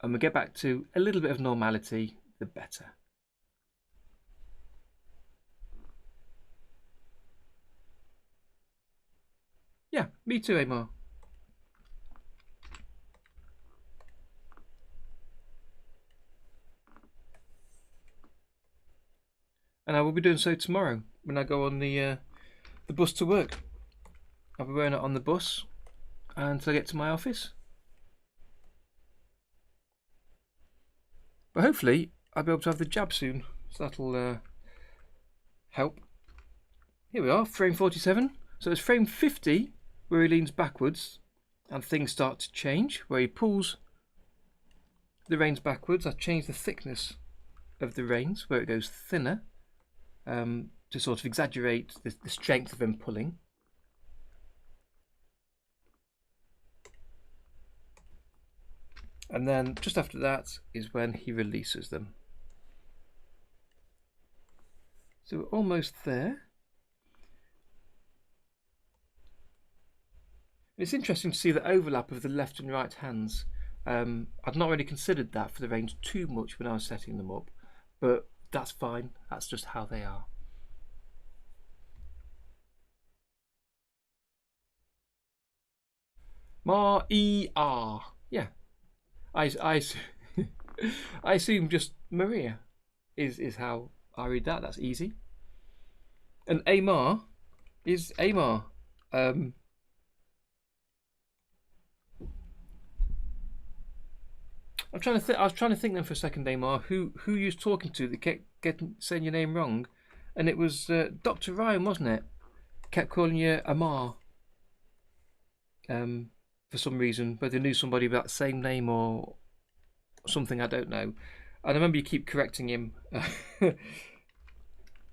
and we get back to a little bit of normality, the better. Yeah, me too, Amar. And I will be doing so tomorrow when I go on the bus to work. I'll be wearing it on the bus until I get to my office. But hopefully I'll be able to have the jab soon, so that'll help. Here we are, frame 47. So it's frame 50 where he leans backwards and things start to change, where he pulls the reins backwards. I've changed the thickness of the reins where it goes thinner to sort of exaggerate the strength of him pulling. And then just after that is when he releases them. So we're almost there. It's interesting to see the overlap of the left and right hands. I'd not really considered that for the reins too much when I was setting them up, but that's fine. That's just how they are. Ma-E-R. Yeah. I assume just Maria is how I read that. That's easy. And Amar is Amar. I was trying to think then for a second, Amar, who you was talking to that kept saying your name wrong, and it was Dr. Ryan, wasn't it? Kept calling you Amar. For some reason, whether he knew somebody with that same name or something, I don't know. And I remember you keep correcting him.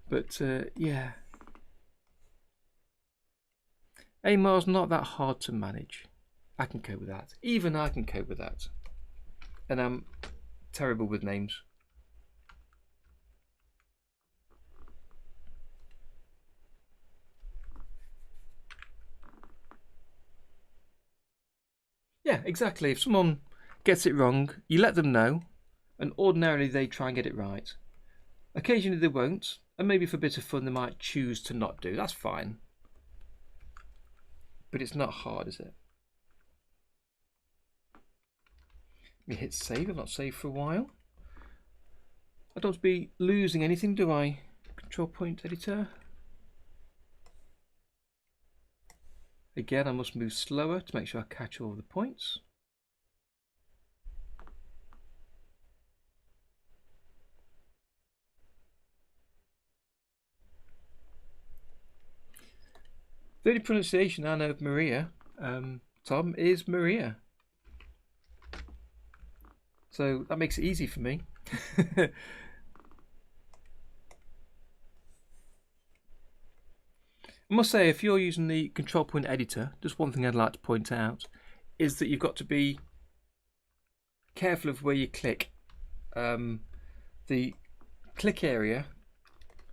But yeah. Amar's not that hard to manage. I can cope with that. Even I can cope with that. And I'm terrible with names. Yeah, exactly. If someone gets it wrong, you let them know, and ordinarily they try and get it right. Occasionally they won't, and maybe for a bit of fun they might choose to not do. That's fine. But it's not hard, is it? Let me hit save. I've not saved for a while. I don't want to be losing anything, do I? Control point editor. Again, I must move slower to make sure I catch all the points. The only pronunciation I know of Maria, Tom, is Maria. So that makes it easy for me. I must say, if you're using the control point editor, just one thing I'd like to point out is that you've got to be careful of where you click. The click area,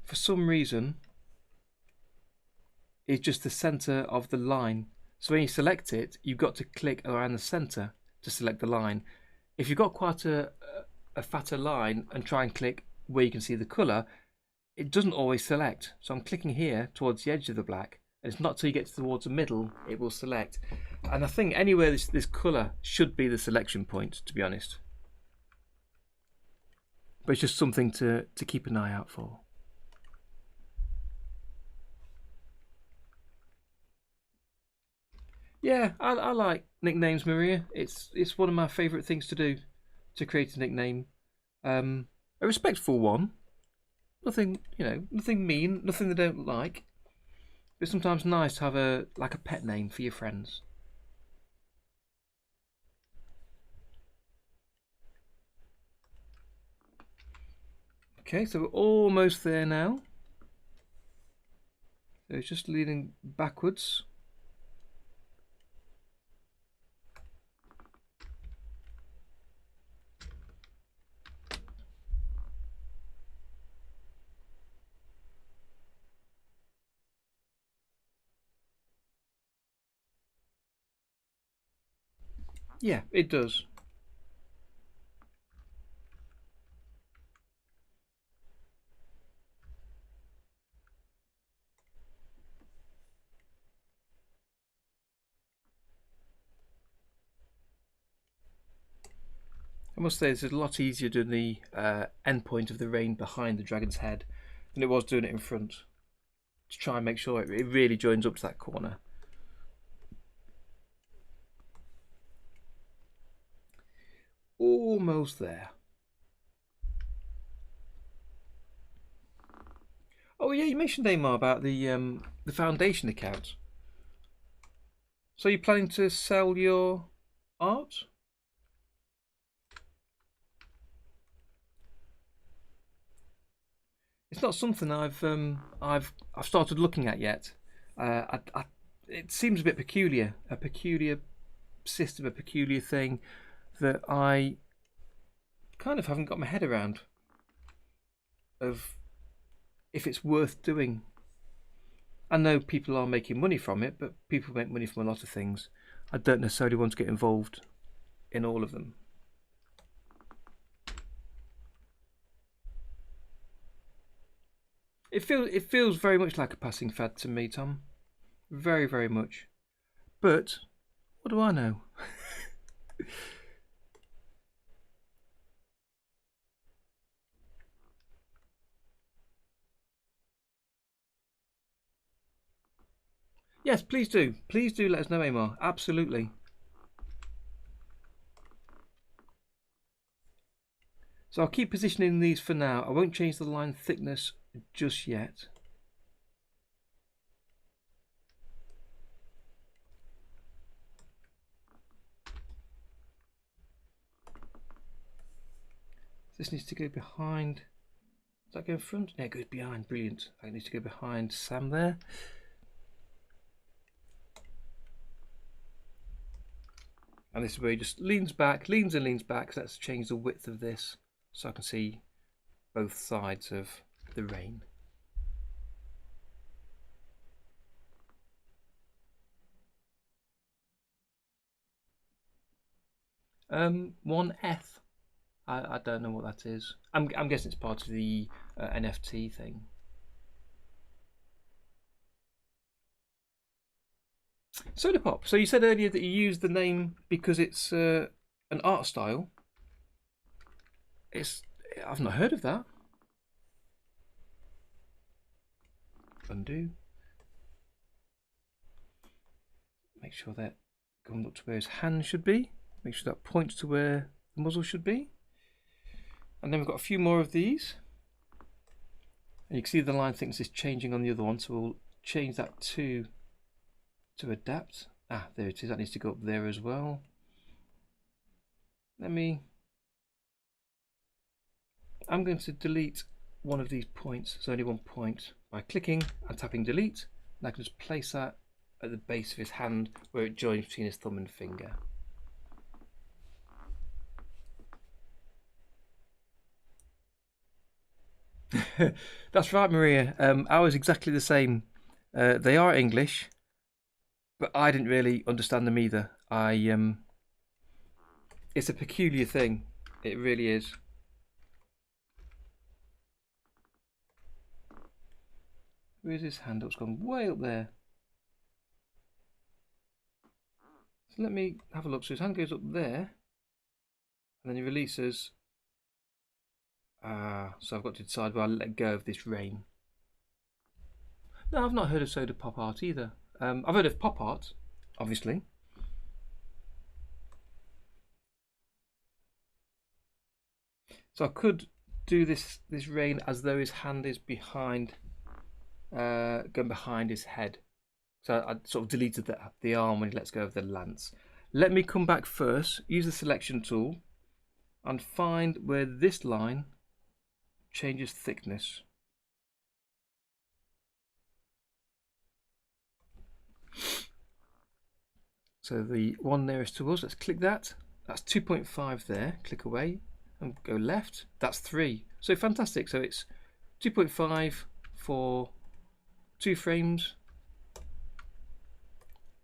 for some reason, is just the center of the line. So when you select it, you've got to click around the center to select the line. If you've got quite a fatter line and try and click where you can see the color, it doesn't always select. So I'm clicking here towards the edge of the black, and it's not till you get towards the middle it will select. And I think anywhere this color should be the selection point, to be honest. But it's just something to keep an eye out for. Yeah, I like nicknames, Maria. It's one of my favourite things to do, to create a nickname. A respectful one. Nothing, nothing mean, nothing they don't like. But it's sometimes nice to have a pet name for your friends. Okay, so we're almost there now. So it's just leaning backwards. Yeah, it does. I must say, it's a lot easier doing the end point of the rein behind the dragon's head than it was doing it in front, to try and make sure it really joins up to that corner. Almost there. Oh yeah, you mentioned, Amar, about the foundation account. So you're planning to sell your art? It's not something I've started looking at yet. It seems a bit peculiar, a peculiar system, a peculiar thing that I kind of haven't got my head around of if it's worth doing. I know people are making money from it, but people make money from a lot of things. I don't necessarily want to get involved in all of them. It feels very much like a passing fad to me, Tom. Very, very much. But what do I know? Yes, please do. Please do let us know, Amar. Absolutely. So I'll keep positioning these for now. I won't change the line thickness just yet. This needs to go behind. Does that go in front? Yeah, it goes behind. Brilliant. That needs to go behind Sam there. And this is where he just leans back, leans and leans back. So let's change the width of this so I can see both sides of the rein. One F. I don't know what that is. I'm guessing it's part of the NFT thing. Soda Pop. So you said earlier that you used the name because it's an art style. I've not heard of that. Undo. Make sure that going up to where his hand should be. Make sure that points to where the muzzle should be. And then we've got a few more of these. And you can see the line thickness is changing on the other one, so we'll change that to adapt. Ah, there it is. That needs to go up there as well. I'm going to delete one of these points, so only one point, by clicking and tapping delete. And I can just place that at the base of his hand where it joins between his thumb and finger. That's right, Maria. I was exactly the same. They are English, but I didn't really understand them either. It's a peculiar thing. It really is. Where's his hand? It's gone way up there. So let me have a look. So his hand goes up there, and then he releases. So I've got to decide where I let go of this rein. No, I've not heard of soda pop art either. I've heard of pop art, obviously. So I could do this rein as though his hand is behind, going behind his head. So I sort of deleted the arm when he lets go of the lance. Let me come back first, use the selection tool, and find where this line changes thickness. So the one nearest to us, let's click that. That's 2.5 there. Click away and go left. That's 3. So fantastic. So it's 2.5 for 2 frames.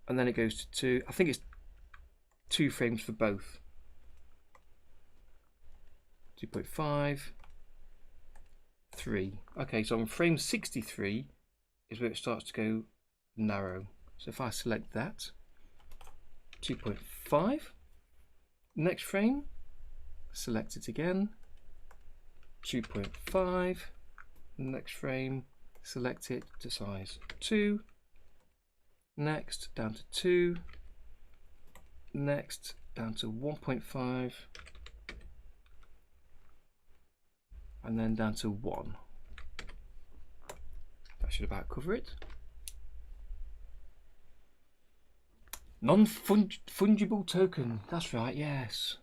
And then it goes to 2. I think it's 2 frames for both. 2.5, 3. Okay, so on frame 63 is where it starts to go narrow. So if I select that, 2.5, next frame, select it again, 2.5, next frame, select it to size 2, next down to 2, next down to 1.5, and then down to 1. That should about cover it. Non-fungible token, that's right, yes.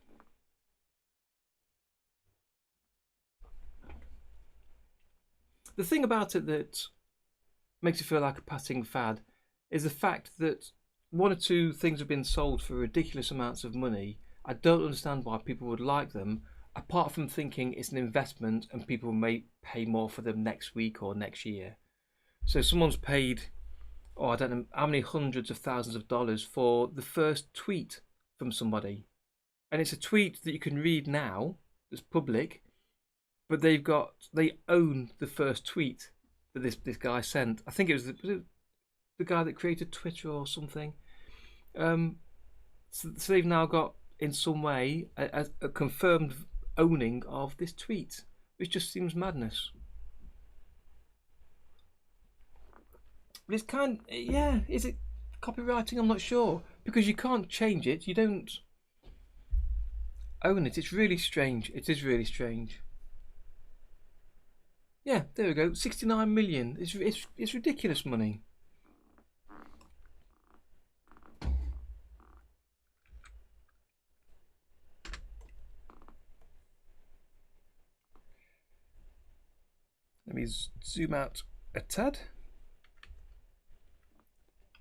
The thing about it that makes it feel like a passing fad is the fact that 1 or 2 things have been sold for ridiculous amounts of money. I don't understand why people would like them, apart from thinking it's an investment and people may pay more for them next week or next year. So someone's paid, oh, I don't know how many hundreds of thousands of dollars for the first tweet from somebody. And it's a tweet that you can read now, that's public, but they own the first tweet that this guy sent. I think it was the guy that created Twitter or something. So they've now got, in some way, a confirmed owning of this tweet, which just seems madness. But it's yeah, is it copywriting? I'm not sure, because you can't change it. You don't own it. It's really strange. It is really strange. Yeah, there we go. 69 million. It's ridiculous money. Let me zoom out a tad.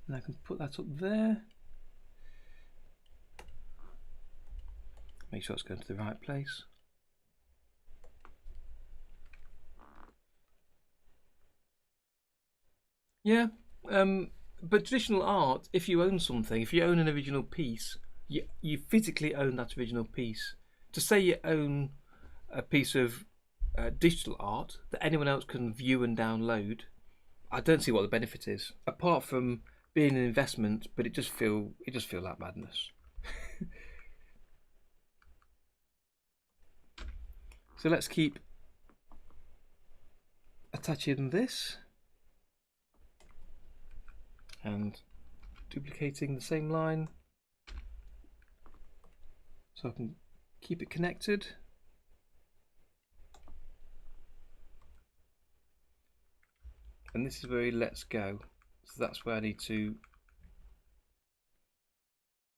And I can put that up there. Make sure it's going to the right place. Yeah, but traditional art, if you own something, if you own an original piece, you physically own that original piece. To say you own a piece of digital art that anyone else can view and download, I don't see what the benefit is, apart from being an investment. But it just feel like madness. So let's keep attaching this and duplicating the same line so I can keep it connected. And this is where he lets go. So that's where I need to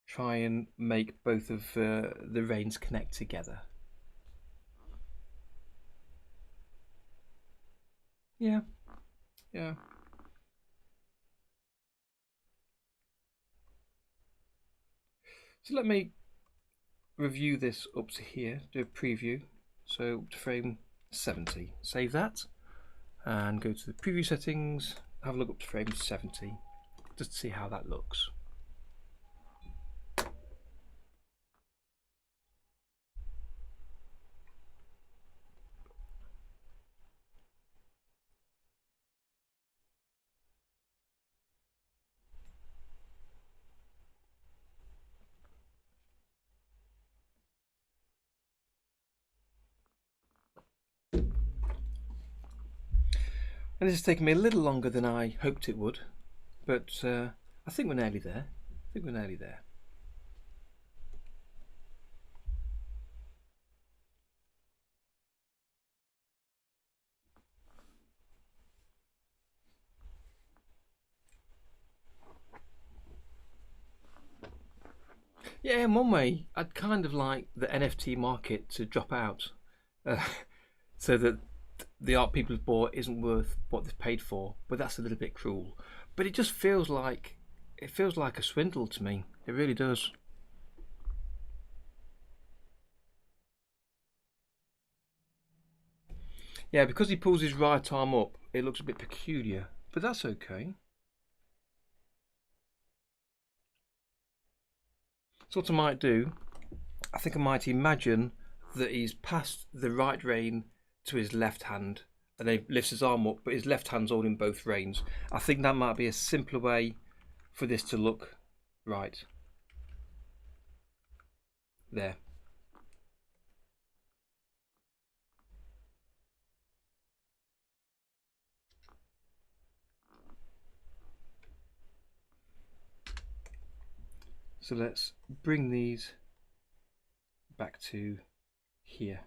try and make both of the reins connect together. Yeah. So let me review this up to here, do a preview. So up to frame 70. Save that and go to the preview settings, have a look up to frame 70, just to see how that looks. And this has taken me a little longer than I hoped it would, but I think we're nearly there. Yeah, in one way, I'd kind of like the NFT market to drop out, uh, so that the art people have bought isn't worth what they've paid for. But that's a little bit cruel. But it just feels like a swindle to me. It really does. Yeah, because he pulls his right arm up, it looks a bit peculiar, but that's okay. So what I might do, I think I might imagine that he's passed the right rein to his left hand, and then he lifts his arm up, but his left hand's holding both reins. I think that might be a simpler way for this to look right. There. So let's bring these back to here,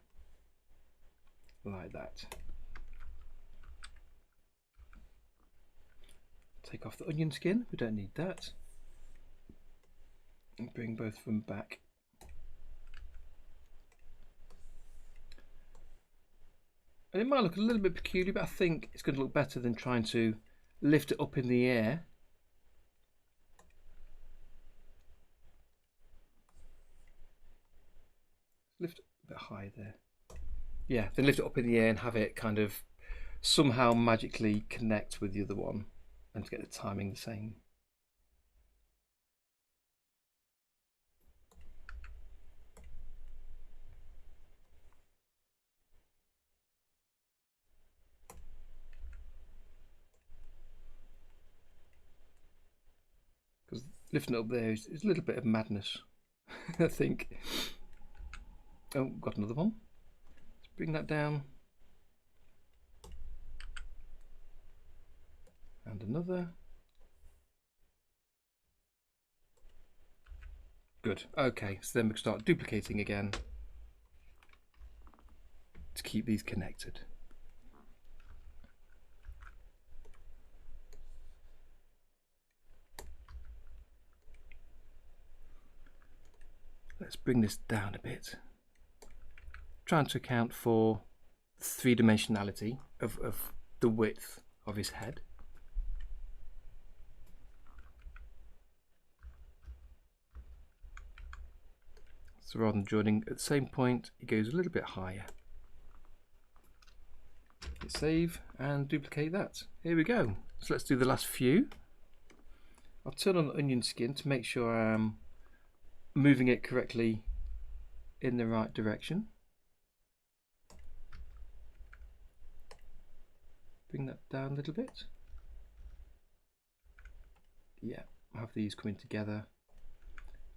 like that. Take off the onion skin, we don't need that. And bring both of them back. And it might look a little bit peculiar, but I think it's going to look better than trying to lift it up in the air. Lift it a bit high there. Yeah, then lift it up in the air and have it kind of somehow magically connect with the other one and to get the timing the same. Because lifting it up there is a little bit of madness, I think. Oh, got another one. Let's bring that down. And another. Good. Okay, so then we can start duplicating again to keep these connected. Let's bring this down a bit. Trying to account for three-dimensionality of the width of his head. So rather than joining at the same point, it goes a little bit higher. Hit save and duplicate that. Here we go. So let's do the last few. I'll turn on the onion skin to make sure I'm moving it correctly in the right direction. Bring that down a little bit. Yeah, I'll have these coming together.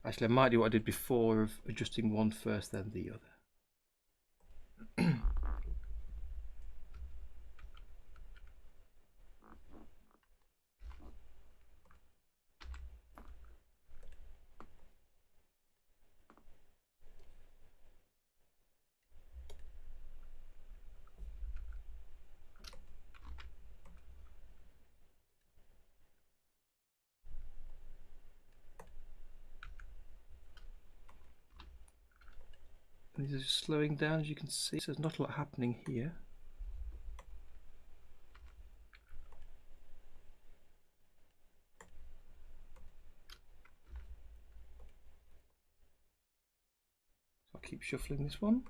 Actually, I might do what I did before of adjusting one first, then the other. These are just slowing down, as you can see, so there's not a lot happening here. So I'll keep shuffling this one.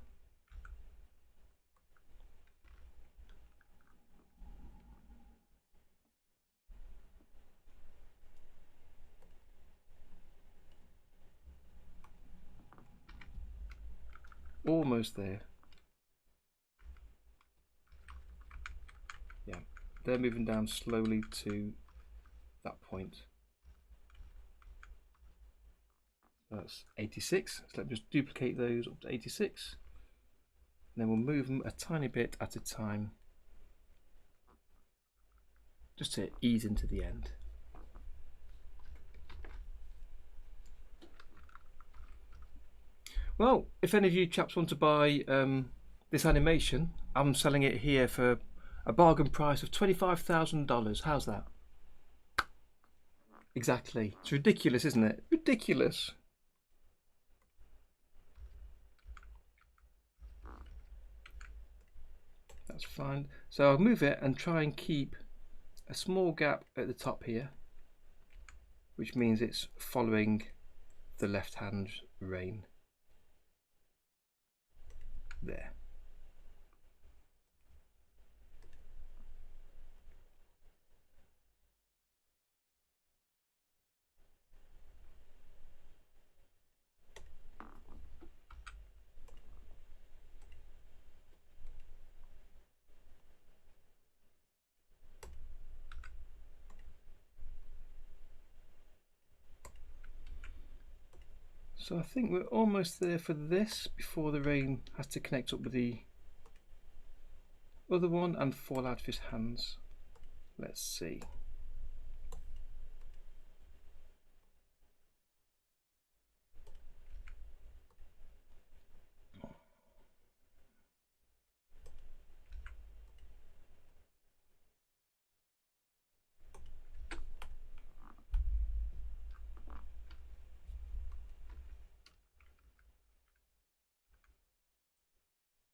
Almost there. Yeah, they're moving down slowly to that point. That's 86. So let's just duplicate those up to 86. And then we'll move them a tiny bit at a time, just to ease into the end. Well, if any of you chaps want to buy this animation, I'm selling it here for a bargain price of $25,000. How's that? Exactly. It's ridiculous, isn't it? Ridiculous. That's fine. So I'll move it and try and keep a small gap at the top here, which means it's following the left hand rein. There. So I think we're almost there for this before the rein has to connect up with the other one and fall out of his hands. Let's see.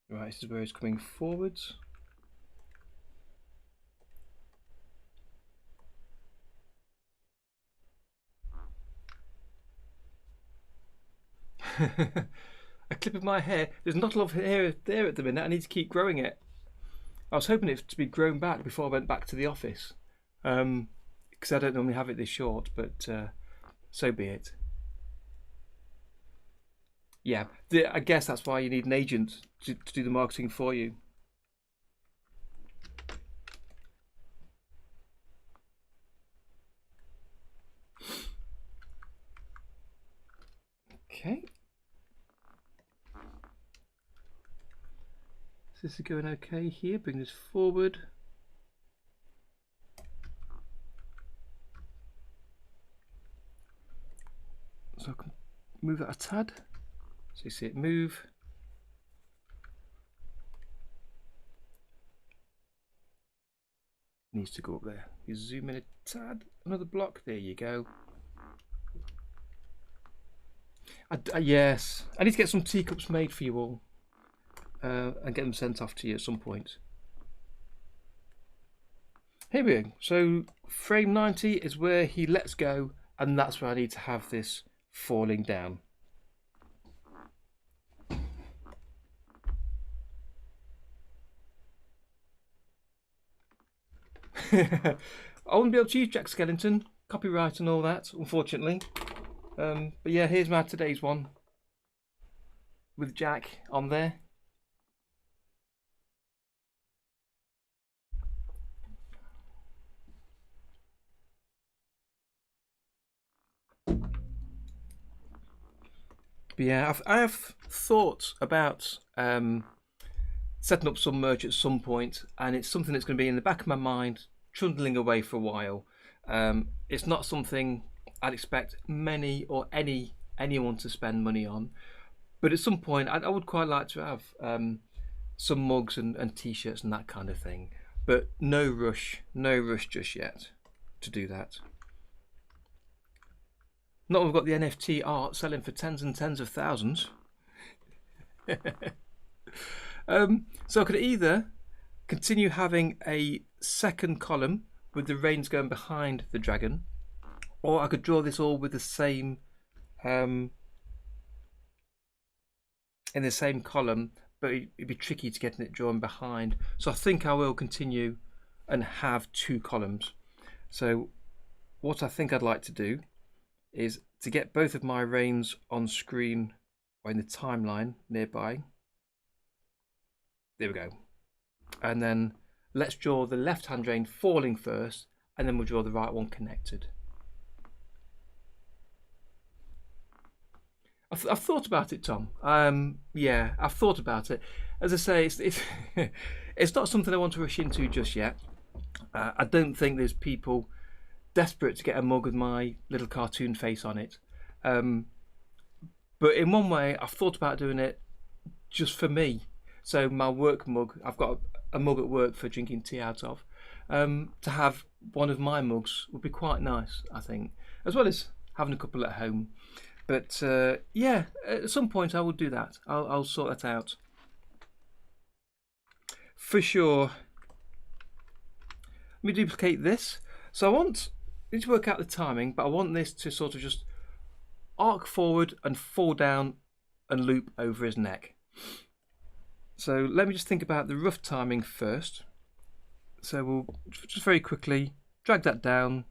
Right, this is where he's coming forwards. A clip of my hair. There's not a lot of hair there at the minute. I need to keep growing it. I was hoping it to be grown back before I went back to the office, because I don't normally have it this short, but so be it. Yeah, I guess that's why you need an agent to do the marketing for you. Okay. So this is going okay here. Bring this forward. So I can move that a tad. So you see it move. Needs to go up there. You zoom in a tad. Another block. There you go. Yes, I need to get some teacups made for you all and get them sent off to you at some point. Here we go. So frame 90 is where he lets go, and that's where I need to have this falling down. I wouldn't be able to use Jack Skellington, copyright and all that, unfortunately. But yeah, here's my today's one with Jack on there. But yeah, I have thought about setting up some merch at some point, and it's something that's going to be in the back of my mind, trundling away for a while. It's not something I'd expect many or anyone to spend money on, but at some point I would quite like to have some mugs and t-shirts and that kind of thing, but no rush just yet to do that. Not we've got the NFT art selling for tens and tens of thousands. So I could either continue having a second column with the reins going behind the dragon, or I could draw this all with the same in the same column, but it'd be tricky to get it drawn behind. So I think I will continue and have two columns. So what I think I'd like to do is to get both of my reins on screen or in the timeline nearby. There we go. And then let's draw the left hand rein falling first, and then we'll draw the right one connected. I've thought about it, Tom. Yeah, I've thought about it. As I say, it's not something I want to rush into just yet. I don't think there's people desperate to get a mug with my little cartoon face on it. But in one way, I've thought about doing it just for me. So my work mug, I've got a mug at work for drinking tea out of. To have one of my mugs would be quite nice, I think, as well as having a couple at home. But yeah, at some point I will do that. I'll sort that out. for sure. Let me duplicate this. So I need to work out the timing, but I want this to sort of just arc forward and fall down and loop over his neck. So let me just think about the rough timing first. So we'll just very quickly drag that down,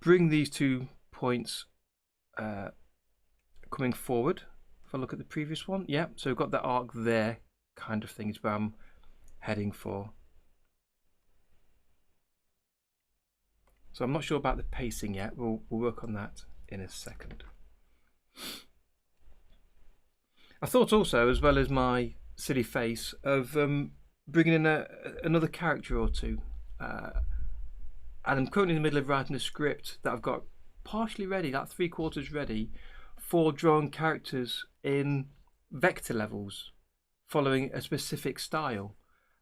bring these 2 points coming forward. If I look at the previous one, yeah, so we've got that arc there kind of thing is where I'm heading for. So I'm not sure about the pacing yet. We'll work on that in a second. I thought also, as well as my silly face, of bringing in another character or two. And I'm currently in the middle of writing a script that I've got partially ready, like 3/4 ready, for drawing characters in vector levels, following a specific style.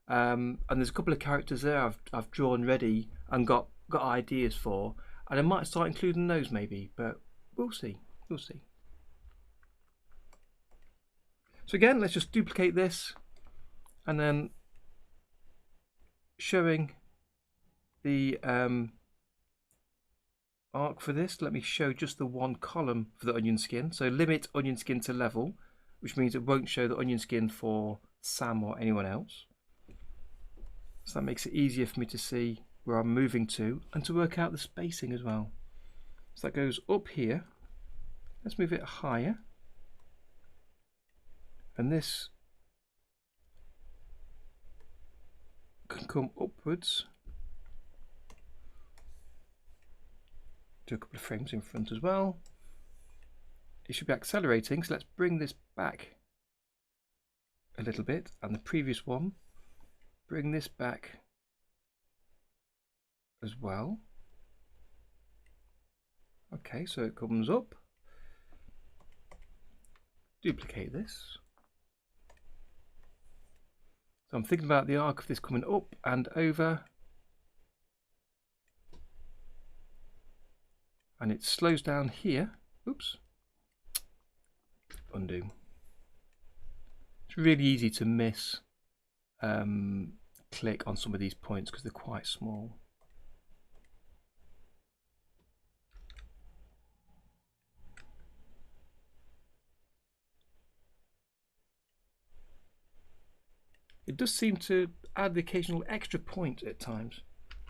And there's a couple of characters there I've drawn ready and got ideas for, and I might start including those maybe, but we'll see. We'll see. So again, let's just duplicate this, and then showing the arc for this, let me show just the one column for the onion skin. So limit onion skin to level, which means it won't show the onion skin for Sam or anyone else. So that makes it easier for me to see where I'm moving to and to work out the spacing as well. So that goes up here. Let's move it higher. And this can come upwards. Do a couple of frames in front as well. It should be accelerating, so let's bring this back a little bit, and the previous one, bring this back as well. Okay, so it comes up. Duplicate this. So I'm thinking about the arc of this coming up and over. And it slows down here. Oops. Undo. It's really easy to miss click on some of these points because they're quite small. It does seem to add the occasional extra point at times,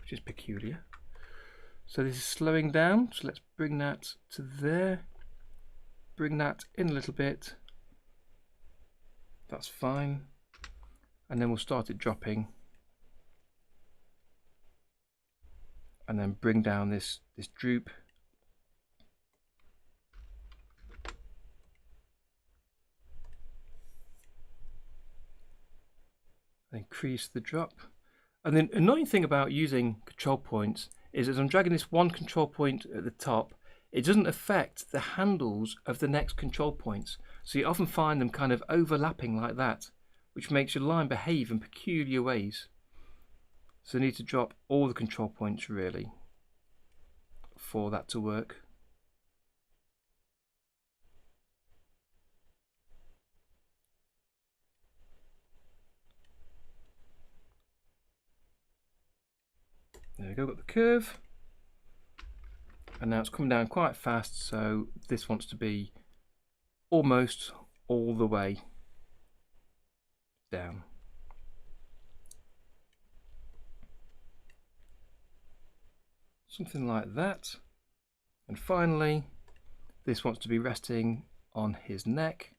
which is peculiar. So this is slowing down, so let's bring that to there. Bring that in a little bit. That's fine. And then we'll start it dropping. And then bring down this droop. Increase the drop. And the annoying thing about using control points is as I'm dragging this one control point at the top, it doesn't affect the handles of the next control points. So you often find them kind of overlapping like that, which makes your line behave in peculiar ways. So you need to drop all the control points really for that to work. There we go, got the curve. And now it's coming down quite fast, so this wants to be almost all the way down. Something like that. And finally, this wants to be resting on his neck.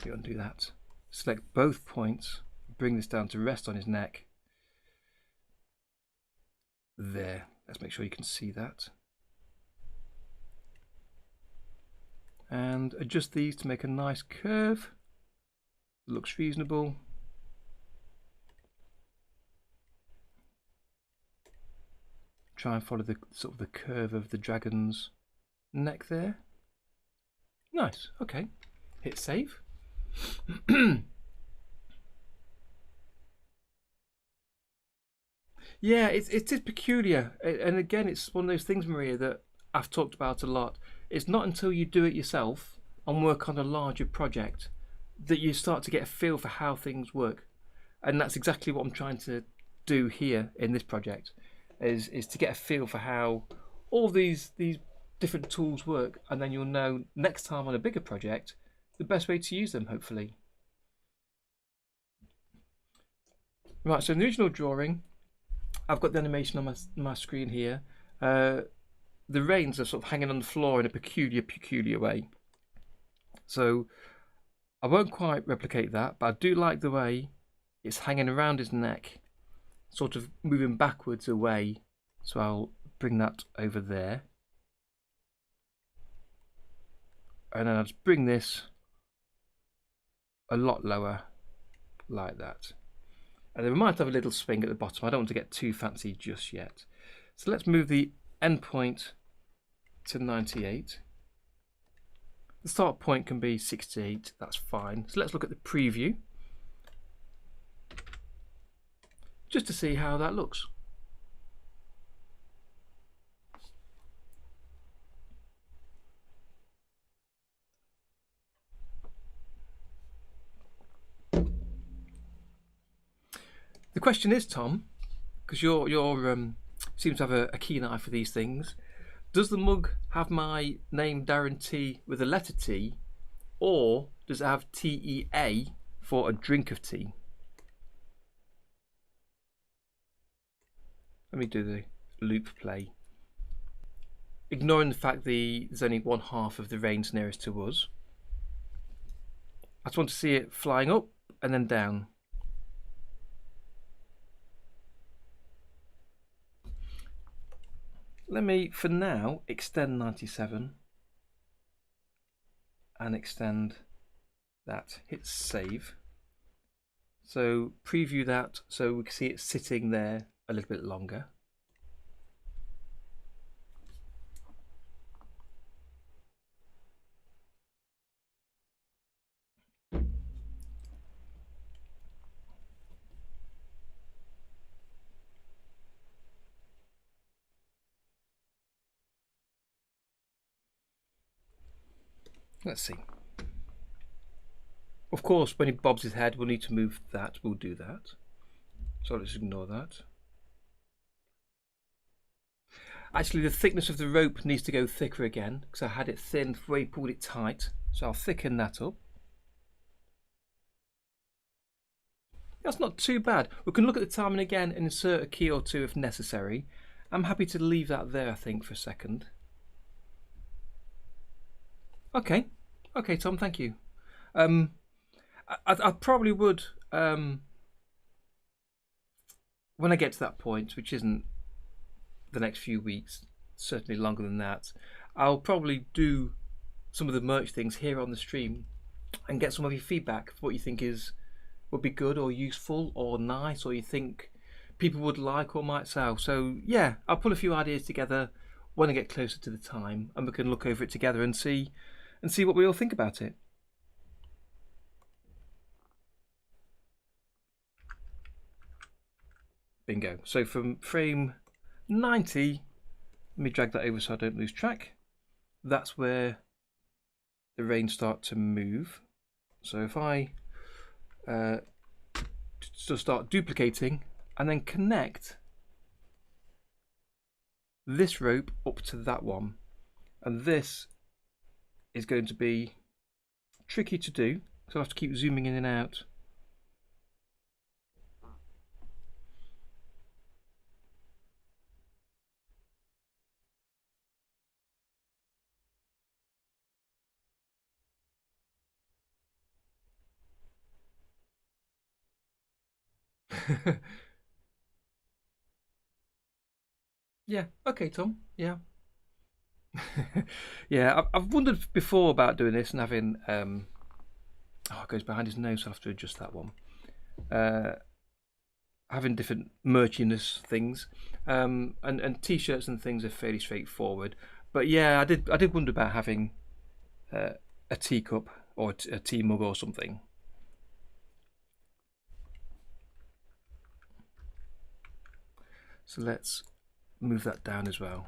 We undo that. Select both points, bring this down to rest on his neck. There, let's make sure you can see that. And adjust these to make a nice curve. Looks reasonable. Try and follow the sort of the curve of the dragon's neck there. Nice, okay. Hit save. Yeah, it is peculiar, and again, it's one of those things, Maria, that I've talked about a lot. It's not until you do it yourself and work on a larger project that you start to get a feel for how things work. And that's exactly what I'm trying to do here in this project, is to get a feel for how all these different tools work, and then you'll know next time on a bigger project the best way to use them, hopefully. Right, so in the original drawing, I've got the animation on my screen here. The reins are sort of hanging on the floor in a peculiar way. So I won't quite replicate that, but I do like the way it's hanging around his neck, sort of moving backwards away. So I'll bring that over there. And then I'll just bring this a lot lower, like that. And then we might have a little swing at the bottom. I don't want to get too fancy just yet. So let's move the end point to 98. The start point can be 68, that's fine. So let's look at the preview, just to see how that looks. The question is, Tom, because you seem to have a keen eye for these things, does the mug have my name Darren Tea with a letter T, or does it have TEA for a drink of tea? Let me do the loop play. Ignoring the fact there's only one half of the reins nearest to us. I just want to see it flying up and then down. Let me, for now, extend 97 and extend that. Hit save. So preview that so we can see it sitting there a little bit longer. Let's see. Of course, when he bobs his head, we'll need to move that. We'll do that. So let's ignore that. Actually, the thickness of the rope needs to go thicker again, because I had it thin before he pulled it tight. So I'll thicken that up. That's not too bad. We can look at the timing again and insert a key or two if necessary. I'm happy to leave that there, I think, for a second. Okay, Tom, thank you. I probably would, when I get to that point, which isn't the next few weeks, certainly longer than that, I'll probably do some of the merch things here on the stream and get some of your feedback for what you think would be good or useful or nice, or you think people would like or might sell. So yeah, I'll pull a few ideas together when I get closer to the time, and we can look over it together and see what we all think about it. Bingo. So from frame 90, let me drag that over so I don't lose track. That's where the reins start to move. So if I just start duplicating and then connect this rope up to that one, and this is going to be tricky to do, so I'll have to keep zooming in and out. Yeah, okay, Tom. Yeah. Yeah, I've wondered before about doing this and having oh, it goes behind his nose, so I'll have to adjust that one. Having different merchiness things, and t-shirts and things are fairly straightforward. But yeah, I did wonder about having a teacup or a tea mug or something. So let's move that down as well,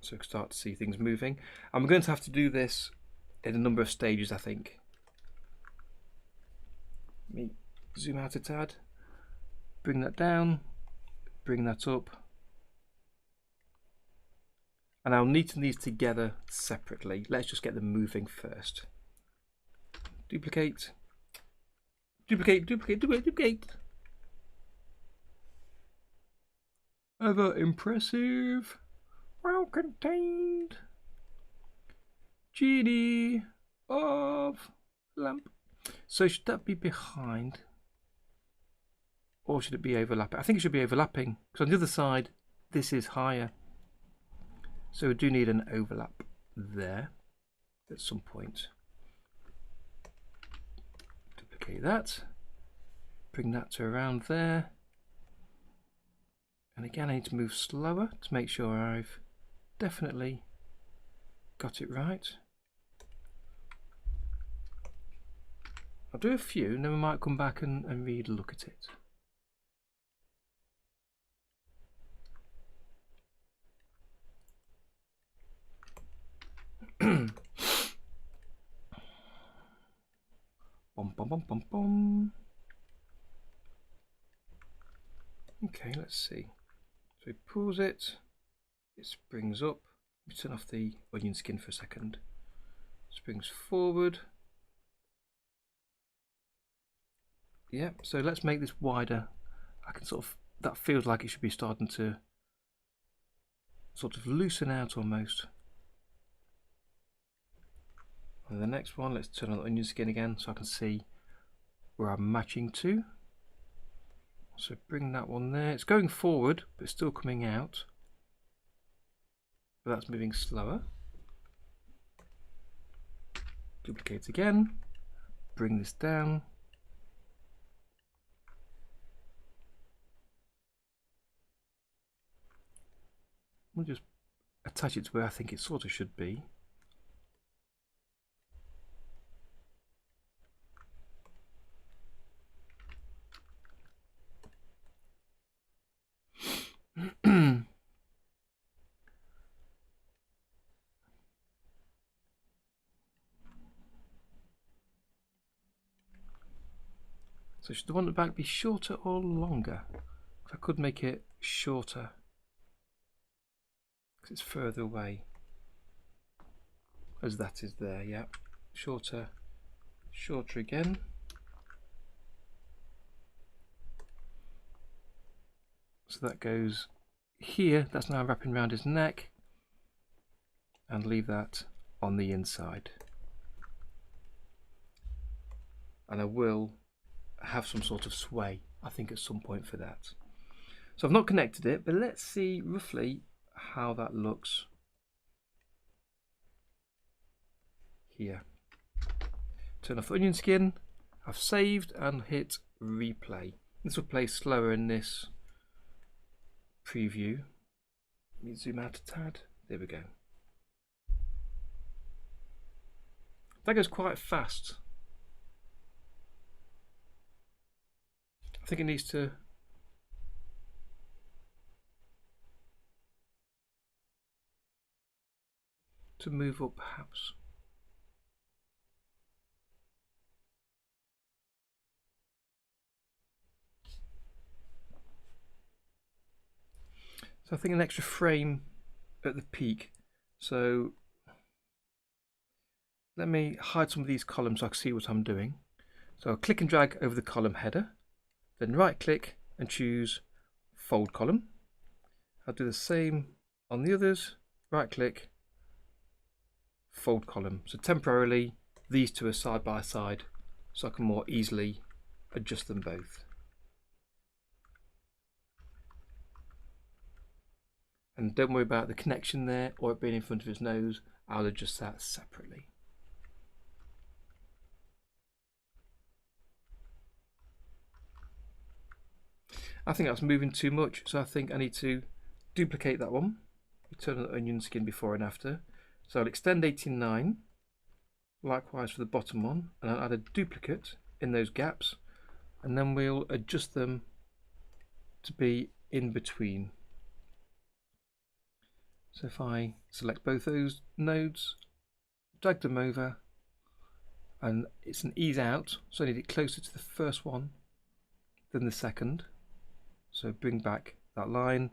so we can start to see things moving. And we're going to have to do this in a number of stages, I think. Let me zoom out a tad. bring that down, bring that up. And I'll neaten these together separately. Let's just get them moving first. Duplicate, duplicate, duplicate, duplicate, duplicate. Ever impressive, well contained genie of lamp. So should that be behind? Or should it be overlapping? I think it should be overlapping, because on the other side, this is higher. So we do need an overlap there at some point. Duplicate that. Bring that to around there. And again, I need to move slower to make sure I've definitely got it right. I'll do a few, and then we might come back and read a look at it. Bum, bum, bum, bum, bum. Okay, let's see. So we pause it, it springs up. Let me turn off the onion skin for a second. Springs forward. Yeah, so let's make this wider. I can sort of, that feels like it should be starting to sort of loosen out almost. And the next one, let's turn on the onion skin again so I can see where I'm matching to. So bring that one there. It's going forward, but it's still coming out. But that's moving slower. Duplicate again. Bring this down. We'll just attach it to where I think it sort of should be. So should the one at the back be shorter or longer? I could make it shorter because it's further away, as that is there. Yeah, shorter, shorter again. So that goes here. That's now wrapping around his neck, and leave that on the inside. And I will have some sort of sway, I think, at some point for that. So I've not connected it, but let's see roughly how that looks here. Turn off the onion skin. I've saved and hit replay. This will play slower in this preview. Let me zoom out a tad. There we go. That goes quite fast. I think it needs to move up perhaps. So I think an extra frame at the peak. So let me hide some of these columns so I can see what I'm doing. So I'll click and drag over the column header, then right click and choose fold column. I'll do the same on the others, right click, fold column. So temporarily these two are side by side so I can more easily adjust them both. And don't worry about the connection there or it being in front of his nose. I'll adjust that separately. I think that's moving too much, so I think I need to duplicate that one. Turn on the onion skin before and after. So I'll extend 18.9, likewise for the bottom one, and I'll add a duplicate in those gaps, and then we'll adjust them to be in between. So if I select both those nodes, drag them over, and it's an ease out, so I need it closer to the first one than the second. So bring back that line.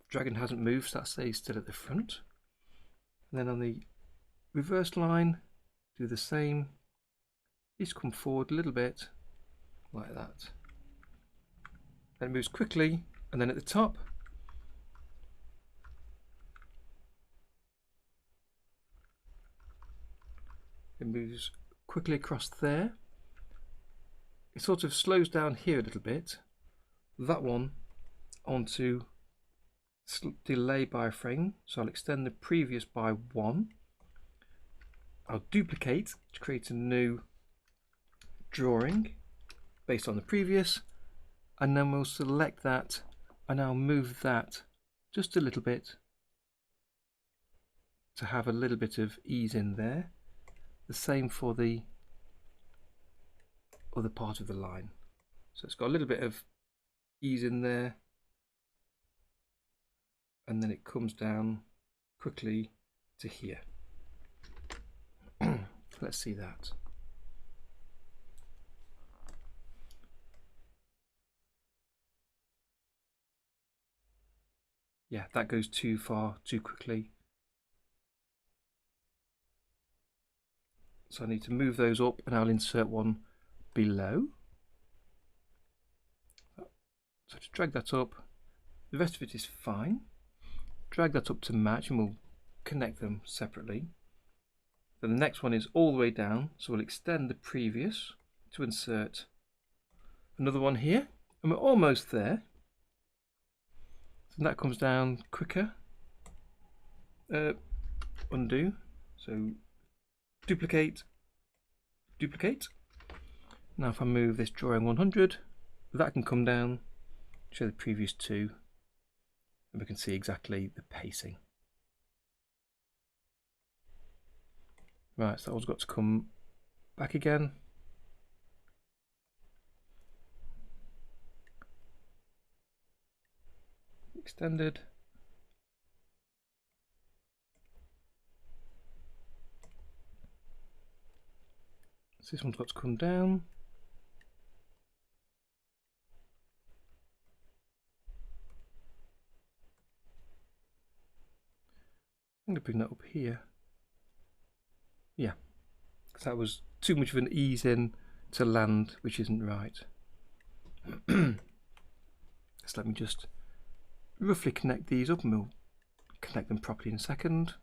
Dragon hasn't moved, so that stays still at the front. And then on the reverse line, do the same. Just come forward a little bit, like that. Then it moves quickly, and then at the top, it moves quickly across there. It sort of slows down here a little bit. That one onto delay by a frame, so I'll extend the previous by 1. I'll duplicate to create a new drawing based on the previous, and then we'll select that and I'll move that just a little bit to have a little bit of ease in there. The same for the other part of the line. So it's got a little bit of ease in there, and then it comes down quickly to here. Let's see that. Yeah, that goes too far, too quickly. So I need to move those up, and I'll insert one below. So to drag that up, the rest of it is fine. Drag that up to match, and we'll connect them separately. Then the next one is all the way down, so we'll extend the previous to insert another one here, and we're almost there. So that comes down quicker. Undo. So duplicate, duplicate. Now if I move this drawing 100, that can come down, show the previous 2, and we can see exactly the pacing. Right, so that one's got to come back again. Extended. So this one's got to come down. I'm going to bring that up here. Yeah, because that was too much of an ease in to land, which isn't right. So let me just roughly connect these up, and we'll connect them properly in a second.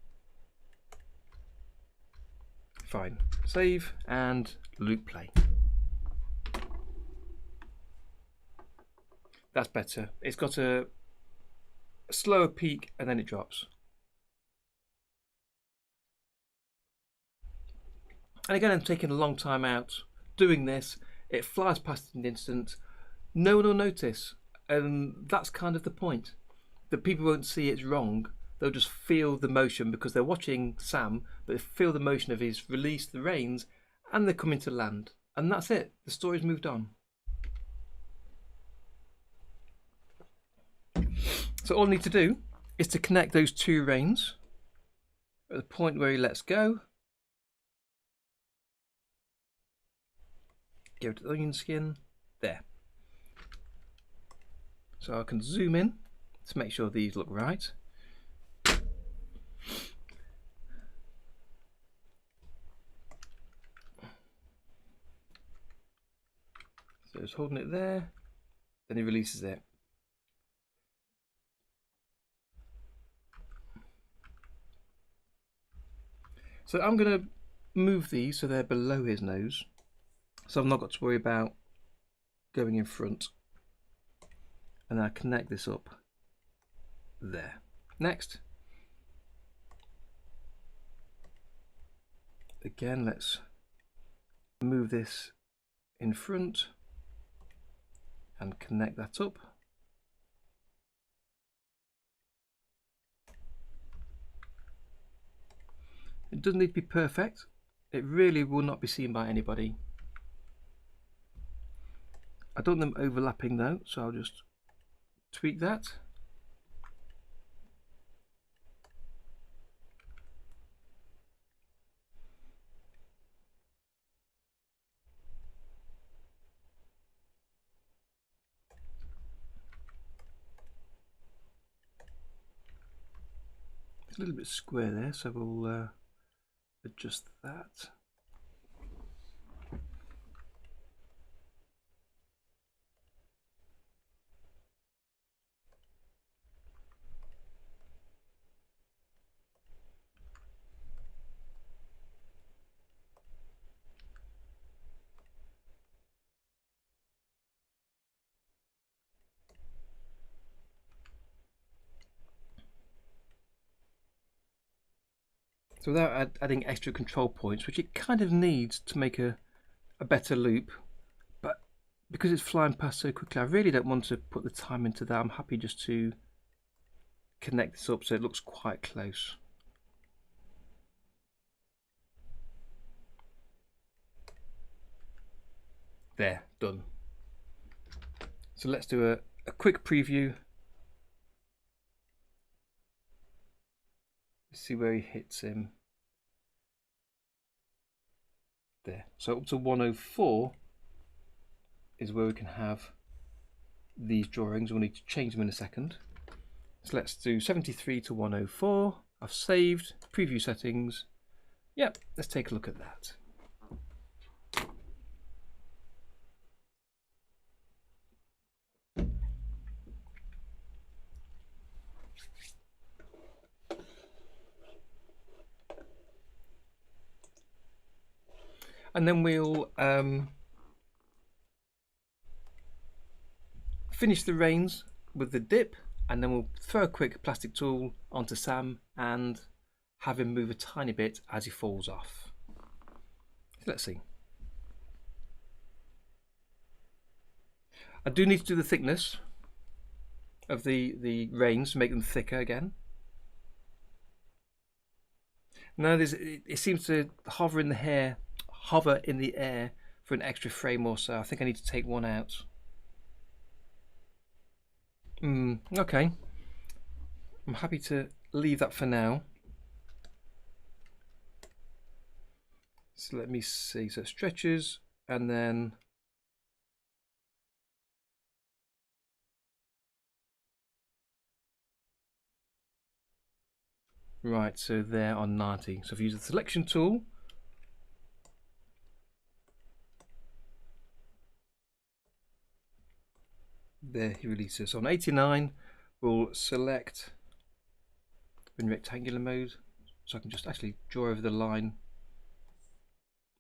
Fine. Save and loop play. That's better. It's got a slower peak and then it drops. And again, I'm taking a long time out doing this. It flies past in an instant. No one will notice. And that's kind of the point. That people won't see it's wrong. They'll just feel the motion because they're watching Sam, but they feel the motion of his release the reins, and they're coming to land. And that's it. The story's moved on. So all I need to do is to connect those 2 reins at the point where he lets go. Go to the onion skin. There. So I can zoom in to make sure these look right. So it's holding it there, then he releases it. So I'm going to move these so they're below his nose, so I've not got to worry about going in front. And I connect this up there. Next. Again, let's move this in front and connect that up. It doesn't need to be perfect. It really will not be seen by anybody. I don't want them overlapping though, so I'll just tweak that. a little bit square there, so we'll adjust that. So without adding extra control points, which it kind of needs to make a better loop, but because it's flying past so quickly, I really don't want to put the time into that. I'm happy just to connect this up so it looks quite close. There, done. So let's do a quick preview. See where he hits him. There. So up to 104 is where we can have these drawings. We'll need to change them in a second. So let's do 73 to 104. I've saved preview settings. Yep, let's take a look at that. And then we'll finish the reins with the dip, and then we'll throw a quick plastic tool onto Sam and have him move a tiny bit as he falls off. So let's see. I do need to do the thickness of the reins to make them thicker again. Now it seems to hover in the air for an extra frame or so. I think I need to take one out. Okay. I'm happy to leave that for now. So let me see. So stretches, and then right, so there on 90. So if you use the selection tool, there he releases. On 89, we'll select in rectangular mode, so I can just actually draw over the line.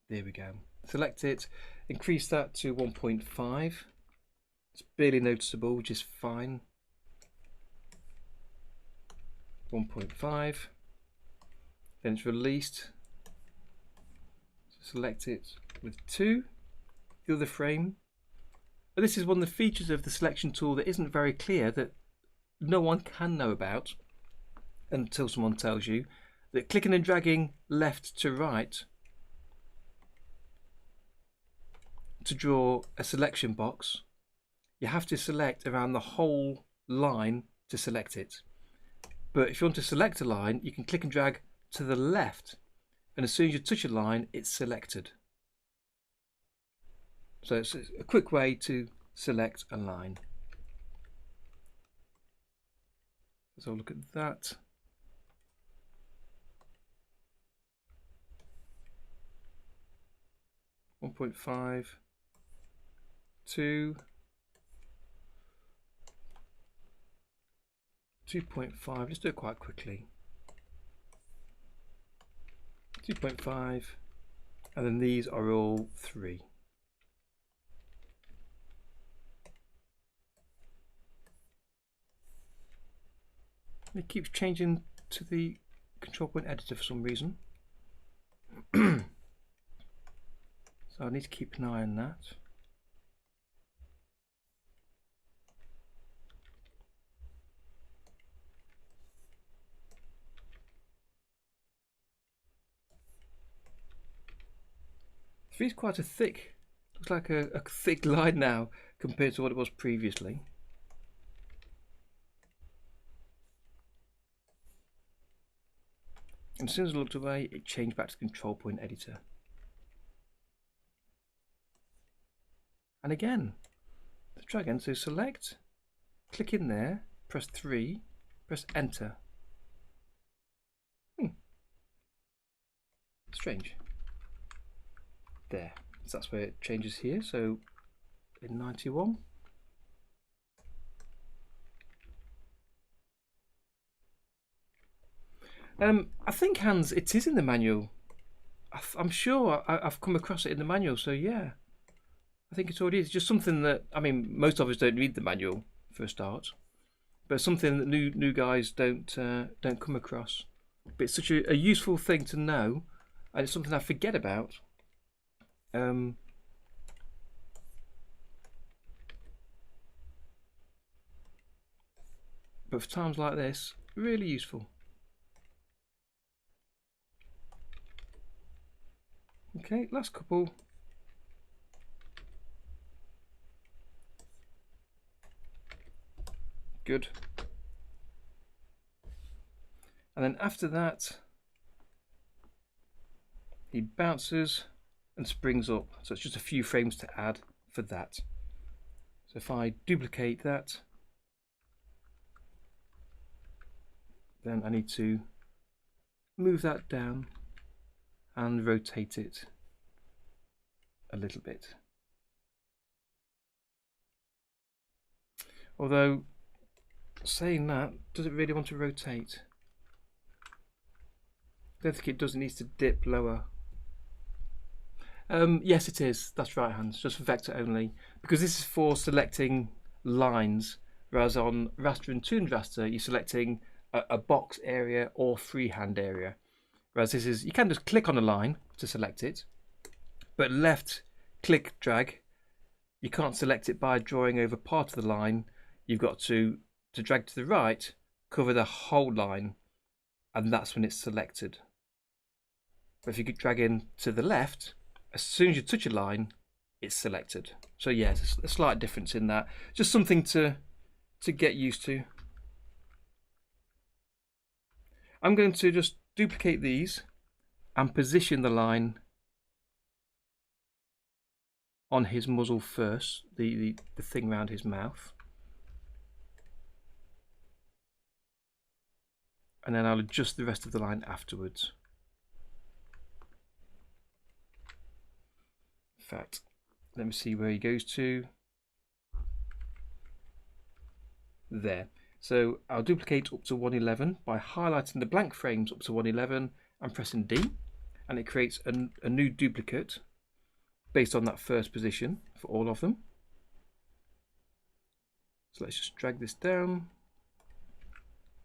There we go. Select it, increase that to 1.5. It's barely noticeable, which is fine. 1.5. Then it's released. So select it with 2. The other frame. But this is one of the features of the selection tool that isn't very clear, that no one can know about until someone tells you, that clicking and dragging left to right to draw a selection box, you have to select around the whole line to select it. But if you want to select a line, you can click and drag to the left, and as soon as you touch a line, it's selected. So it's a quick way to select a line. Let's have a look at that. $1.5, 2, 2.5. Let's do it quite quickly. 2.5, and then these are all 3. It keeps changing to the control point editor for some reason. So I need to keep an eye on that. Three's quite a thick, looks like a thick line now compared to what it was previously. And as soon as I looked away, it changed back to the control point editor. And again, let's try again. So select, click in there, press 3, press enter. Strange. There. So that's where it changes here. So in 91. I think, Hans, it is in the manual. I'm sure I've come across it in the manual. So yeah, I think it already is. Just something that, I mean, most of us don't read the manual for a start, but something that new guys don't come across. But it's such a useful thing to know, and it's something I forget about. But for times like this, really useful. Okay, last couple. Good. And then after that, he bounces and springs up. So it's just a few frames to add for that. So if I duplicate that, then I need to move that down and rotate it a little bit. Although, saying that, does it really want to rotate? I don't think it does. It needs to dip lower. Yes, it is. That's right, Hans. Just for vector only, because this is for selecting lines, whereas on raster and toonz raster, you're selecting a box area or freehand area. Whereas this is, you can just click on a line to select it, but left click drag, you can't select it by drawing over part of the line. You've got to drag to the right, cover the whole line, and that's when it's selected. But if you could drag in to the left, as soon as you touch a line, it's selected. So yeah, it's a slight difference in that. Just something to get used to. I'm going to just duplicate these and position the line on his muzzle first, the thing around his mouth. And then I'll adjust the rest of the line afterwards. In fact, let me see where he goes to. There. So I'll duplicate up to 111 by highlighting the blank frames up to 111 and pressing D, and it creates a new duplicate based on that first position for all of them. So let's just drag this down,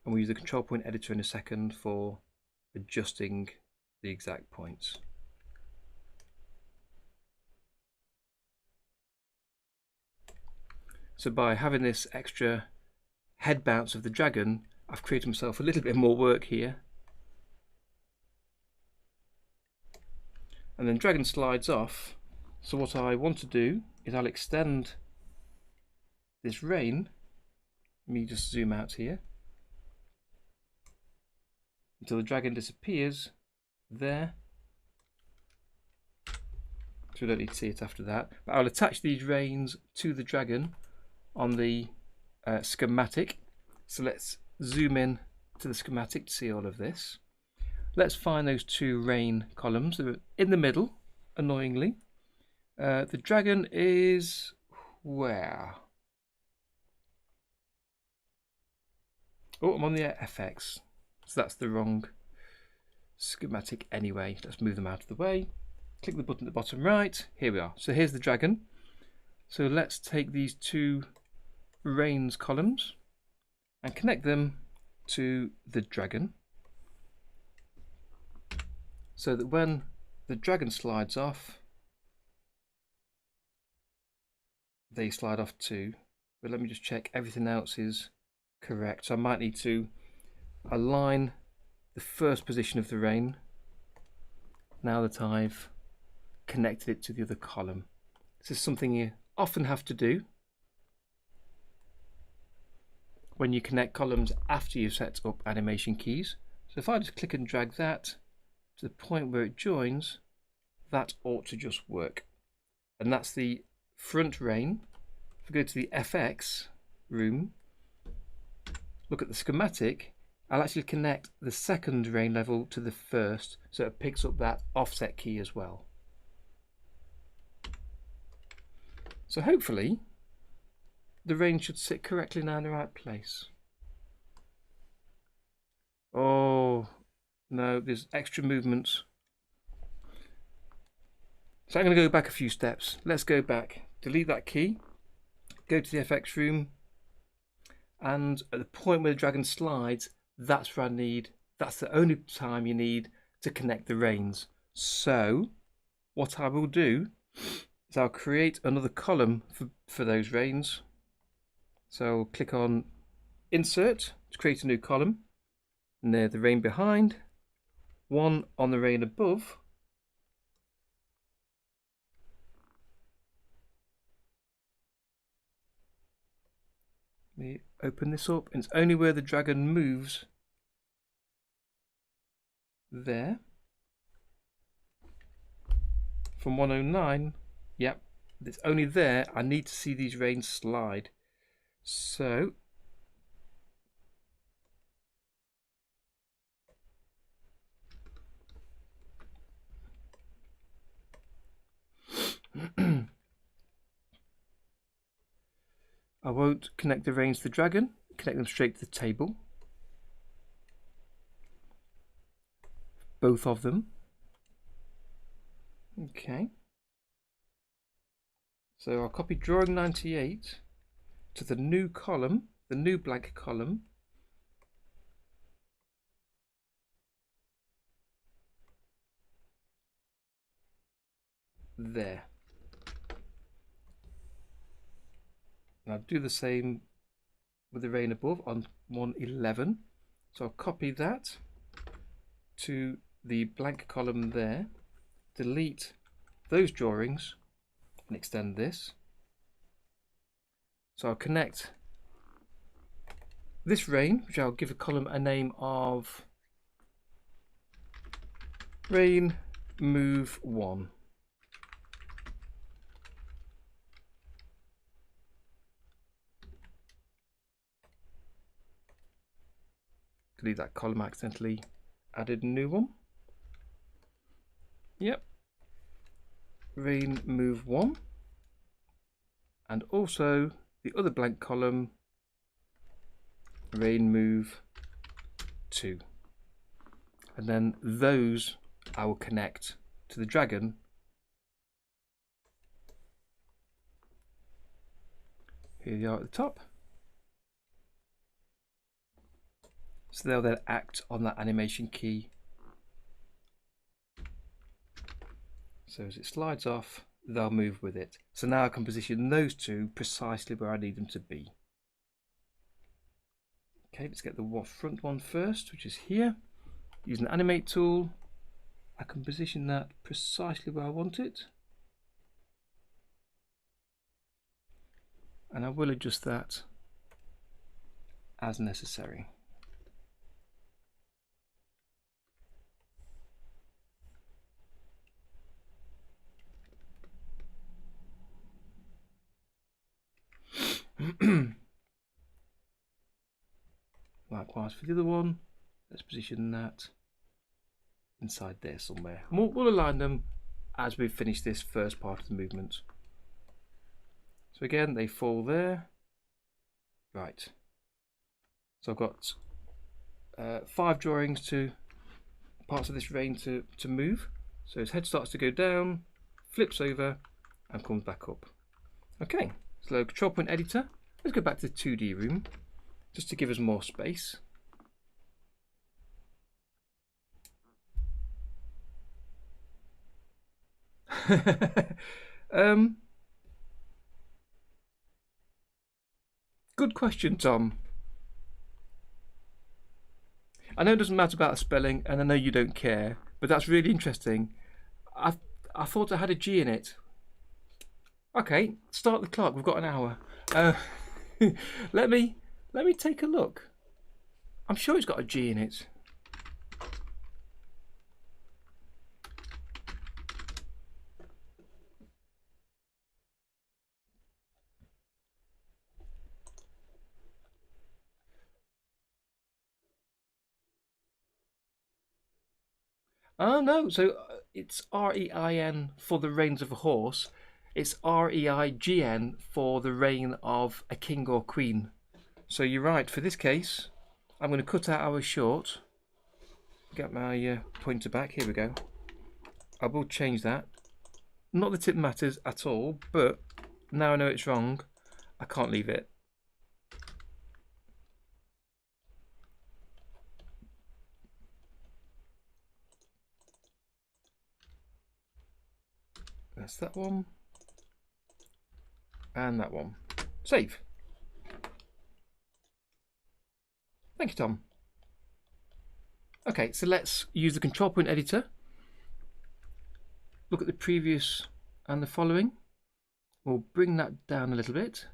and we'll use the control point editor in a second for adjusting the exact points. So by having this extra head bounce of the dragon, I've created myself a little bit more work here. And then dragon slides off. So what I want to do is I'll extend this rein. Let me just zoom out here until the dragon disappears there. So we don't need to see it after that. But I'll attach these reins to the dragon on the schematic. So let's zoom in to the schematic to see all of this. Let's find those two rein columns. They're in the middle, annoyingly. The dragon is where? Oh, I'm on the FX. So that's the wrong schematic anyway. Let's move them out of the way. Click the button at the bottom right. Here we are. So here's the dragon. So let's take these two reins columns and connect them to the dragon, so that when the dragon slides off, they slide off too. But let me just check everything else is correct. So I might need to align the first position of the rein now that I've connected it to the other column. This is something you often have to do when you connect columns after you've set up animation keys. So if I just click and drag that to the point where it joins, that ought to just work. And that's the front rein. If we go to the FX room, look at the schematic, I'll actually connect the second rain level to the first, so it picks up that offset key as well. So hopefully the rain should sit correctly now in the right place. Oh no, there's extra movements. So I'm going to go back a few steps. Let's go back, delete that key, go to the FX room, and at the point where the dragon slides, that's where I need, that's the only time you need to connect the reins. So what I will do is I'll create another column for those reins. So I'll click on Insert to create a new column near the rein behind, one on the rein above, let me open this up, and it's only where the dragon moves there from 109. Yep, it's only there I need to see these reins slide. So I won't connect the reins to the dragon, connect them straight to the table, both of them. Okay, so I'll copy drawing 98 to the new column, the new blank column, there. And I'll do the same with the rein above on 111. So I'll copy that to the blank column there, delete those drawings and extend this. So I'll connect this rein, which I'll give a column a name of rein move 1. Delete that column, I accidentally added a new one. Yep, rein move 1, and also the other blank column, rein move 2, and then those I will connect to the dragon here they are at the top. So they'll then act on that animation key. So as it slides off, they'll move with it. So now I can position those two precisely where I need them to be. Okay, let's get the front one first, which is here. Using the animate tool, I can position that precisely where I want it. And I will adjust that as necessary. Likewise for the other one, let's position that inside there somewhere. We'll align them as we finish this first part of the movement. So again, they fall there. Right. So I've got 5 drawings to parts of this rein to move. So his head starts to go down, flips over, and comes back up. Okay, so control point editor. Let's go back to the 2D room just to give us more space. Good question, Tom. I know it doesn't matter about the spelling, and I know you don't care, but that's really interesting. I thought I had a G in it. Okay, start the clock. We've got an hour. Let me take a look. I'm sure it's got a G in it. Oh no, so it's REIN for the reins of a horse. It's REIGN for the reign of a king or queen. So you're right, for this case, I'm going to cut out our short. Get my pointer back, here we go. I will change that. Not that it matters at all, but now I know it's wrong, I can't leave it. That's that one. And that one. Save. Thank you, Tom. Okay, so let's use the control point editor. Look at the previous and the following. We'll bring that down a little bit.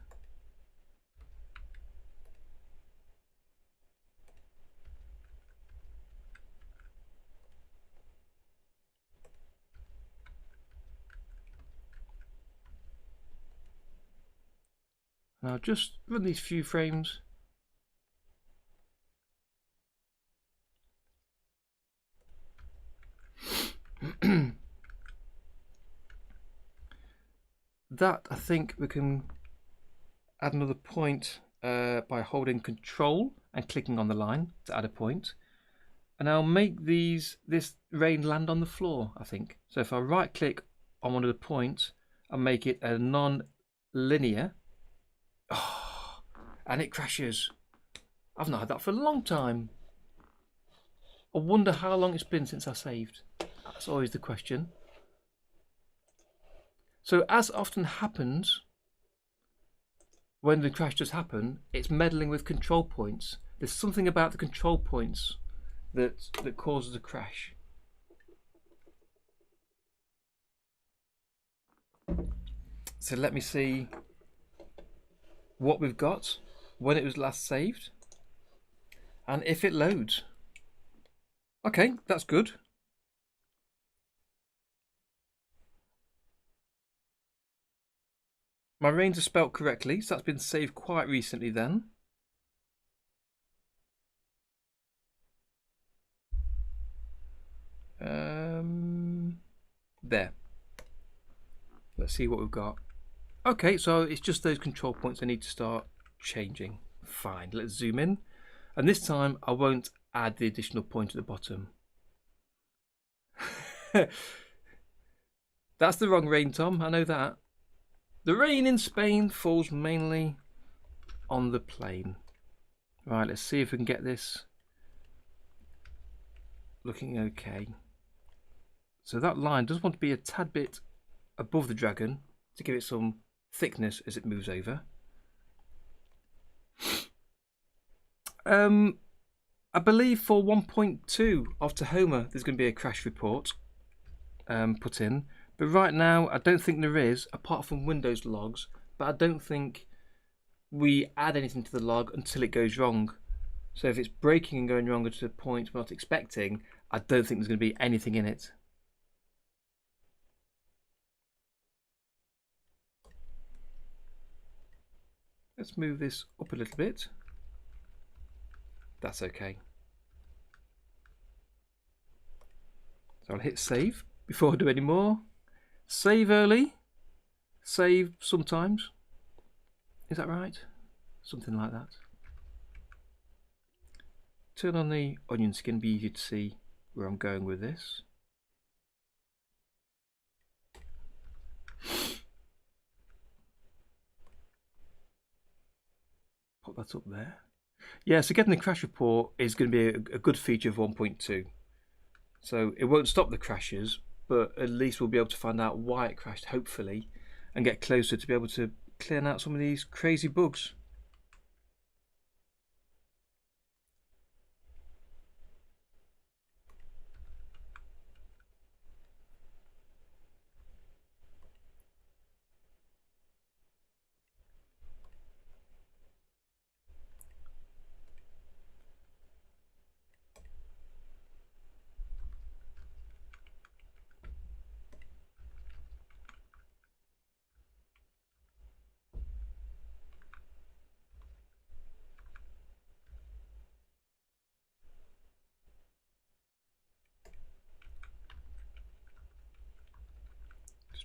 And I'll just run these few frames. That, I think we can add another point by holding Control and clicking on the line to add a point. And I'll make this rein land on the floor, I think. So if I right click on one of the points and make it a non-linear, oh, and it crashes. I've not had that for a long time. I wonder how long it's been since I saved. That's always the question. So as often happens when the crash does happen, it's meddling with control points. There's something about the control points that causes a crash. So let me see what we've got when it was last saved and if it loads. Okay, that's good. My reins are spelt correctly, so that's been saved quite recently then. There. Let's see what we've got. Okay, so it's just those control points I need to start changing. Fine, let's zoom in. And this time I won't add the additional point at the bottom. That's the wrong rain, Tom, I know that. The rain in Spain falls mainly on the plain. Right, let's see if we can get this looking okay. So that line does want to be a tad bit above the dragon to give it some thickness as it moves over. I believe for 1.2 of Tahoma there's going to be a crash report put in, but right now I don't think there is, apart from Windows logs, but I don't think we add anything to the log until it goes wrong. So if it's breaking and going wrong to a point we're not expecting, I don't think there's going to be anything in it. Let's move this up a little bit. That's okay. So I'll hit save before I do any more. Save early, save sometimes. Is that right? Something like that. Turn on the onion skin, be easier to see where I'm going with this. Pop that up there. Yeah, so getting the crash report is going to be a good feature of 1.2. So it won't stop the crashes, but at least we'll be able to find out why it crashed, hopefully, and get closer to be able to clear out some of these crazy bugs.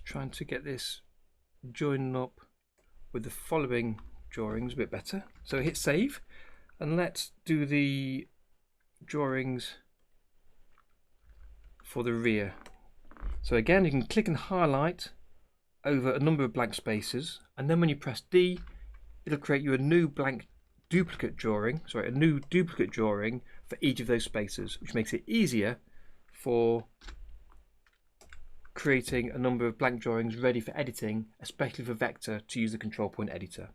trying to get this joining up with the following drawings a bit better. So hit save, and let's do the drawings for the rear. So again, you can click and highlight over a number of blank spaces, and then when you press D, it'll create you a new duplicate drawing for each of those spaces, which makes it easier for creating a number of blank drawings ready for editing, especially for vector, to use the control point editor.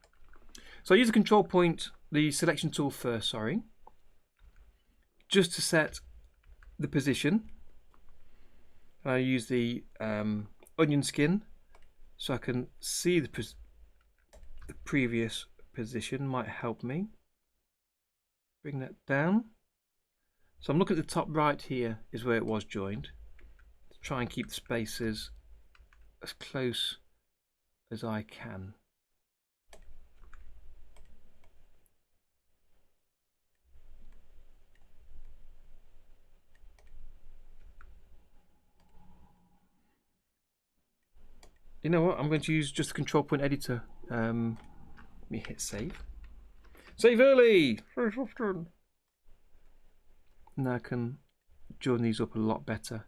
So I use the selection tool first, just to set the position. I use the onion skin so I can see the previous position, might help me. Bring that down. So I'm looking at the top right here is where it was joined. Try and keep the spaces as close as I can. You know what? I'm going to use just the control point editor. Let me hit save. Save early! Very often. Now I can join these up a lot better.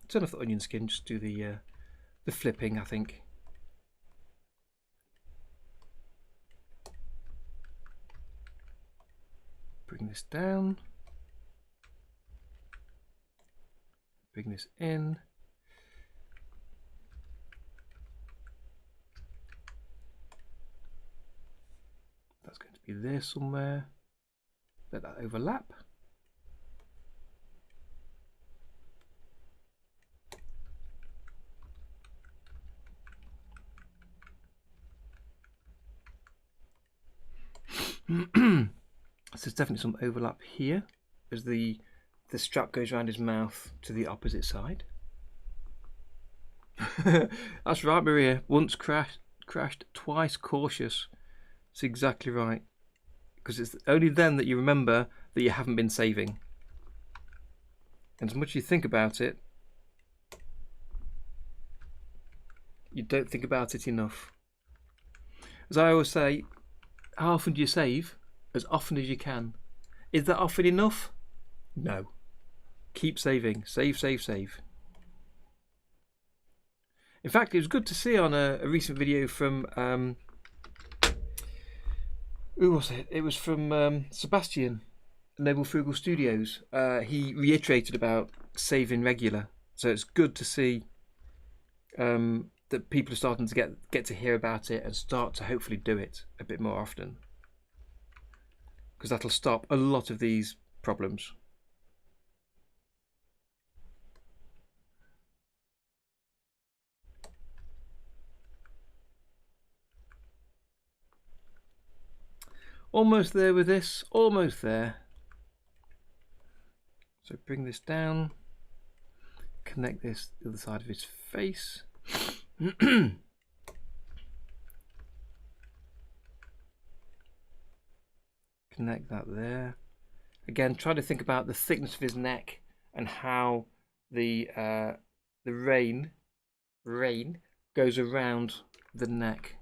Turn off the onion skin, just do the flipping, I think. Bring this down. Bring this in. That's going to be there somewhere. Let that overlap. So there's definitely some overlap here as the strap goes around his mouth to the opposite side. That's right, Maria. Once crashed, twice cautious. It's exactly right. Because it's only then that you remember that you haven't been saving. And as much as you think about it, you don't think about it enough. As I always say, how often do you save? As often as you can. Is that often enough? No. Keep saving. Save, save, save. In fact, it was good to see on a recent video from who was it? It was from Sebastian, Noble Frugal Studios. He reiterated about saving regular. So it's good to see that people are starting to get to hear about it and start to hopefully do it a bit more often. Because that'll stop a lot of these problems. Almost there with this, almost there. So bring this down, connect this to the other side of his face. Connect that there. Again, try to think about the thickness of his neck and how the rein goes around the neck.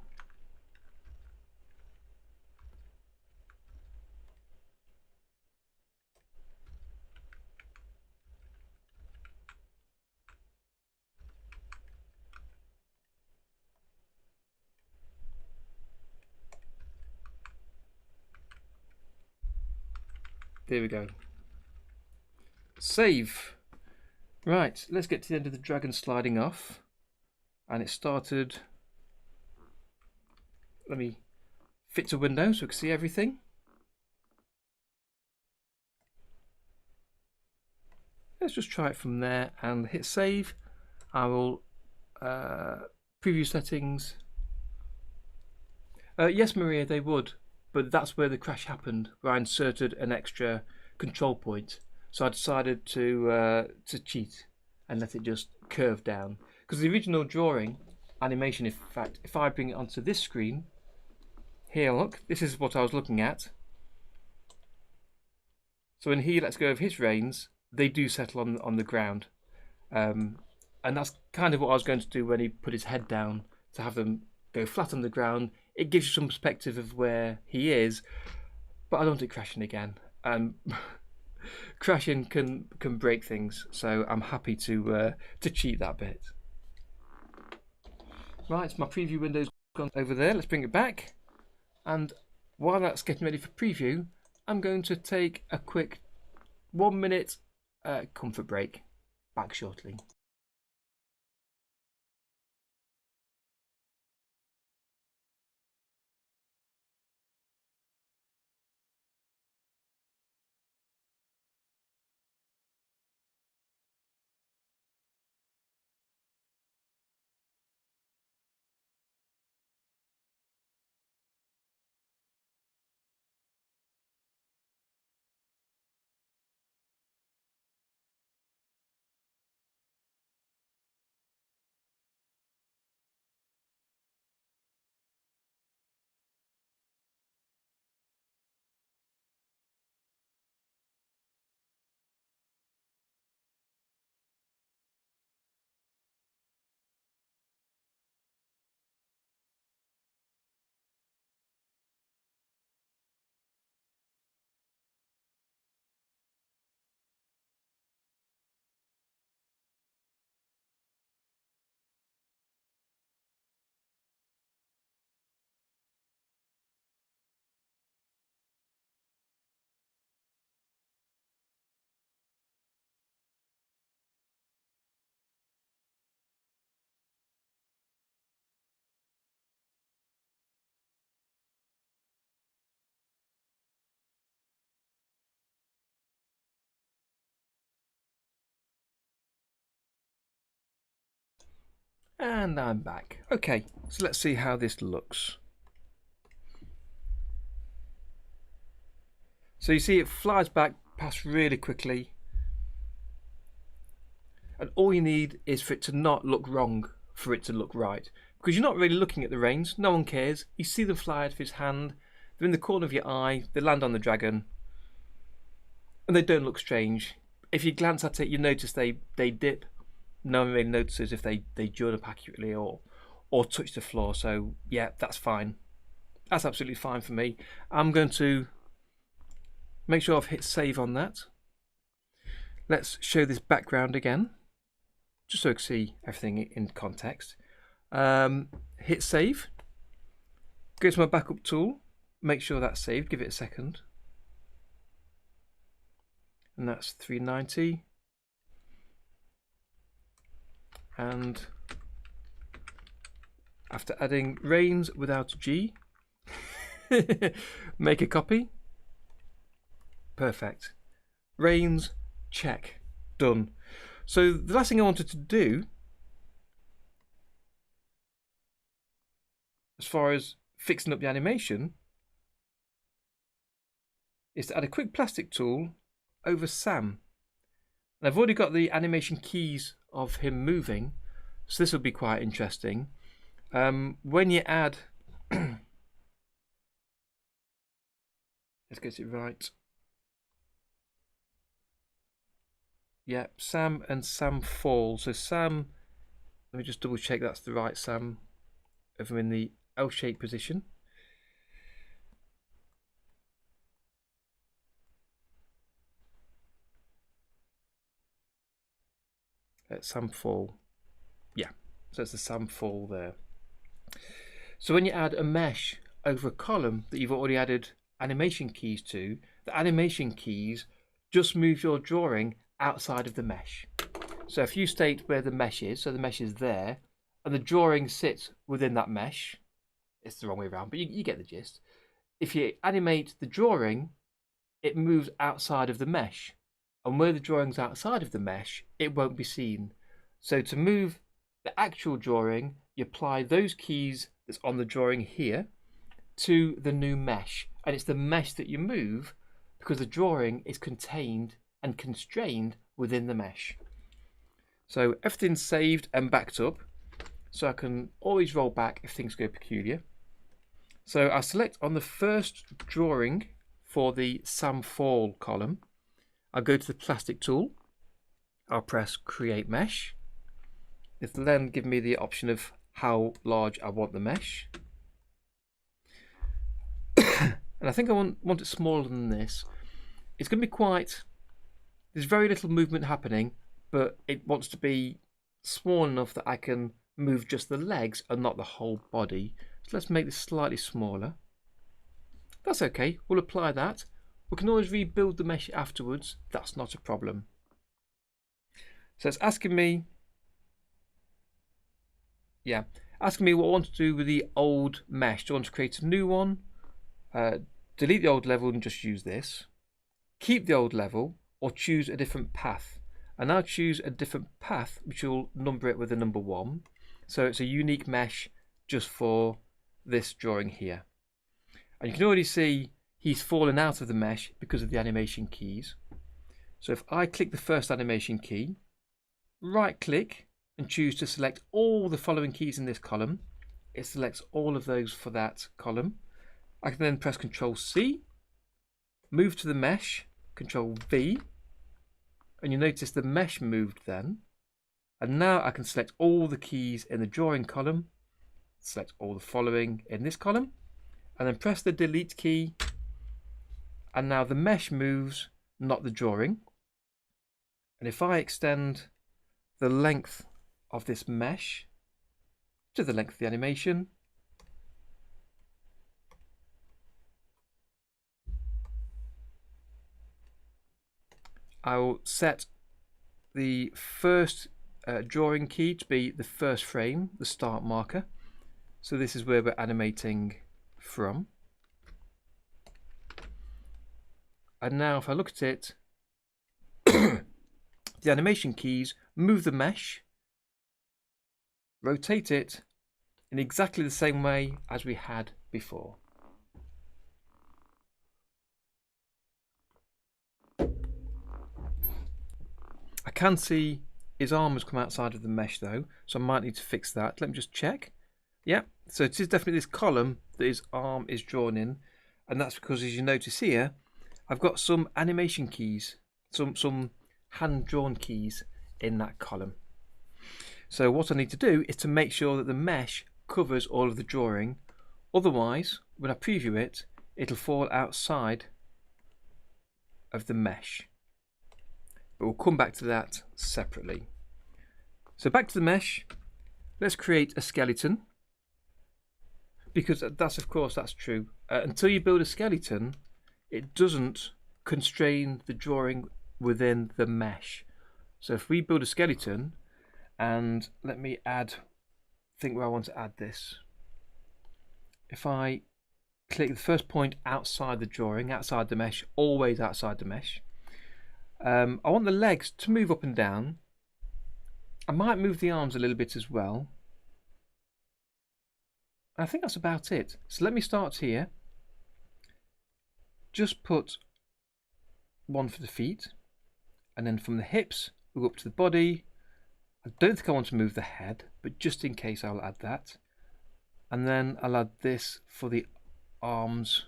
There we go. Save. Right, let's get to the end of the dragon sliding off. And it started. Let me fit a window so we can see everything. Let's just try it from there and hit save. I will preview settings. Yes, Maria, they would. But that's where the crash happened, where I inserted an extra control point. So I decided to cheat and let it just curve down. Because the original drawing animation, in fact, if I bring it onto this screen, here, look, this is what I was looking at. So when he lets go of his reins, they do settle on the ground. And that's kind of what I was going to do when he put his head down, to have them go flat on the ground. It gives you some perspective of where he is, but I don't want it crashing again. Crashing can break things, so I'm happy to cheat that bit. Right, my preview window's gone over there. Let's bring it back. And while that's getting ready for preview, I'm going to take a quick 1 minute comfort break. Back shortly. And I'm back. Okay, so let's see how this looks. So you see it flies back past really quickly. And all you need is for it to not look wrong, for it to look right. Because you're not really looking at the reins, no one cares. You see them fly out of his hand, they're in the corner of your eye, they land on the dragon. And they don't look strange. If you glance at it, you notice they dip. No one really notices if they join up accurately or touch the floor. So yeah, that's fine. That's absolutely fine for me. I'm going to make sure I've hit save on that. Let's show this background again, just so you can see everything in context. Hit save. Go to my backup tool. Make sure that's saved. Give it a second. And that's 390. And after adding reins without a G, make a copy. Perfect. Reins, check. Done. So the last thing I wanted to do, as far as fixing up the animation, is to add a quick plastic tool over Sam. And I've already got the animation keys of him moving, so this will be quite interesting. When you add, let's get it right. Yeah, Sam and Sam fall. So Sam, let me just double check that's the right Sam. If I'm in the L-shaped position. Sam fall. Yeah, so it's the Sam fall there. So when you add a mesh over a column that you've already added animation keys to, the animation keys just move your drawing outside of the mesh. So if you state where the mesh is, so the mesh is there, and the drawing sits within that mesh, it's the wrong way around, but you get the gist. If you animate the drawing, it moves outside of the mesh. And where the drawing's outside of the mesh, it won't be seen. So to move the actual drawing, you apply those keys that's on the drawing here to the new mesh. And it's the mesh that you move because the drawing is contained and constrained within the mesh. So everything's saved and backed up. So I can always roll back if things go peculiar. So I select on the first drawing for the Sam Fall column. I'll go to the plastic tool. I'll press create mesh. It'll then give me the option of how large I want the mesh. And I think I want it smaller than this. It's going to be there's very little movement happening, but it wants to be small enough that I can move just the legs and not the whole body. So let's make this slightly smaller. That's okay, we'll apply that. We can always rebuild the mesh afterwards, that's not a problem. So it's asking me what I want to do with the old mesh. Do I want to create a new one? Delete the old level and just use this. Keep the old level or choose a different path. And I'll choose a different path, which will number it with the number 1. So it's a unique mesh just for this drawing here. And you can already see he's fallen out of the mesh because of the animation keys. So if I click the first animation key, right click and choose to select all the following keys in this column, it selects all of those for that column. I can then press Ctrl C, move to the mesh, Ctrl V, and you notice the mesh moved then. And now I can select all the keys in the drawing column, select all the following in this column, and then press the delete key, and now the mesh moves, not the drawing. And if I extend the length of this mesh to the length of the animation, I will set the first drawing key to be the first frame, the start marker. So this is where we're animating from. And now if I look at it, the animation keys move the mesh, rotate it in exactly the same way as we had before. I can see his arm has come outside of the mesh though, so I might need to fix that. Let me just check. Yeah, so it is definitely this column that his arm is drawn in, and that's because, as you notice here, I've got some animation keys, some hand-drawn keys in that column. So what I need to do is to make sure that the mesh covers all of the drawing. Otherwise, when I preview it, it'll fall outside of the mesh. But we'll come back to that separately. So back to the mesh, let's create a skeleton. Because that's true. Until you build a skeleton, it doesn't constrain the drawing within the mesh. So if we build a skeleton, and let me think where I want to add this. If I click the first point outside the drawing, outside the mesh, always outside the mesh, I want the legs to move up and down. I might move the arms a little bit as well. I think that's about it. So let me start here. Just put one for the feet, and then from the hips we'll go up to the body. I don't think I want to move the head, but just in case I'll add that. And then I'll add this for the arms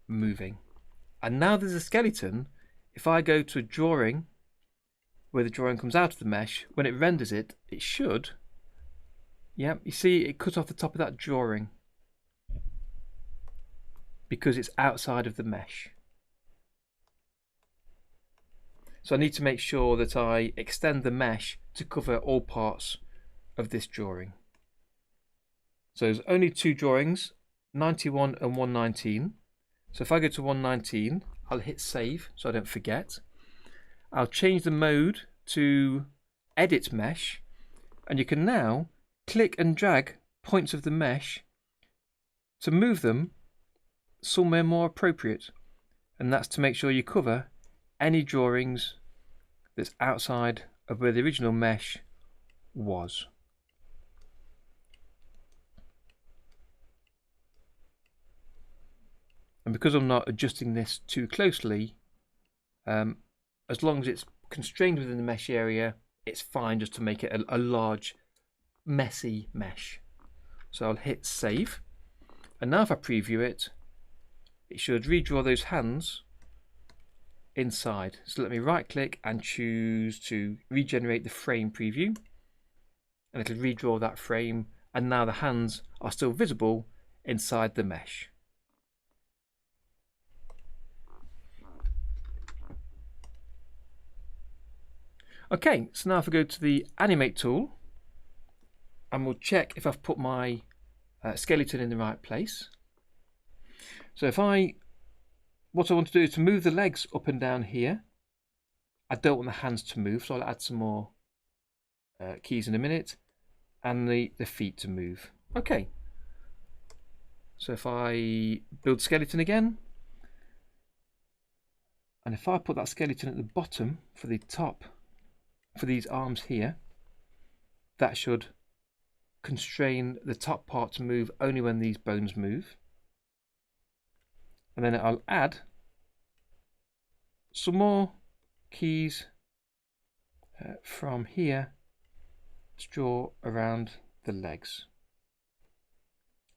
moving. And now there's a skeleton. If I go to a drawing where the drawing comes out of the mesh, when it renders it, it should. Yeah, you see it cut off the top of that drawing because it's outside of the mesh. So I need to make sure that I extend the mesh to cover all parts of this drawing. So there's only 2 drawings, 91 and 119. So if I go to 119, I'll hit save so I don't forget. I'll change the mode to edit mesh, and you can now click and drag points of the mesh to move them somewhere more appropriate, and that's to make sure you cover any drawings that's outside of where the original mesh was. And because I'm not adjusting this too closely, as long as it's constrained within the mesh area, it's fine just to make it a large messy mesh. So I'll hit save. And now if I preview it, it should redraw those hands inside. So let me right click and choose to regenerate the frame preview, and it'll redraw that frame, and now the hands are still visible inside the mesh. Okay, so now if I go to the animate tool, and we'll check if I've put my skeleton in the right place. So what I want to do is to move the legs up and down here. I don't want the hands to move, so I'll add some more keys in a minute, and the feet to move. Okay, so if I build skeleton again, and if I put that skeleton at the bottom for the top, for these arms here, that should constrain the top part to move only when these bones move. And then I'll add some more keys from here to draw around the legs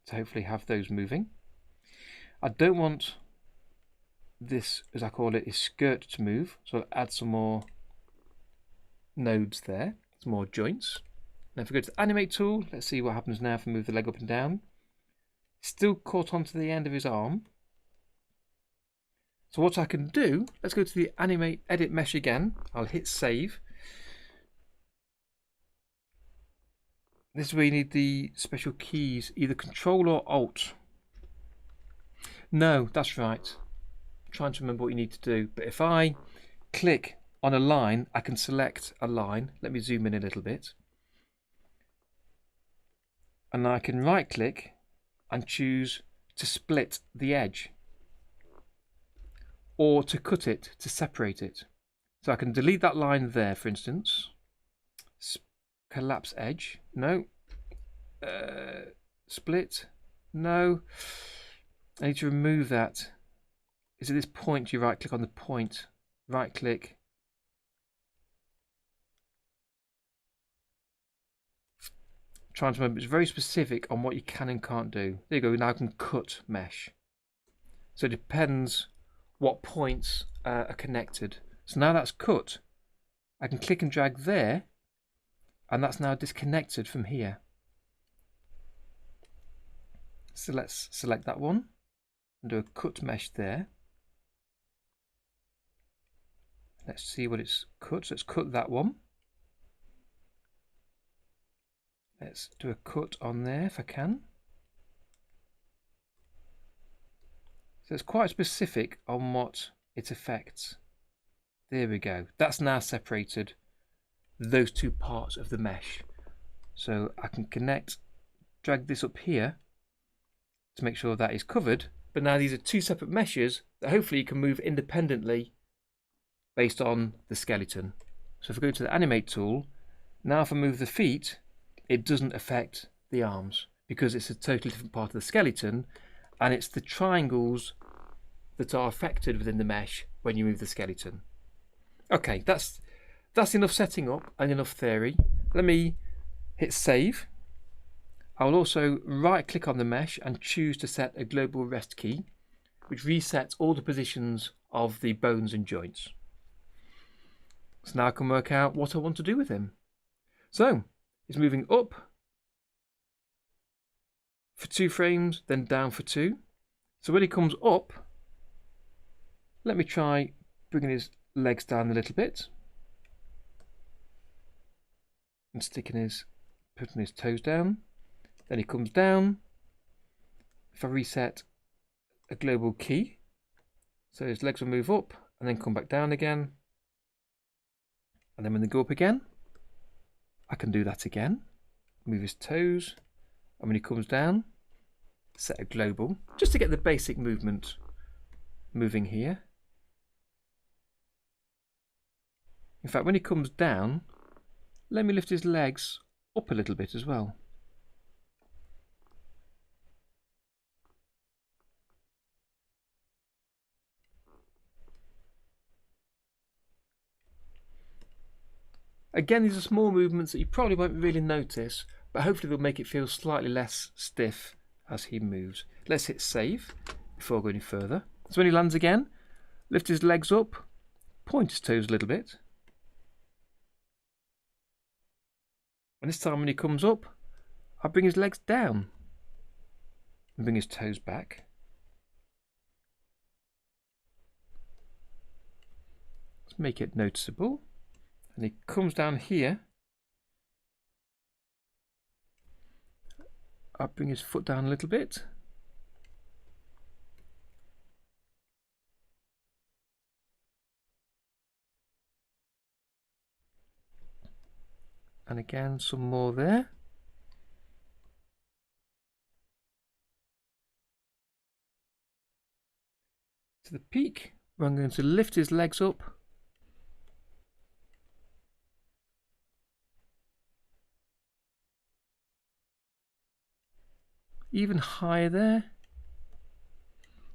to hopefully have those moving. I don't want this, as I call it, is skirt to move, so I'll add some more nodes there, some more joints. Now if we go to the animate tool, let's see what happens now if I move the leg up and down. Still caught onto the end of his arm. So what I can do, let's go to the animate edit mesh again. I'll hit save. This is where you need the special keys, either Control or Alt. No, that's right. I'm trying to remember what you need to do. But if I click on a line, I can select a line. Let me zoom in a little bit. And I can right click and choose to split the edge, or to cut it, to separate it. So I can delete that line there, for instance. Collapse edge, no. Split, no. I need to remove that. Is at this point you right click on the point, right click. Trying to remember, it's very specific on what you can and can't do. There you go, now I can cut mesh. So it depends what points are connected. So now that's cut, I can click and drag there, and that's now disconnected from here. So let's select that one and do a cut mesh there. Let's see what it's cut. So let's cut that one. Let's do a cut on there if I can. So it's quite specific on what it affects. There we go. That's now separated those two parts of the mesh. So I can connect, drag this up here to make sure that is covered. But now these are two separate meshes that hopefully you can move independently based on the skeleton. So if I go to the animate tool, now if I move the feet, it doesn't affect the arms because it's a totally different part of the skeleton, and it's the triangles that are affected within the mesh when you move the skeleton. Okay, that's enough setting up and enough theory. Let me hit save. I'll also right click on the mesh and choose to set a global rest key, which resets all the positions of the bones and joints. So now I can work out what I want to do with him. So he's moving up for 2 frames, then down for 2. So when he comes up, let me try bringing his legs down a little bit and putting his toes down. Then he comes down. If I reset a global key, so his legs will move up and then come back down again. And then when they go up again, I can do that again. Move his toes, and when he comes down, set a global, just to get the basic movement moving here. In fact, when he comes down, let me lift his legs up a little bit as well. Again, these are small movements that you probably won't really notice, but hopefully they'll make it feel slightly less stiff as he moves. Let's hit save before going any further. So when he lands again, lift his legs up, point his toes a little bit. And this time when he comes up, I bring his legs down and bring his toes back. Let's make it noticeable. And he comes down here. I bring his foot down a little bit. And again, some more there. To the peak, where I'm going to lift his legs up. Even higher there.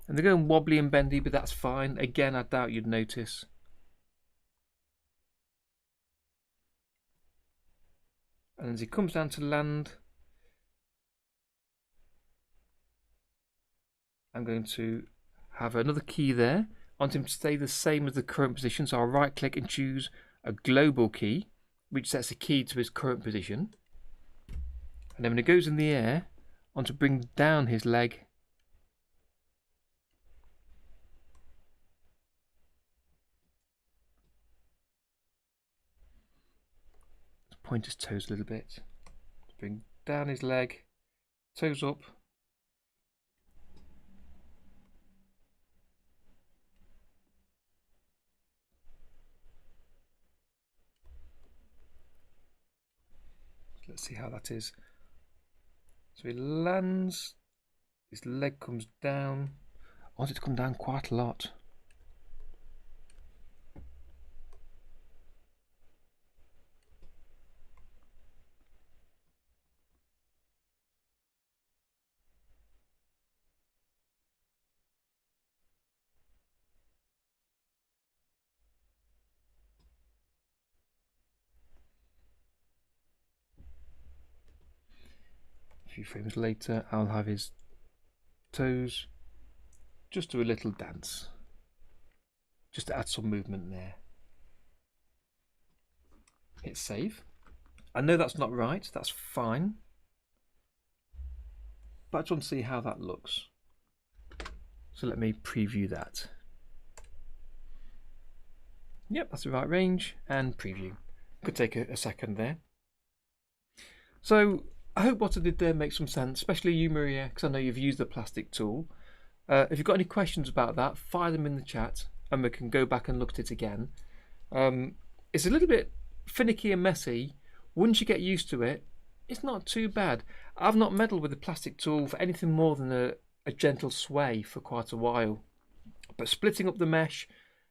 And they're going wobbly and bendy, but that's fine. Again, I doubt you'd notice. And as he comes down to land, I'm going to have another key there. I want him to stay the same as the current position, so I'll right click and choose a global key, which sets a key to his current position. And then when it goes in the air, I want to bring down his leg. Point his toes a little bit. Bring down his leg, toes up. Let's see how that is. So he lands, his leg comes down. I want it to come down quite a lot. A few frames later, I'll have his toes just do a little dance, just to add some movement there. Hit save. I know that's not right, that's fine, but I just want to see how that looks. So let me preview that. Yep, that's the right range, and preview. Could take a second there. So I hope what I did there makes some sense, especially you, Maria, because I know you've used the plastic tool. If you've got any questions about that, fire them in the chat and we can go back and look at it again. It's a little bit finicky and messy. Once you get used to it, it's not too bad. I've not meddled with the plastic tool for anything more than a gentle sway for quite a while. But splitting up the mesh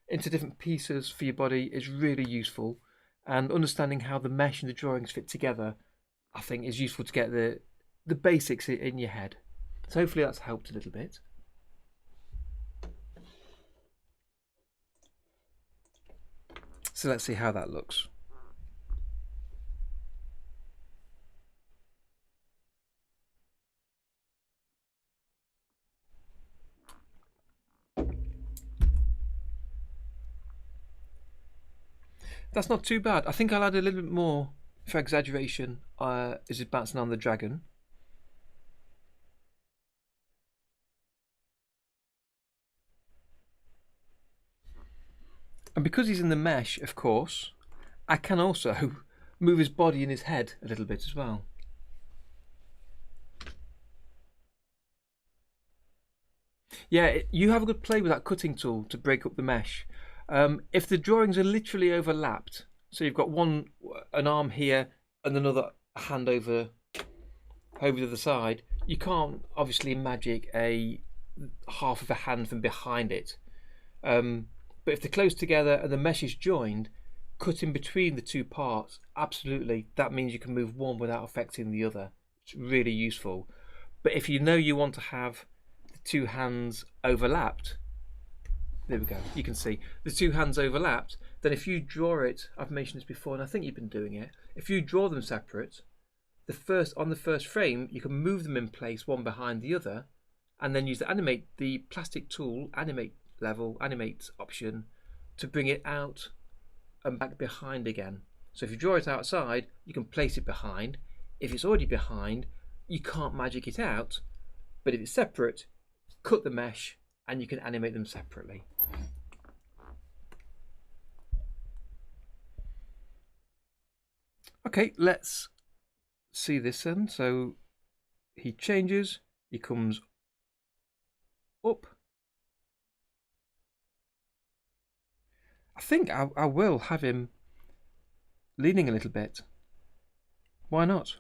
into different pieces for your body is really useful, and understanding how the mesh and the drawings fit together, I think, is useful to get the basics in your head. So hopefully that's helped a little bit. So let's see how that looks. That's not too bad. I think I'll add a little bit more for exaggeration as he's bouncing on the dragon. And because he's in the mesh, of course, I can also move his body and his head a little bit as well. Yeah, you have a good play with that cutting tool to break up the mesh. If the drawings are literally overlapped, so you've got an arm here and another hand over the other side, you can't obviously magic a half of a hand from behind it. But if they're close together and the mesh is joined, cut in between the two parts, absolutely, that means you can move one without affecting the other. It's really useful. But if you know you want to have the two hands overlapped, there we go, you can see the two hands overlapped, then if you draw it, I've mentioned this before and I think you've been doing it, if you draw them separate, on the first frame you can move them in place one behind the other, and then use the plastic tool, animate level, animate option to bring it out and back behind again. So if you draw it outside, you can place it behind. If it's already behind, you can't magic it out, but if it's separate, cut the mesh and you can animate them separately. Okay, let's see this then. So he changes, he comes up. I think I will have him leaning a little bit. Why not?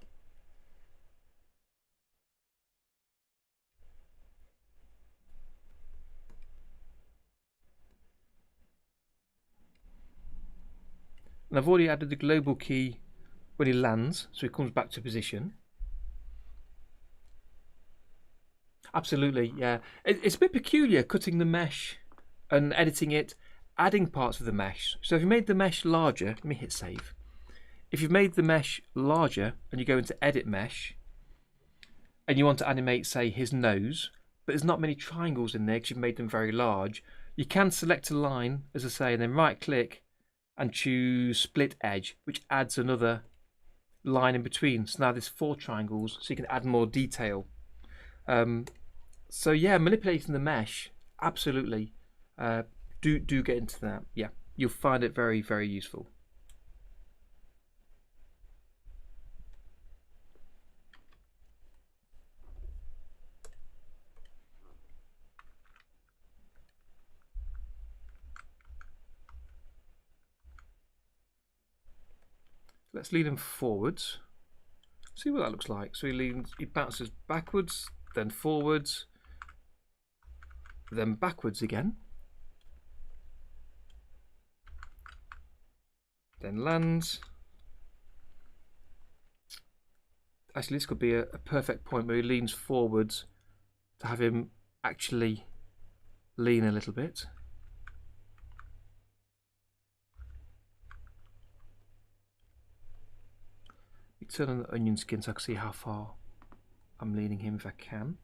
And I've already added the global key when he lands, so he comes back to position. Absolutely, yeah. It's a bit peculiar cutting the mesh and editing it, adding parts of the mesh. So if you made the mesh larger, let me hit save. If you've made the mesh larger and you go into edit mesh and you want to animate, say, his nose, but there's not many triangles in there because you've made them very large, you can select a line, as I say, and then right click and choose split edge, which adds another line in between. So now there's 4 triangles, so you can add more detail. So yeah, manipulating the mesh, absolutely. Do get into that. Yeah, you'll find it very, very useful. Let's lean him forwards. See what that looks like. So he bounces backwards, then forwards, then backwards again, then lands. Actually, this could be a perfect point where he leans forwards to have him actually lean a little bit. Turn on the onion skin so I can see how far I'm leaning him if I can.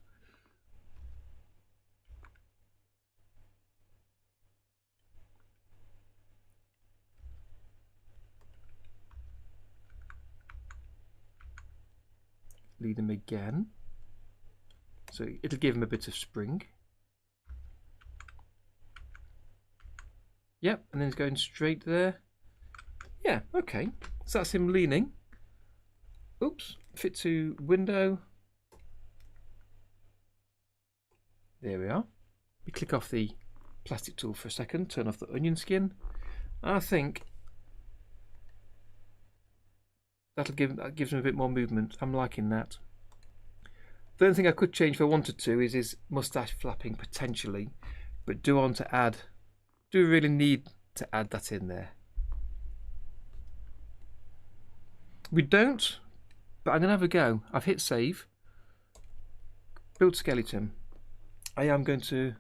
Lead him again. So it'll give him a bit of spring. Yep, and then he's going straight there. Yeah, okay. So that's him leaning. Oops, fit to window. There we are. We click off the plastic tool for a second, turn off the onion skin. I think that gives him a bit more movement. I'm liking that. The only thing I could change if I wanted to is his mustache flapping potentially, but do we really need to add that in there? We don't. But I'm going to have a go. I've hit save. Build skeleton. I am going to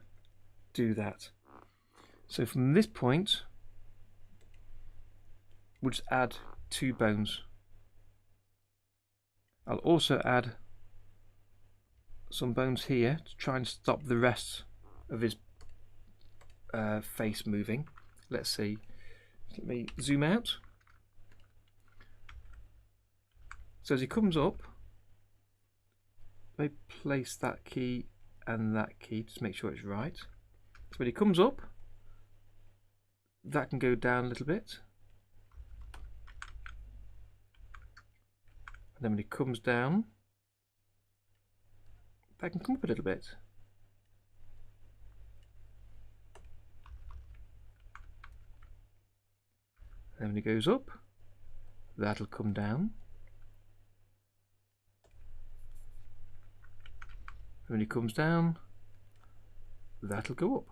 do that. So from this point, we'll just add 2 bones. I'll also add some bones here to try and stop the rest of his face moving. Let's see. Let me zoom out. So as he comes up, let me place that key and that key to make sure it's right. So when he comes up, that can go down a little bit. And then when he comes down, that can come up a little bit. And then when he goes up, that'll come down. When he comes down, that'll go up.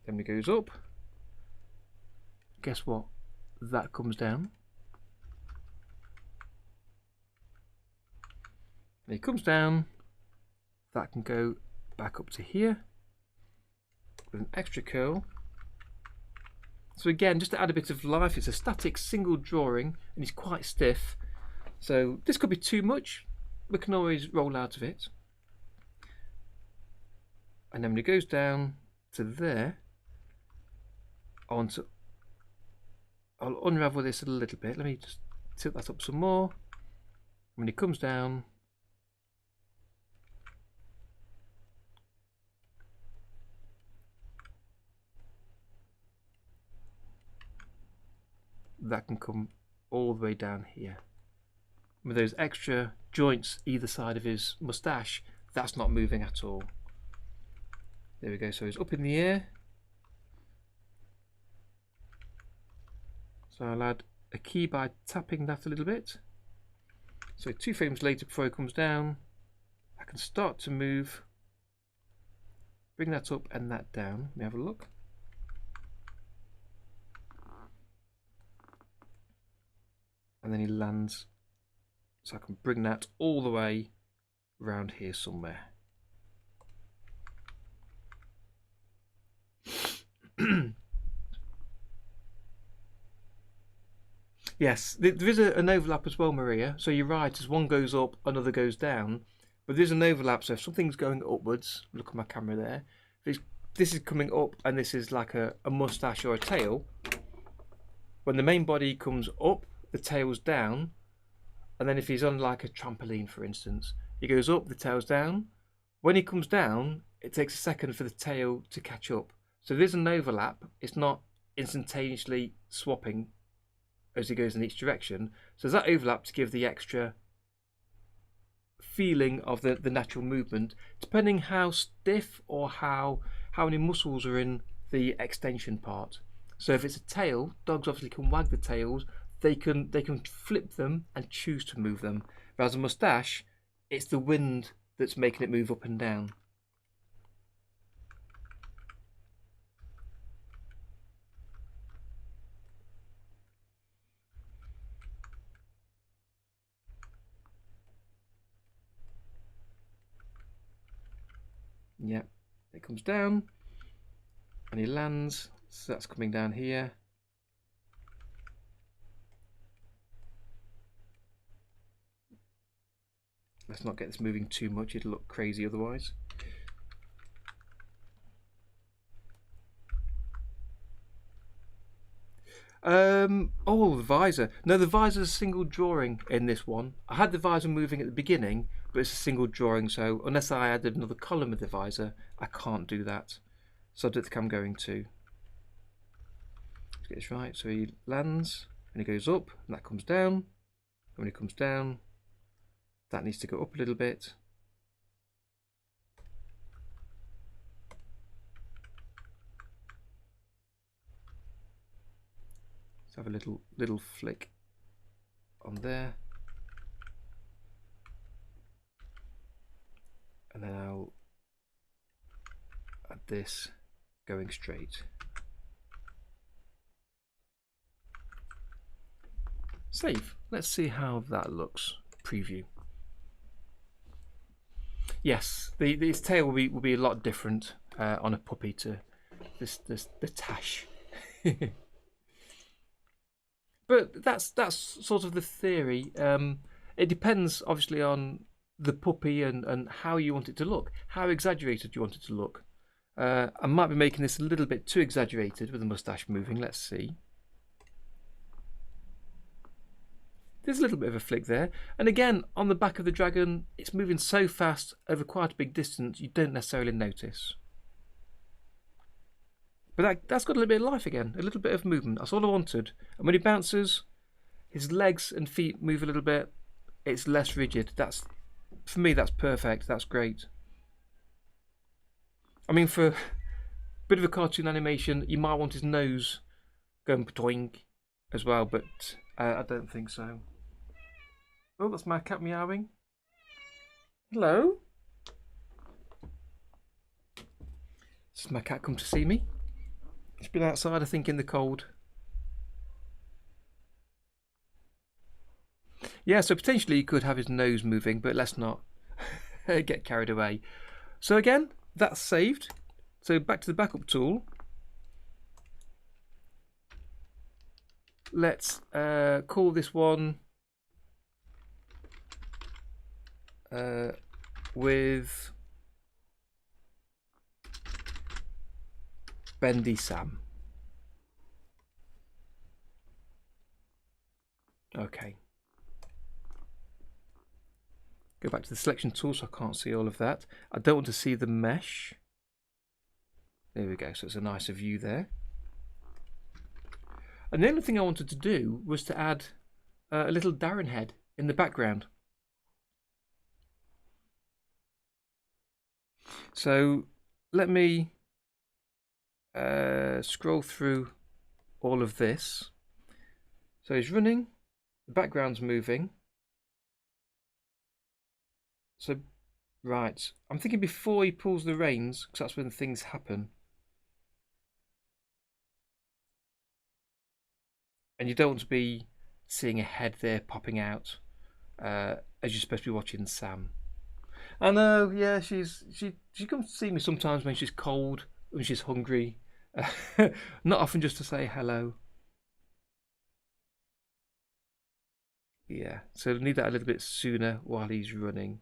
Then when he goes up, guess what? That comes down. When he comes down, that can go back up to here with an extra curl. So again, just to add a bit of life, it's a static single drawing and he's quite stiff. So this could be too much. we can always roll out of it. And then when it goes down to there, I'll unravel this a little bit. Let me just tilt that up some more. When it comes down, that can come all the way down here. With those extra joints either side of his moustache, that's not moving at all. There we go, so he's up in the air. So I'll add a key by tapping that a little bit. So 2 frames later, before it comes down, I can start to move, bring that up and that down. Let me have a look. And then he lands, so I can bring that all the way around here somewhere. Yes, there is an overlap as well, Maria. So you're right, as one goes up, another goes down. But there's an overlap, so if something's going upwards, look at my camera there. If this is coming up and this is like a moustache or a tail, when the main body comes up, the tail's down. And then if he's on like a trampoline, for instance, he goes up, the tail's down. When he comes down, it takes a second for the tail to catch up. So there's an overlap. It's not instantaneously swapping as he goes in each direction. So there's that overlap to give the extra feeling of the natural movement, depending how stiff or how many muscles are in the extension part. So if it's a tail, dogs obviously can wag the tails. They can flip them and choose to move them. Whereas a moustache, it's the wind that's making it move up and down. Yeah, it comes down and he lands, so that's coming down here. Let's not get this moving too much, it'll look crazy otherwise. Oh, the visor. No, the visor's a single drawing in this one. I had the visor moving at the beginning, but it's a single drawing, so unless I added another column with the visor, I can't do that. So I don't think I'm going to. Let's get this right. So he lands, and he goes up, and that comes down. And when he comes down, that needs to go up a little bit. Let's have a little flick on there. And then I'll add this going straight. Save. Let's see how that looks. Preview. Yes, this tail will be a lot different on a puppy to the tash. But that's sort of the theory. It depends obviously on the puppy and how you want it to look, how exaggerated you want it to look. I might be making this a little bit too exaggerated with the moustache moving. Let's see. There's a little bit of a flick there, and again on the back of the dragon, it's moving so fast over quite a big distance you don't necessarily notice. But that's got a little bit of life again, a little bit of movement. That's all I wanted. And when he bounces, his legs and feet move a little bit. It's less rigid. For me, that's perfect. That's great. I mean, for a bit of a cartoon animation, you might want his nose going patoing as well, but I don't think so. Oh, that's my cat meowing. Hello. This is my cat come to see me. It's been outside, I think, in the cold. Yeah, so potentially you could have his nose moving, but let's not get carried away. So again, that's saved. So back to the backup tool. Let's call this one with Bendy Sam. Okay. Go back to the selection tool so I can't see all of that. I don't want to see the mesh. There we go, so it's a nicer view there. And the only thing I wanted to do was to add a little Darren head in the background. So let me scroll through all of this. So he's running, the background's moving. So, right, I'm thinking before he pulls the reins, because that's when things happen. And you don't want to be seeing a head there popping out as you're supposed to be watching Sam. I know, yeah, she comes to see me sometimes when she's cold, when she's hungry. Not often just to say hello. Yeah, so I need that a little bit sooner while he's running.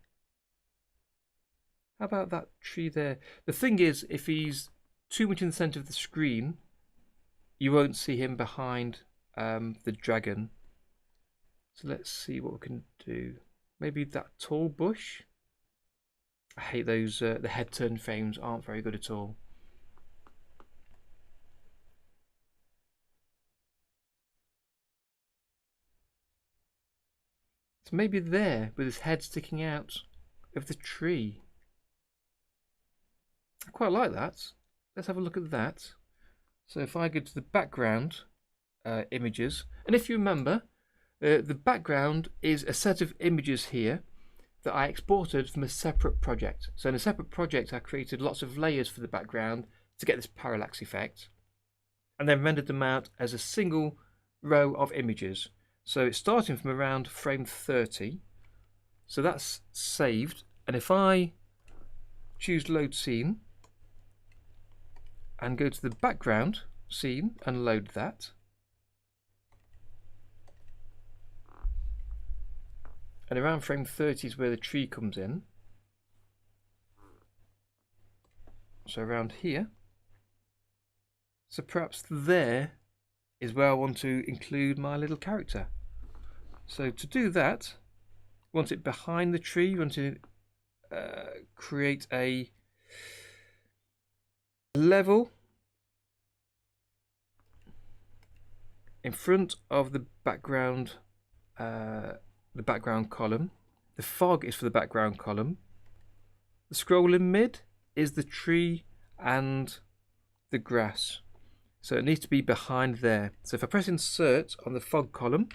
How about that tree there? The thing is, if he's too much in the centre of the screen, you won't see him behind the dragon. So let's see what we can do. Maybe that tall bush? I hate those, the head turn frames aren't very good at all. So maybe there, with his head sticking out of the tree. I quite like that. Let's have a look at that. So if I go to the background images, and if you remember, the background is a set of images here that I exported from a separate project. So in a separate project I created lots of layers for the background to get this parallax effect, and then rendered them out as a single row of images. So it's starting from around frame 30. So that's saved, and if I choose load scene and go to the background scene and load that, and around frame 30 is where the tree comes in, so around here, so perhaps there is where I want to include my little character. So to do that, you want it behind the tree, you want to create a level in front of the background column. The fog is for the background column. The scroll in mid is the tree and the grass. So it needs to be behind there. So if I press insert on the fog column,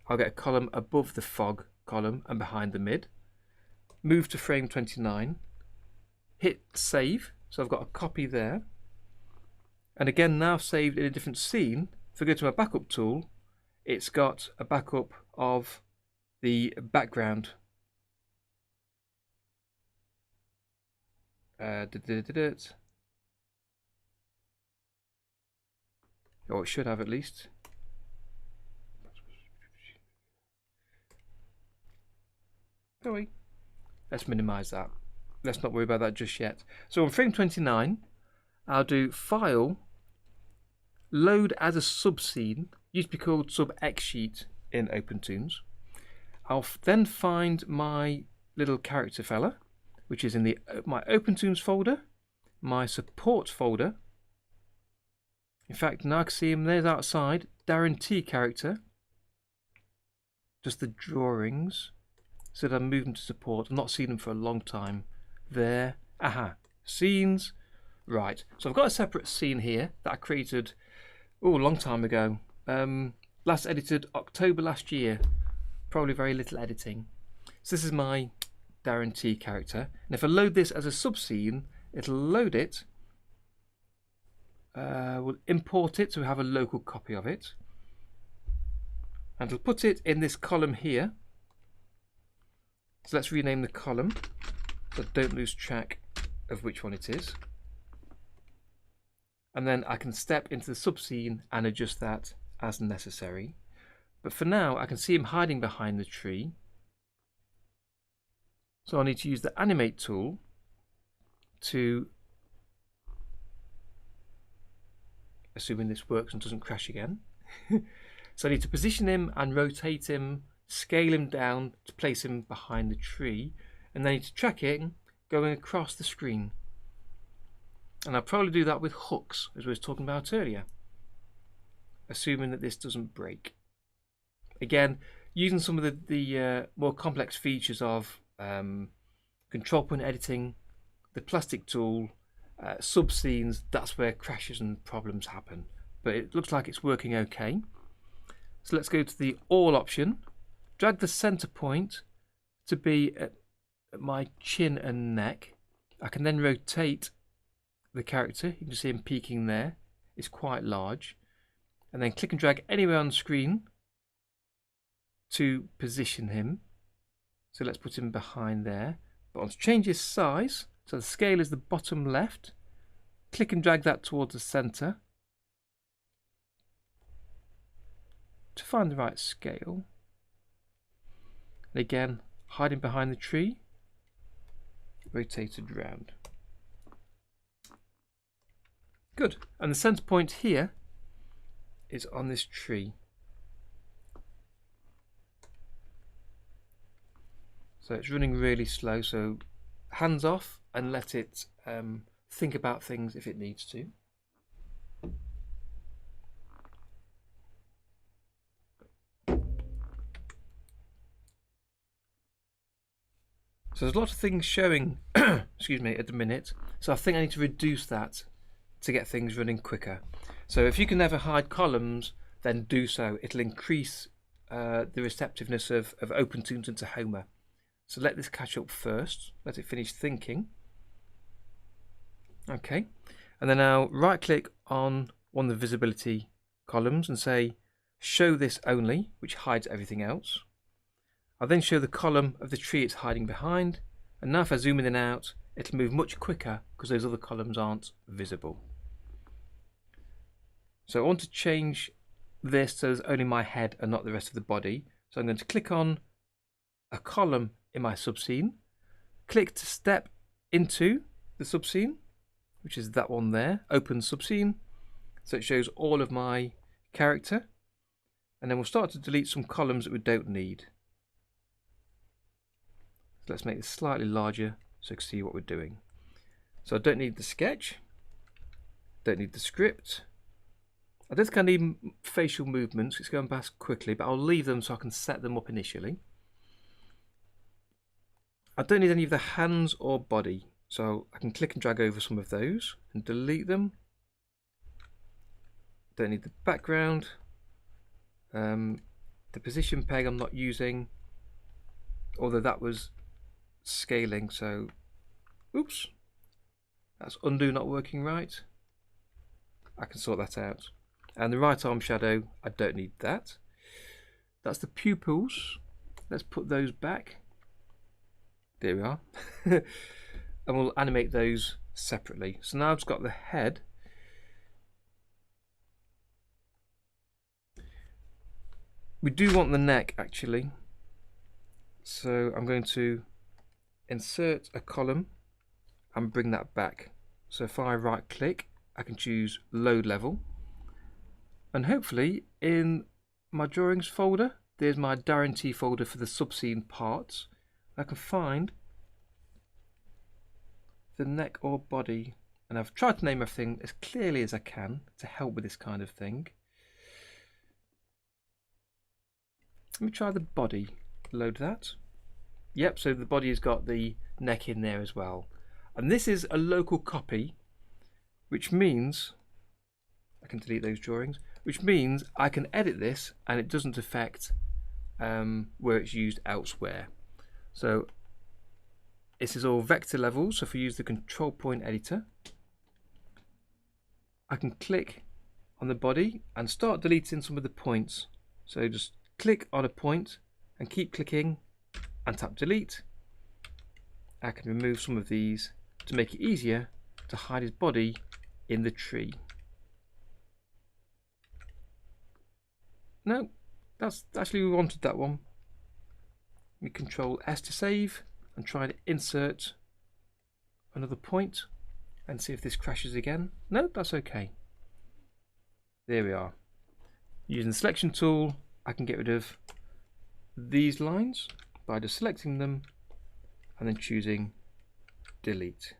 I'll get a column above the fog column and behind the mid. Move to frame 29. Hit save. So I've got a copy there. And again, now saved in a different scene. If I go to my backup tool, it's got a backup of the background. Or it should have at least. Oh wait. Let's minimize that. Let's not worry about that just yet. So on frame 29, I'll do File, Load as a Subscene, used to be called Sub X Sheet in OpenToonz. I'll then find my little character fella, which is in my OpenToonz folder, my support folder. In fact, now I can see him, there's outside, Darren Tea character. Just the drawings. So that I move them to support. I've not seen them for a long time. There. Aha. Scenes. Right. So I've got a separate scene here that I created a long time ago. Last edited October last year. Probably very little editing. So this is my Darren Tea character. And if I load this as a subscene, it'll load it. We'll import it so we have a local copy of it. And it'll put it in this column here. So let's rename the column so I don't lose track of which one it is. And then I can step into the subscene and adjust that as necessary. But for now, I can see him hiding behind the tree. So I need to use the animate tool to, assuming this works and doesn't crash again. So I need to position him and rotate him, scale him down to place him behind the tree, and then I need to track it going across the screen. And I'll probably do that with hooks, as we were talking about earlier, assuming that this doesn't break. Again, using some of the more complex features of control point editing, the plastic tool, sub-scenes, that's where crashes and problems happen. But it looks like it's working okay. So let's go to the all option, drag the center point to be at my chin and neck. I can then rotate the character. You can see him peeking there. It's quite large. And then click and drag anywhere on the screen to position him. So let's put him behind there. But I want to change his size. So the scale is the bottom left. Click and drag that towards the center to find the right scale. And again, hiding behind the tree, rotated round. Good. And the center point here is on this tree. So it's running really slow, so hands off and let it think about things if it needs to. So there's a lot of things showing excuse me, at the minute, so I think I need to reduce that to get things running quicker. So if you can ever hide columns, then do so. It'll increase the receptiveness of OpenToonz and Tahoma. So let this catch up first, let it finish thinking. Okay, and then I'll right click on one of the visibility columns and say show this only, which hides everything else. I'll then show the column of the tree it's hiding behind, and now if I zoom in and out, it'll move much quicker because those other columns aren't visible. So I want to change this so there's only my head and not the rest of the body. So I'm going to click on a column in my subscene, click to step into the subscene, which is that one there, open subscene, so it shows all of my character, and then we'll start to delete some columns that we don't need. So let's make this slightly larger so you can see what we're doing. So I don't need the sketch, don't need the script. I don't think I need facial movements, it's going past quickly, but I'll leave them so I can set them up initially. I don't need any of the hands or body, so I can click and drag over some of those and delete them. Don't need the background. The position peg I'm not using, although that was scaling, so oops, that's undo not working right. I can sort that out. And the right arm shadow, I don't need that. That's the pupils. Let's put those back. There we are. And we'll animate those separately. So now I've just got the head. We do want the neck actually. So I'm going to insert a column and bring that back. So if I right click, I can choose load level. And hopefully in my drawings folder, there's my Darren Tea folder for the subscene parts. I can find the neck or body, and I've tried to name everything as clearly as I can to help with this kind of thing. Let me try the body, load that. Yep, so the body has got the neck in there as well. And this is a local copy, which means I can delete those drawings, which means I can edit this and it doesn't affect where it's used elsewhere. So this is all vector levels, so if we use the control point editor, I can click on the body and start deleting some of the points. So just click on a point and keep clicking and tap delete. I can remove some of these to make it easier to hide his body in the tree. No, that's actually we wanted that one. We control S to save and try and insert another point and see if this crashes again. No, that's okay. There we are. Using the selection tool, I can get rid of these lines by just selecting them and then choosing delete.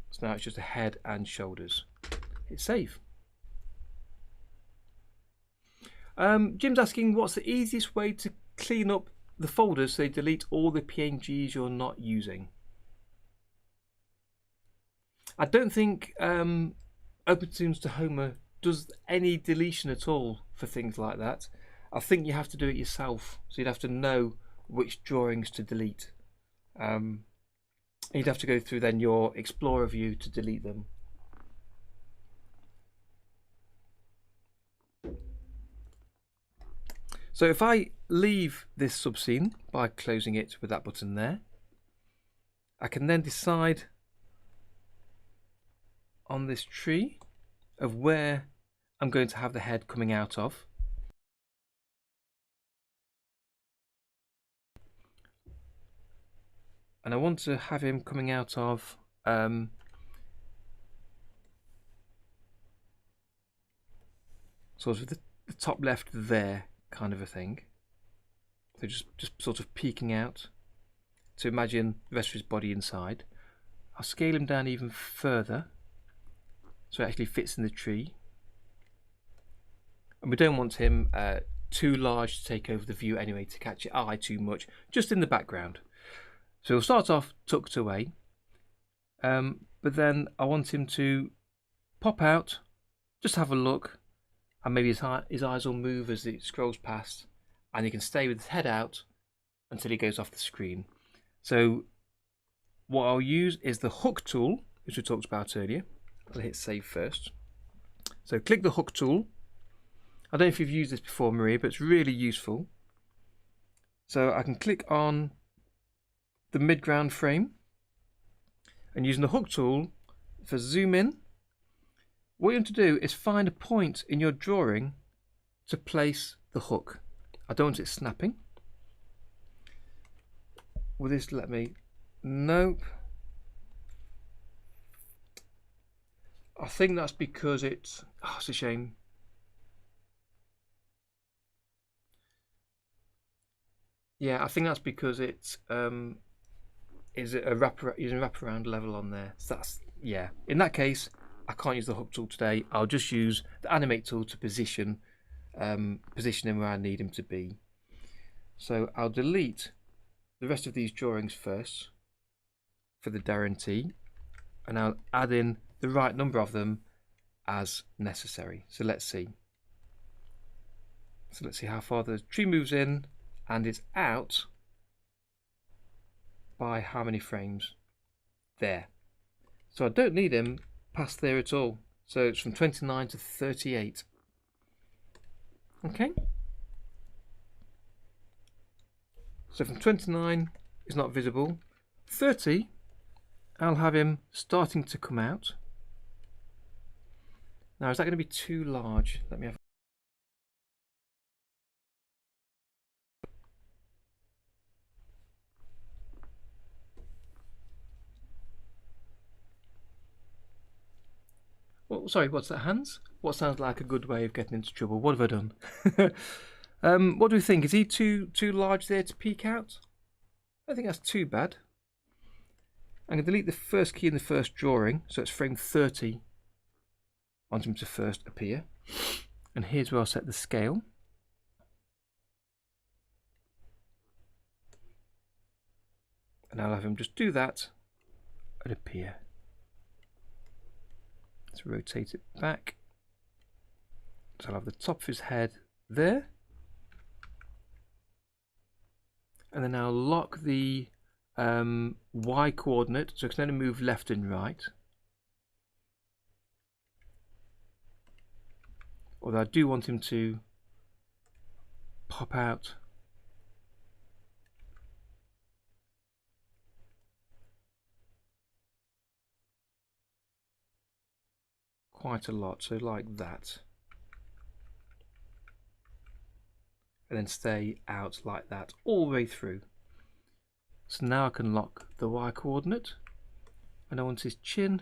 So now it's just a head and shoulders. Hit save. Jim's asking, what's the easiest way to clean up the folders so they delete all the PNGs you're not using? I don't think OpenToonz Tahoma does any deletion at all for things like that. I think you have to do it yourself, so you'd have to know which drawings to delete. You'd have to go through then your Explorer view to delete them. So if I leave this subscene by closing it with that button there, I can then decide on this tree of where I'm going to have the head coming out of. And I want to have him coming out of sort of the top left there, kind of a thing. So just sort of peeking out to imagine the rest of his body inside. I'll scale him down even further so it actually fits in the tree. And we don't want him too large to take over the view anyway, to catch your eye too much, just in the background. So we'll start off tucked away, but then I want him to pop out, just have a look, and maybe his eyes will move as it scrolls past, and he can stay with his head out until he goes off the screen. So what I'll use is the hook tool, which we talked about earlier. I'll hit save first. So click the hook tool. I don't know if you've used this before, Maria, but it's really useful. So I can click on the midground frame, and using the hook tool for zoom in, what you want to do is find a point in your drawing to place the hook. I don't want it snapping. Will this let me? Nope. I think that's because it's a shame. Yeah, I think that's because it's is it using a wraparound level on there. So that's, yeah. In that case, I can't use the hook tool today. I'll just use the animate tool to position him where I need him to be. So I'll delete the rest of these drawings first for the Darren Tea, and I'll add in the right number of them as necessary. So let's see. So let's see how far the tree moves in and is out by how many frames. There. So I don't need him past there at all. So it's from 29 to 38. Okay. So from 29 is not visible. 30, I'll have him starting to come out. Now, is that going to be too large? Let me have. Oh, sorry, what's that, Hans? What sounds like a good way of getting into trouble? What have I done? What do we think? Is he too large there to peek out? I don't think that's too bad. I'm going to delete the first key in the first drawing, so it's frame 30. I want him to first appear. And here's where I'll set the scale. And I'll have him just do that and appear. Let's rotate it back. So I'll have the top of his head there. And then I'll lock the Y coordinate, so it's going to move left and right. Although I do want him to pop out quite a lot, so like that, and then stay out like that all the way through. So now I can lock the Y coordinate, and I want his chin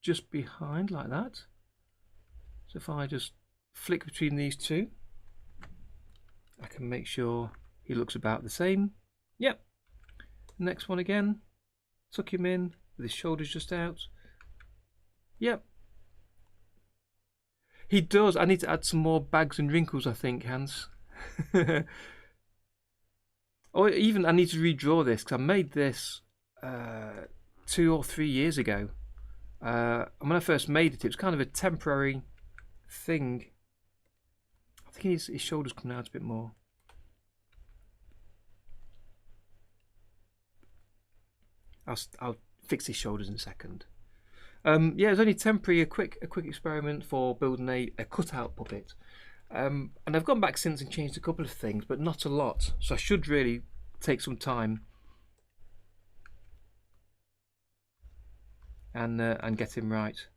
just behind like that. So if I just flick between these two, I can make sure he looks about the same. Yep. Next one again. Tuck him in with his shoulders just out. Yep. He does. I need to add some more bags and wrinkles, I think, Hans. Or even I need to redraw this, because I made this 2 or 3 years ago. And when I first made it, it was kind of a temporary thing. I think his shoulders coming out a bit more. I'll fix his shoulders in a second. Yeah, it was only temporary, a quick experiment for building a cutout puppet. And I've gone back since and changed a couple of things, but not a lot. So I should really take some time and get him right.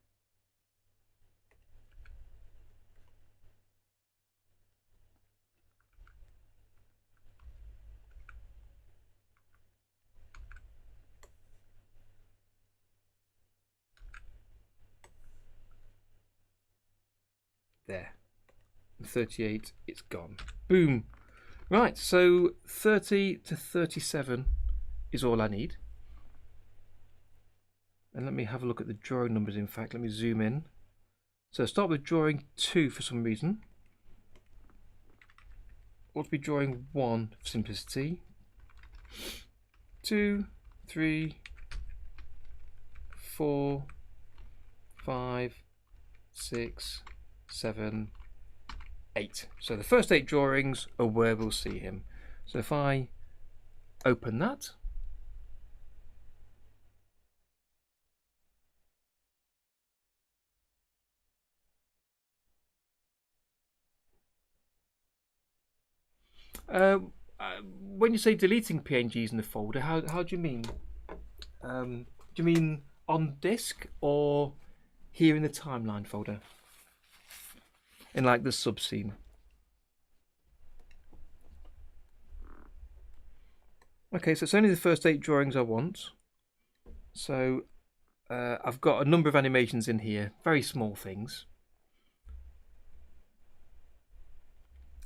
There. 38, it's gone. Boom. Right, so 30 to 37 is all I need. And let me have a look at the drawing numbers. In fact, let me zoom in. So start with drawing 2 for some reason. Ought to be drawing 1 for simplicity. 2, 3, 4, 5, 6, 7, 8. So the first 8 drawings are where we'll see him. So if I open that, when you say deleting PNGs in the folder, how do you mean? Do you mean on disk or here in the timeline folder? In like the subscene. Okay, so it's only the first 8 drawings I want. So I've got a number of animations in here, very small things.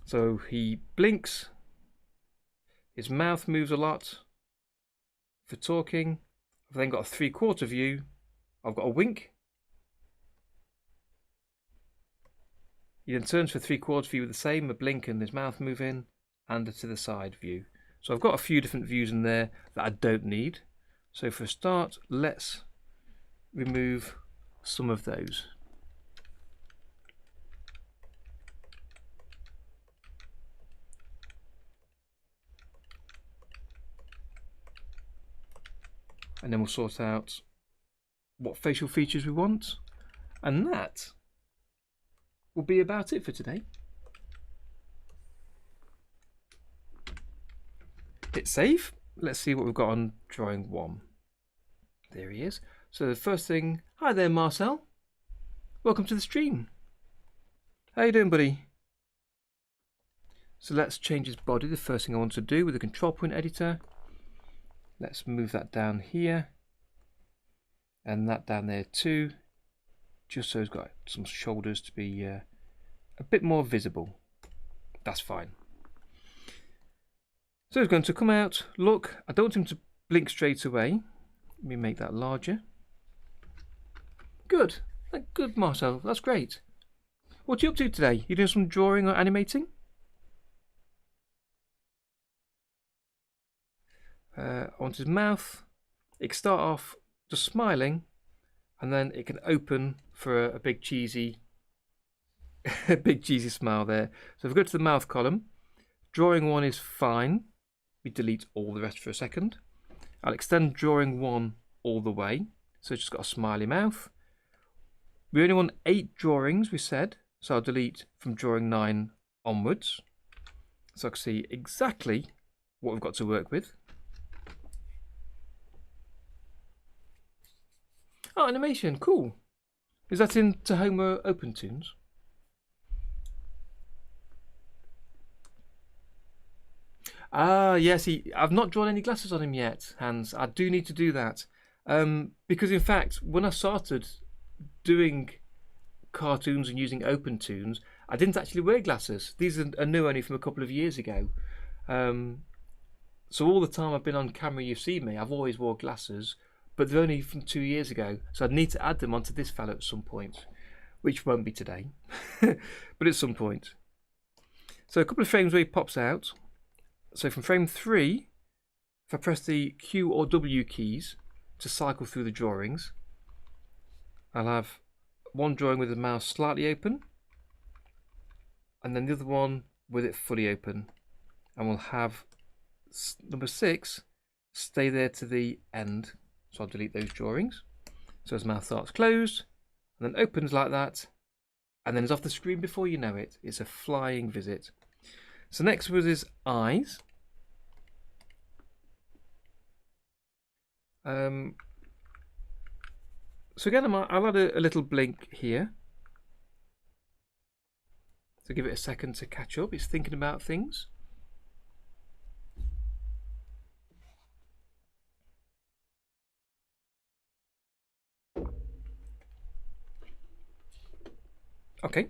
So he blinks, his mouth moves a lot for talking. I've then got a 3/4 view, I've got a wink. He then turns for 3/4 view with the same, a blink and his mouth move in, and a to the side view. So I've got a few different views in there that I don't need. So for a start, let's remove some of those. And then we'll sort out what facial features we want. And that will be about it for today. Hit save. Let's see what we've got on drawing 1. There he is. So the first thing, hi there Marcel. Welcome to the stream. How you doing, buddy? So let's change his body. The first thing I want to do with the control point editor. Let's move that down here. And that down there too. Just so he's got some shoulders to be a bit more visible. That's fine. So he's going to come out, look. I don't want him to blink straight away. Let me make that larger. Good. Good, Marcel. That's great. What are you up to today? You doing some drawing or animating? I want his mouth. It can start off just smiling, and then it can open for a big cheesy, a big cheesy smile there. So if we go to the mouth column, drawing 1 is fine. We delete all the rest for a second. I'll extend drawing 1 all the way, so it's just got a smiley mouth. We only want 8 drawings, we said, so I'll delete from drawing 9 onwards, so I can see exactly what we've got to work with. Oh, animation, cool. Is that in Tahoma OpenToonz? Ah, yes. I've not drawn any glasses on him yet, Hans. I do need to do that. Because in fact, when I started doing cartoons and using OpenToonz, I didn't actually wear glasses. These are new only from a couple of years ago. So all the time I've been on camera, you've seen me, I've always wore glasses, but they're only from 2 years ago. So I'd need to add them onto this fella at some point, which won't be today, but at some point. So a couple of frames where he pops out. So from frame 3, if I press the Q or W keys to cycle through the drawings, I'll have one drawing with the mouse slightly open, and then the other one with it fully open. And we'll have number 6 stay there to the end. So I'll delete those drawings. So his mouth starts closed, and then opens like that, and then is off the screen before you know it. It's a flying visit. So next was his eyes. So again, I'll add a little blink here to give it a second to catch up. It's thinking about things. Okay.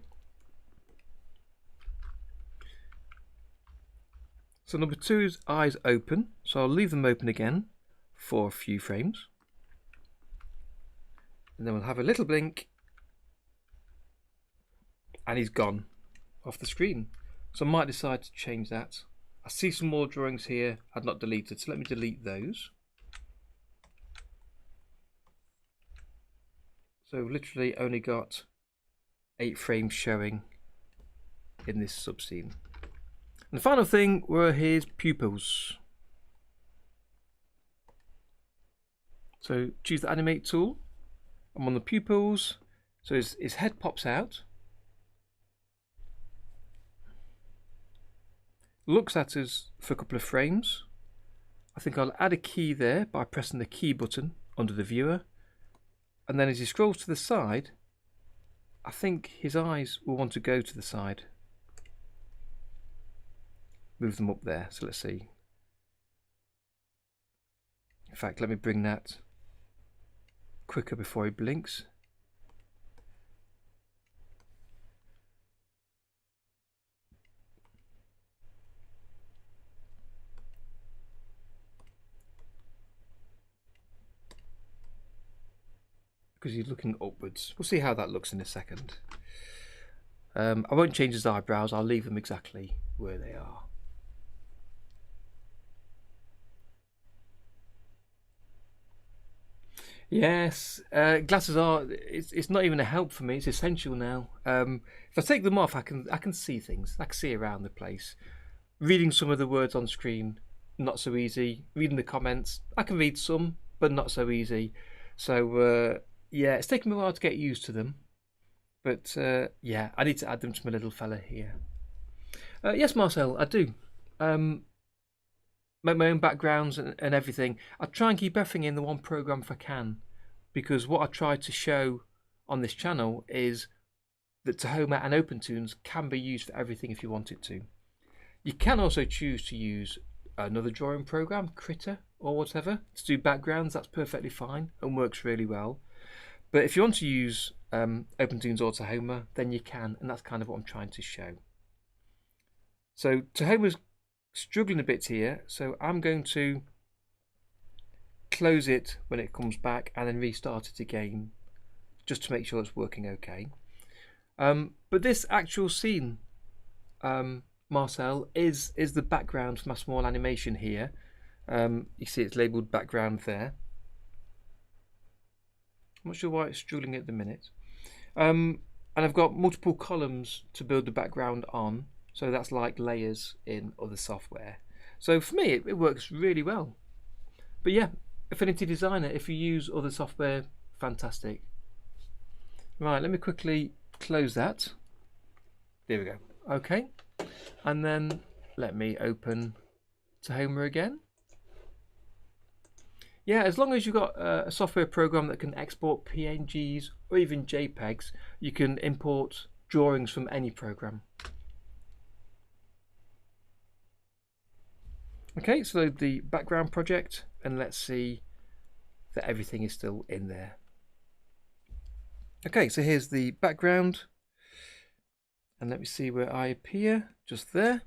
So number 2 is eyes open. So I'll leave them open again for a few frames. And then we'll have a little blink. And he's gone off the screen. So I might decide to change that. I see some more drawings here I'd not deleted. So let me delete those. So we've literally only got 8 frames showing in this subscene. And the final thing were his pupils. So choose the animate tool. I'm on the pupils. So his head pops out. Looks at us for a couple of frames. I think I'll add a key there by pressing the key button under the viewer. And then as he scrolls to the side, I think his eyes will want to go to the side. Move them up there. So let's see. In fact, let me bring that quicker before he blinks. Because he's looking upwards. We'll see how that looks in a second. I won't change his eyebrows. I'll leave them exactly where they are. Yes, glasses are. It's not even a help for me. It's essential now. If I take them off, I can see things. I can see around the place. Reading some of the words on screen, not so easy. Reading the comments, I can read some, but not so easy. So yeah, it's taken me a while to get used to them. But yeah, I need to add them to my little fella here. Yes, Marcel, I do. Make my own backgrounds and everything. I try and keep everything in the one program if I can, because what I try to show on this channel is that Tahoma and OpenToonz can be used for everything if you want it to. You can also choose to use another drawing program, Critter or whatever, to do backgrounds. That's perfectly fine and works really well. But if you want to use OpenToonz or Tahoma, then you can, and that's kind of what I'm trying to show. So Tahoma's struggling a bit here, so I'm going to close it when it comes back and then restart it again, just to make sure it's working okay. But this actual scene, Marcel, is the background for my small animation here. You see it's labelled background there. I'm not sure why it's struggling at the minute. And I've got multiple columns to build the background on, so that's like layers in other software. So for me, it works really well. But yeah, Affinity Designer, if you use other software, fantastic. Right, let me quickly close that. There we go. Okay, and then let me open Tahoma again. Yeah, as long as you've got a software program that can export PNGs or even JPEGs, you can import drawings from any program. Okay, so load the background project and let's see that everything is still in there. Okay, so here's the background. And let me see where I appear, just there.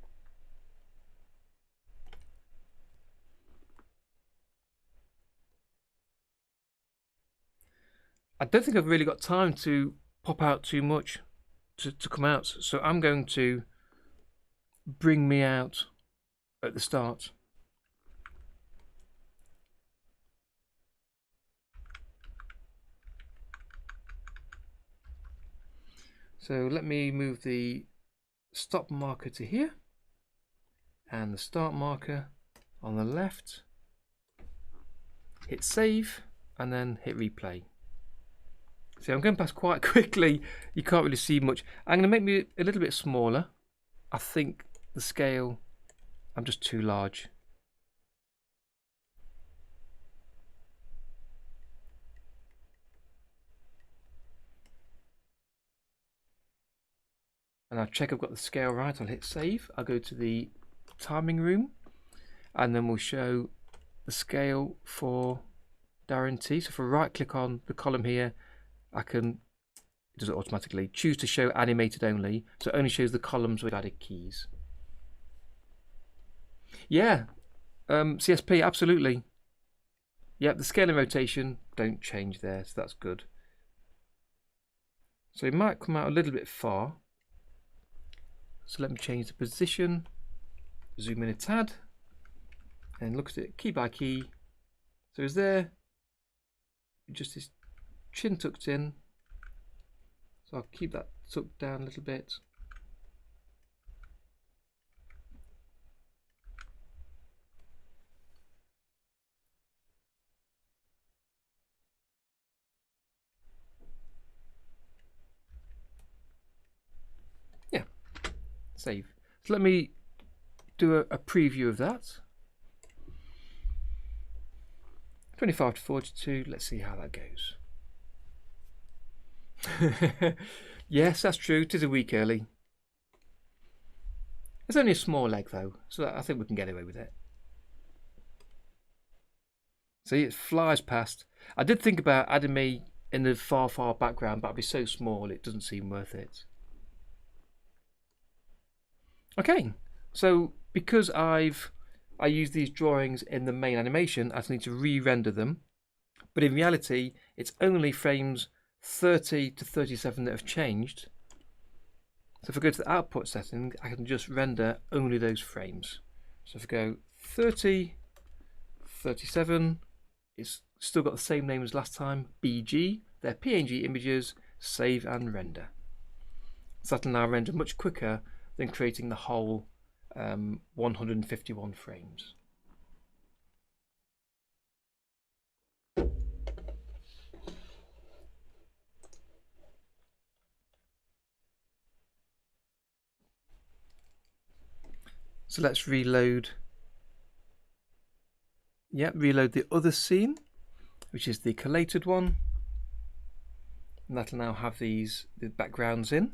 I don't think I've really got time to pop out too much to come out. So I'm going to bring me out at the start. So let me move the stop marker to here and the start marker on the left. Hit save and then hit replay. So I'm going past quite quickly. You can't really see much. I'm going to make me a little bit smaller. I think the scale, I'm just too large. And I'll check I've got the scale right. I'll hit save. I'll go to the timing room and then we'll show the scale for Darren Tea. So if I right click on the column here, it does it automatically. Choose to show animated only. So it only shows the columns with added keys. Yeah, CSP, absolutely. Yep, the scale and rotation don't change there, so that's good. So it might come out a little bit far. So let me change the position, zoom in a tad, and look at it key by key. So it's there, just his chin tucked in. So I'll keep that tucked down a little bit. Yeah, save. So let me do a preview of that. 25 to 42, let's see how that goes. Yes, that's true, it is a week early. It's only a small leg though, so I think we can get away with it. See, it flies past. I did think about adding me in the far, far background, but I'd be so small it doesn't seem worth it. Okay, so because I use these drawings in the main animation, I just need to re-render them. But in reality, it's only frames 30 to 37 that have changed. So if I go to the output setting, I can just render only those frames. So if I go 30, 37, it's still got the same name as last time, BG. They're PNG images, save and render. So that'll now render much quicker than creating the whole 151 frames. So let's reload. Yeah, reload the other scene, which is the collated one. And that'll now have the backgrounds in.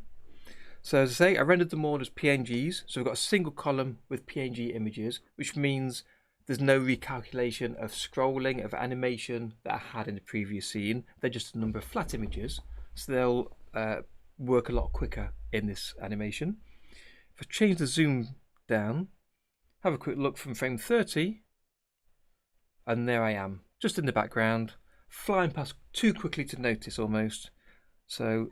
So as I say, I rendered them all as PNGs. So we've got a single column with PNG images, which means there's no recalculation of scrolling, of animation that I had in the previous scene. They're just a number of flat images. So they'll work a lot quicker in this animation. If I change the zoom down, have a quick look from frame 30, and there I am, just in the background, flying past too quickly to notice almost. So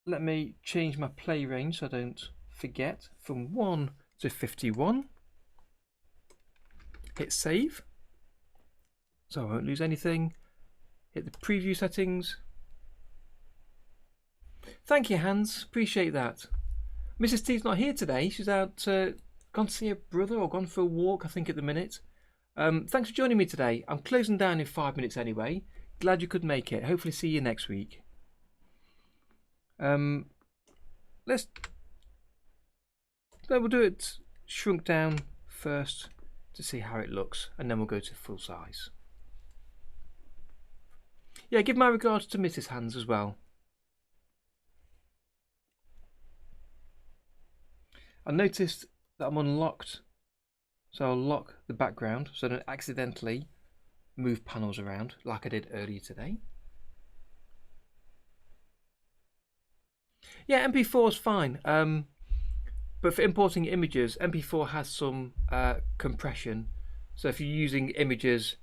let me change my play range so I don't forget, from 1 to 51. Hit save, so I won't lose anything. Hit the preview settings. Thank you, Hans, appreciate that. Mrs. T's not here today, she's out, gone to see her brother or gone for a walk, I think, at the minute. Thanks for joining me today. I'm closing down in 5 minutes anyway. Glad you could make it. Hopefully see you next week. We'll do it shrunk down first to see how it looks, and then we'll go to full size. Yeah, give my regards to Mrs. Hans as well. I noticed that I'm unlocked. So I'll lock the background so I don't accidentally move panels around like I did earlier today. Yeah, MP4 is fine. But for importing images, MP4 has some compression. So if you're using images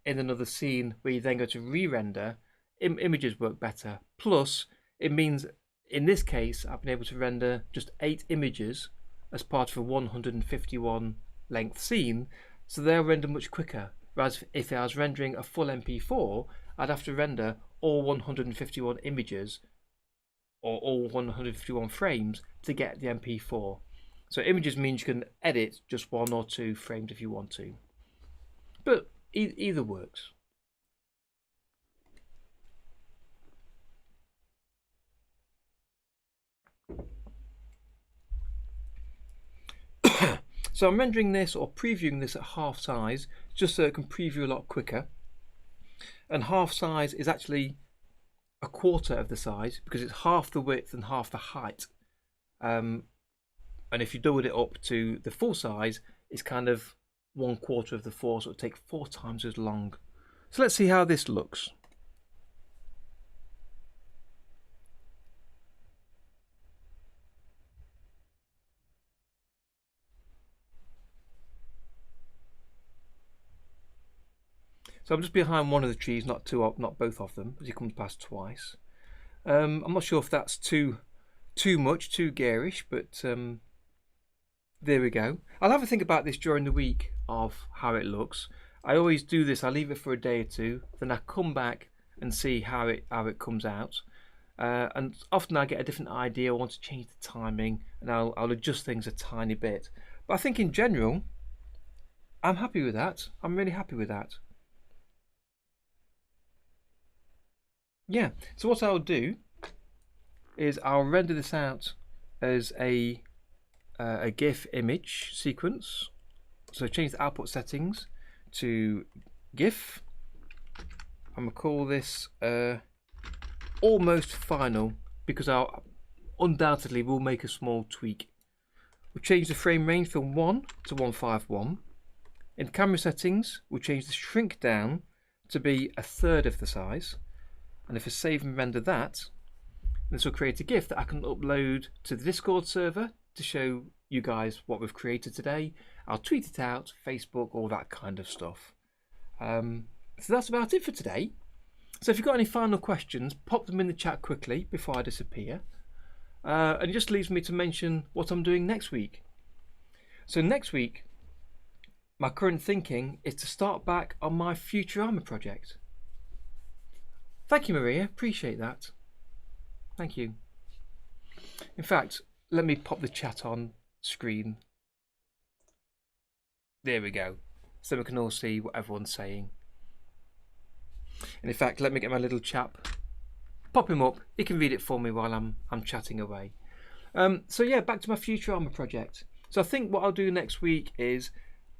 in another scene where you then go to re-render, images work better. Plus, it means in this case, I've been able to render just 8 images as part of a 151 length scene, so they'll render much quicker. Whereas if I was rendering a full MP4, I'd have to render all 151 images or all 151 frames to get the MP4. So images means you can edit just 1 or 2 frames if you want to. But either works. So I'm rendering this or previewing this at half size just so it can preview a lot quicker. And half size is actually a quarter of the size because it's half the width and half the height. And if you doubled it up to the full size, it's kind of 1/4 of the 4, so it'll take 4 times as long. So let's see how this looks. So I'm just behind one of the trees, not both of them, as he comes past twice. I'm not sure if that's too much, too garish, but there we go. I'll have a think about this during the week of how it looks. I always do this. I leave it for a day or two, then I come back and see how it comes out. And often I get a different idea. I want to change the timing, and I'll adjust things a tiny bit. But I think in general, I'm happy with that. I'm really happy with that. Yeah. So what I'll do is I'll render this out as a GIF image sequence. So change the output settings to GIF. I'm gonna call this almost final because I'll undoubtedly will make a small tweak. We'll change the frame range from 1 to 151. In camera settings, we'll change the shrink down to be 1/3 of the size. And if I save and render that, this will create a GIF that I can upload to the Discord server to show you guys what we've created today. I'll tweet it out, Facebook, all that kind of stuff. So that's about it for today. So if you've got any final questions, pop them in the chat quickly before I disappear. And it just leaves me to mention what I'm doing next week. So next week, my current thinking is to start back on my Futurama project. Thank you, Maria. Appreciate that. Thank you. In fact, let me pop the chat on screen. There we go. So we can all see what everyone's saying. And in fact, let me get my little chap. Pop him up. He can read it for me while I'm chatting away. So yeah, back to my Futurama project. So I think what I'll do next week is,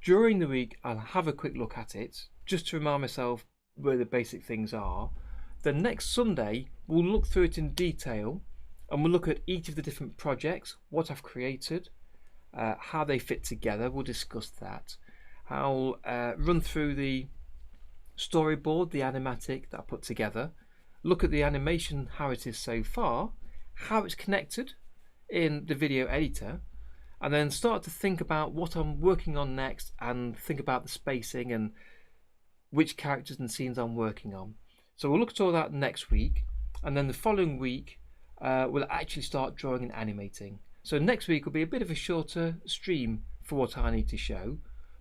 during the week, I'll have a quick look at it, just to remind myself where the basic things are. Then next Sunday, we'll look through it in detail and we'll look at each of the different projects, what I've created, how they fit together. We'll discuss that. I'll run through the storyboard, the animatic that I put together, look at the animation, how it is so far, how it's connected in the video editor, and then start to think about what I'm working on next and think about the spacing and which characters and scenes I'm working on. So we'll look at all that next week, and then the following week we'll actually start drawing and animating. So next week will be a bit of a shorter stream for what I need to show,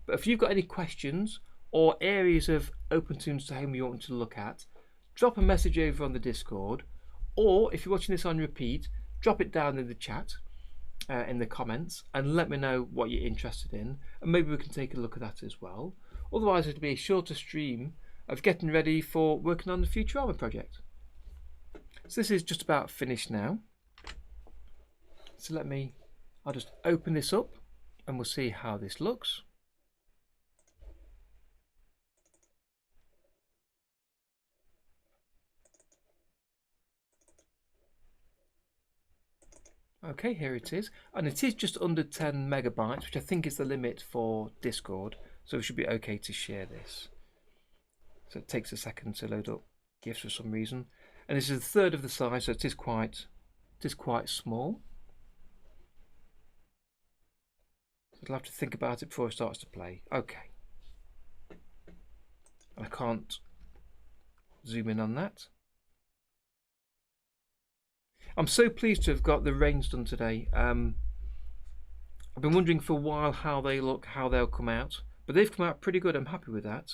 but if you've got any questions or areas of OpenToonz Tahoma you want to look at, drop a message over on the Discord, or if you're watching this on repeat, drop it down in the chat in the comments and let me know what you're interested in, and maybe we can take a look at that as well. Otherwise it'll be a shorter stream of getting ready for working on the Futurama project. So this is just about finished now. So I'll just open this up and we'll see how this looks. Okay, here it is. And it is just under 10 megabytes, which I think is the limit for Discord. So it should be okay to share this. So it takes a second to load up GIFs for some reason. And this is a third of the size, so it is quite small. So I'll have to think about it before it starts to play. Okay. I can't zoom in on that. I'm so pleased to have got the reins done today. I've been wondering for a while how they look, how they'll come out, but they've come out pretty good. I'm happy with that.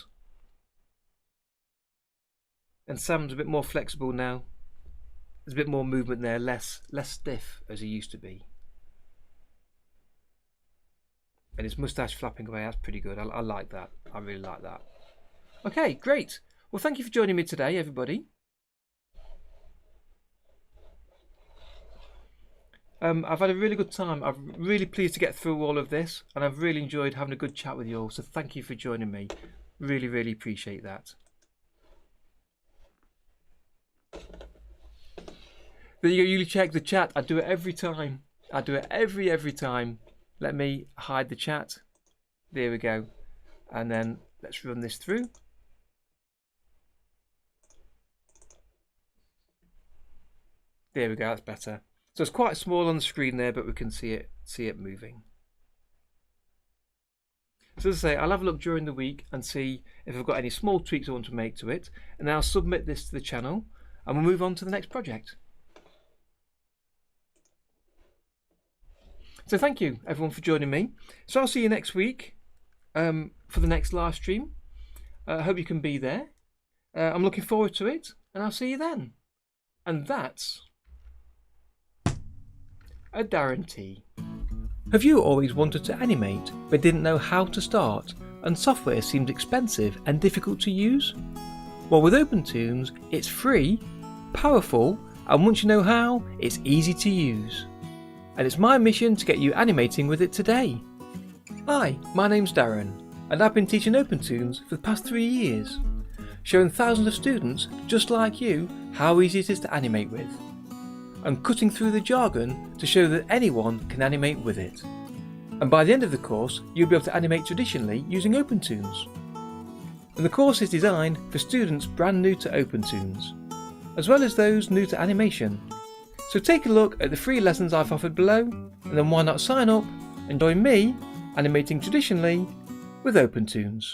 And Sam's a bit more flexible now. There's a bit more movement there, less stiff as he used to be. And his moustache flapping away, that's pretty good. I like that. I really like that. Okay, great. Well, thank you for joining me today, everybody. I've had a really good time. I'm really pleased to get through all of this, and I've really enjoyed having a good chat with you all. So thank you for joining me. Really, really appreciate that. There you go. You check the chat. I do it every time. I do it every time. Let me hide the chat. There we go. And then let's run this through. There we go. That's better. So it's quite small on the screen there, but we can see it moving. So as I say, I'll have a look during the week and see if I've got any small tweaks I want to make to it, and then I'll submit this to the channel and we'll move on to the next project. So thank you everyone for joining me. So I'll see you next week for the next live stream. I hope you can be there. I'm looking forward to it, and I'll see you then. And that's a Darren Tea. Have you always wanted to animate but didn't know how to start, and software seemed expensive and difficult to use? Well, with OpenToonz, it's free, powerful, and once you know how, it's easy to use. And it's my mission to get you animating with it today. Hi, my name's Darren, and I've been teaching OpenToonz for the past 3 years, showing thousands of students just like you how easy it is to animate with. I'm cutting through the jargon to show that anyone can animate with it. And by the end of the course, you'll be able to animate traditionally using OpenToonz. And the course is designed for students brand new to OpenToonz, as well as those new to animation. So take a look at the free lessons I've offered below, and then why not sign up and join me animating traditionally with OpenToonz.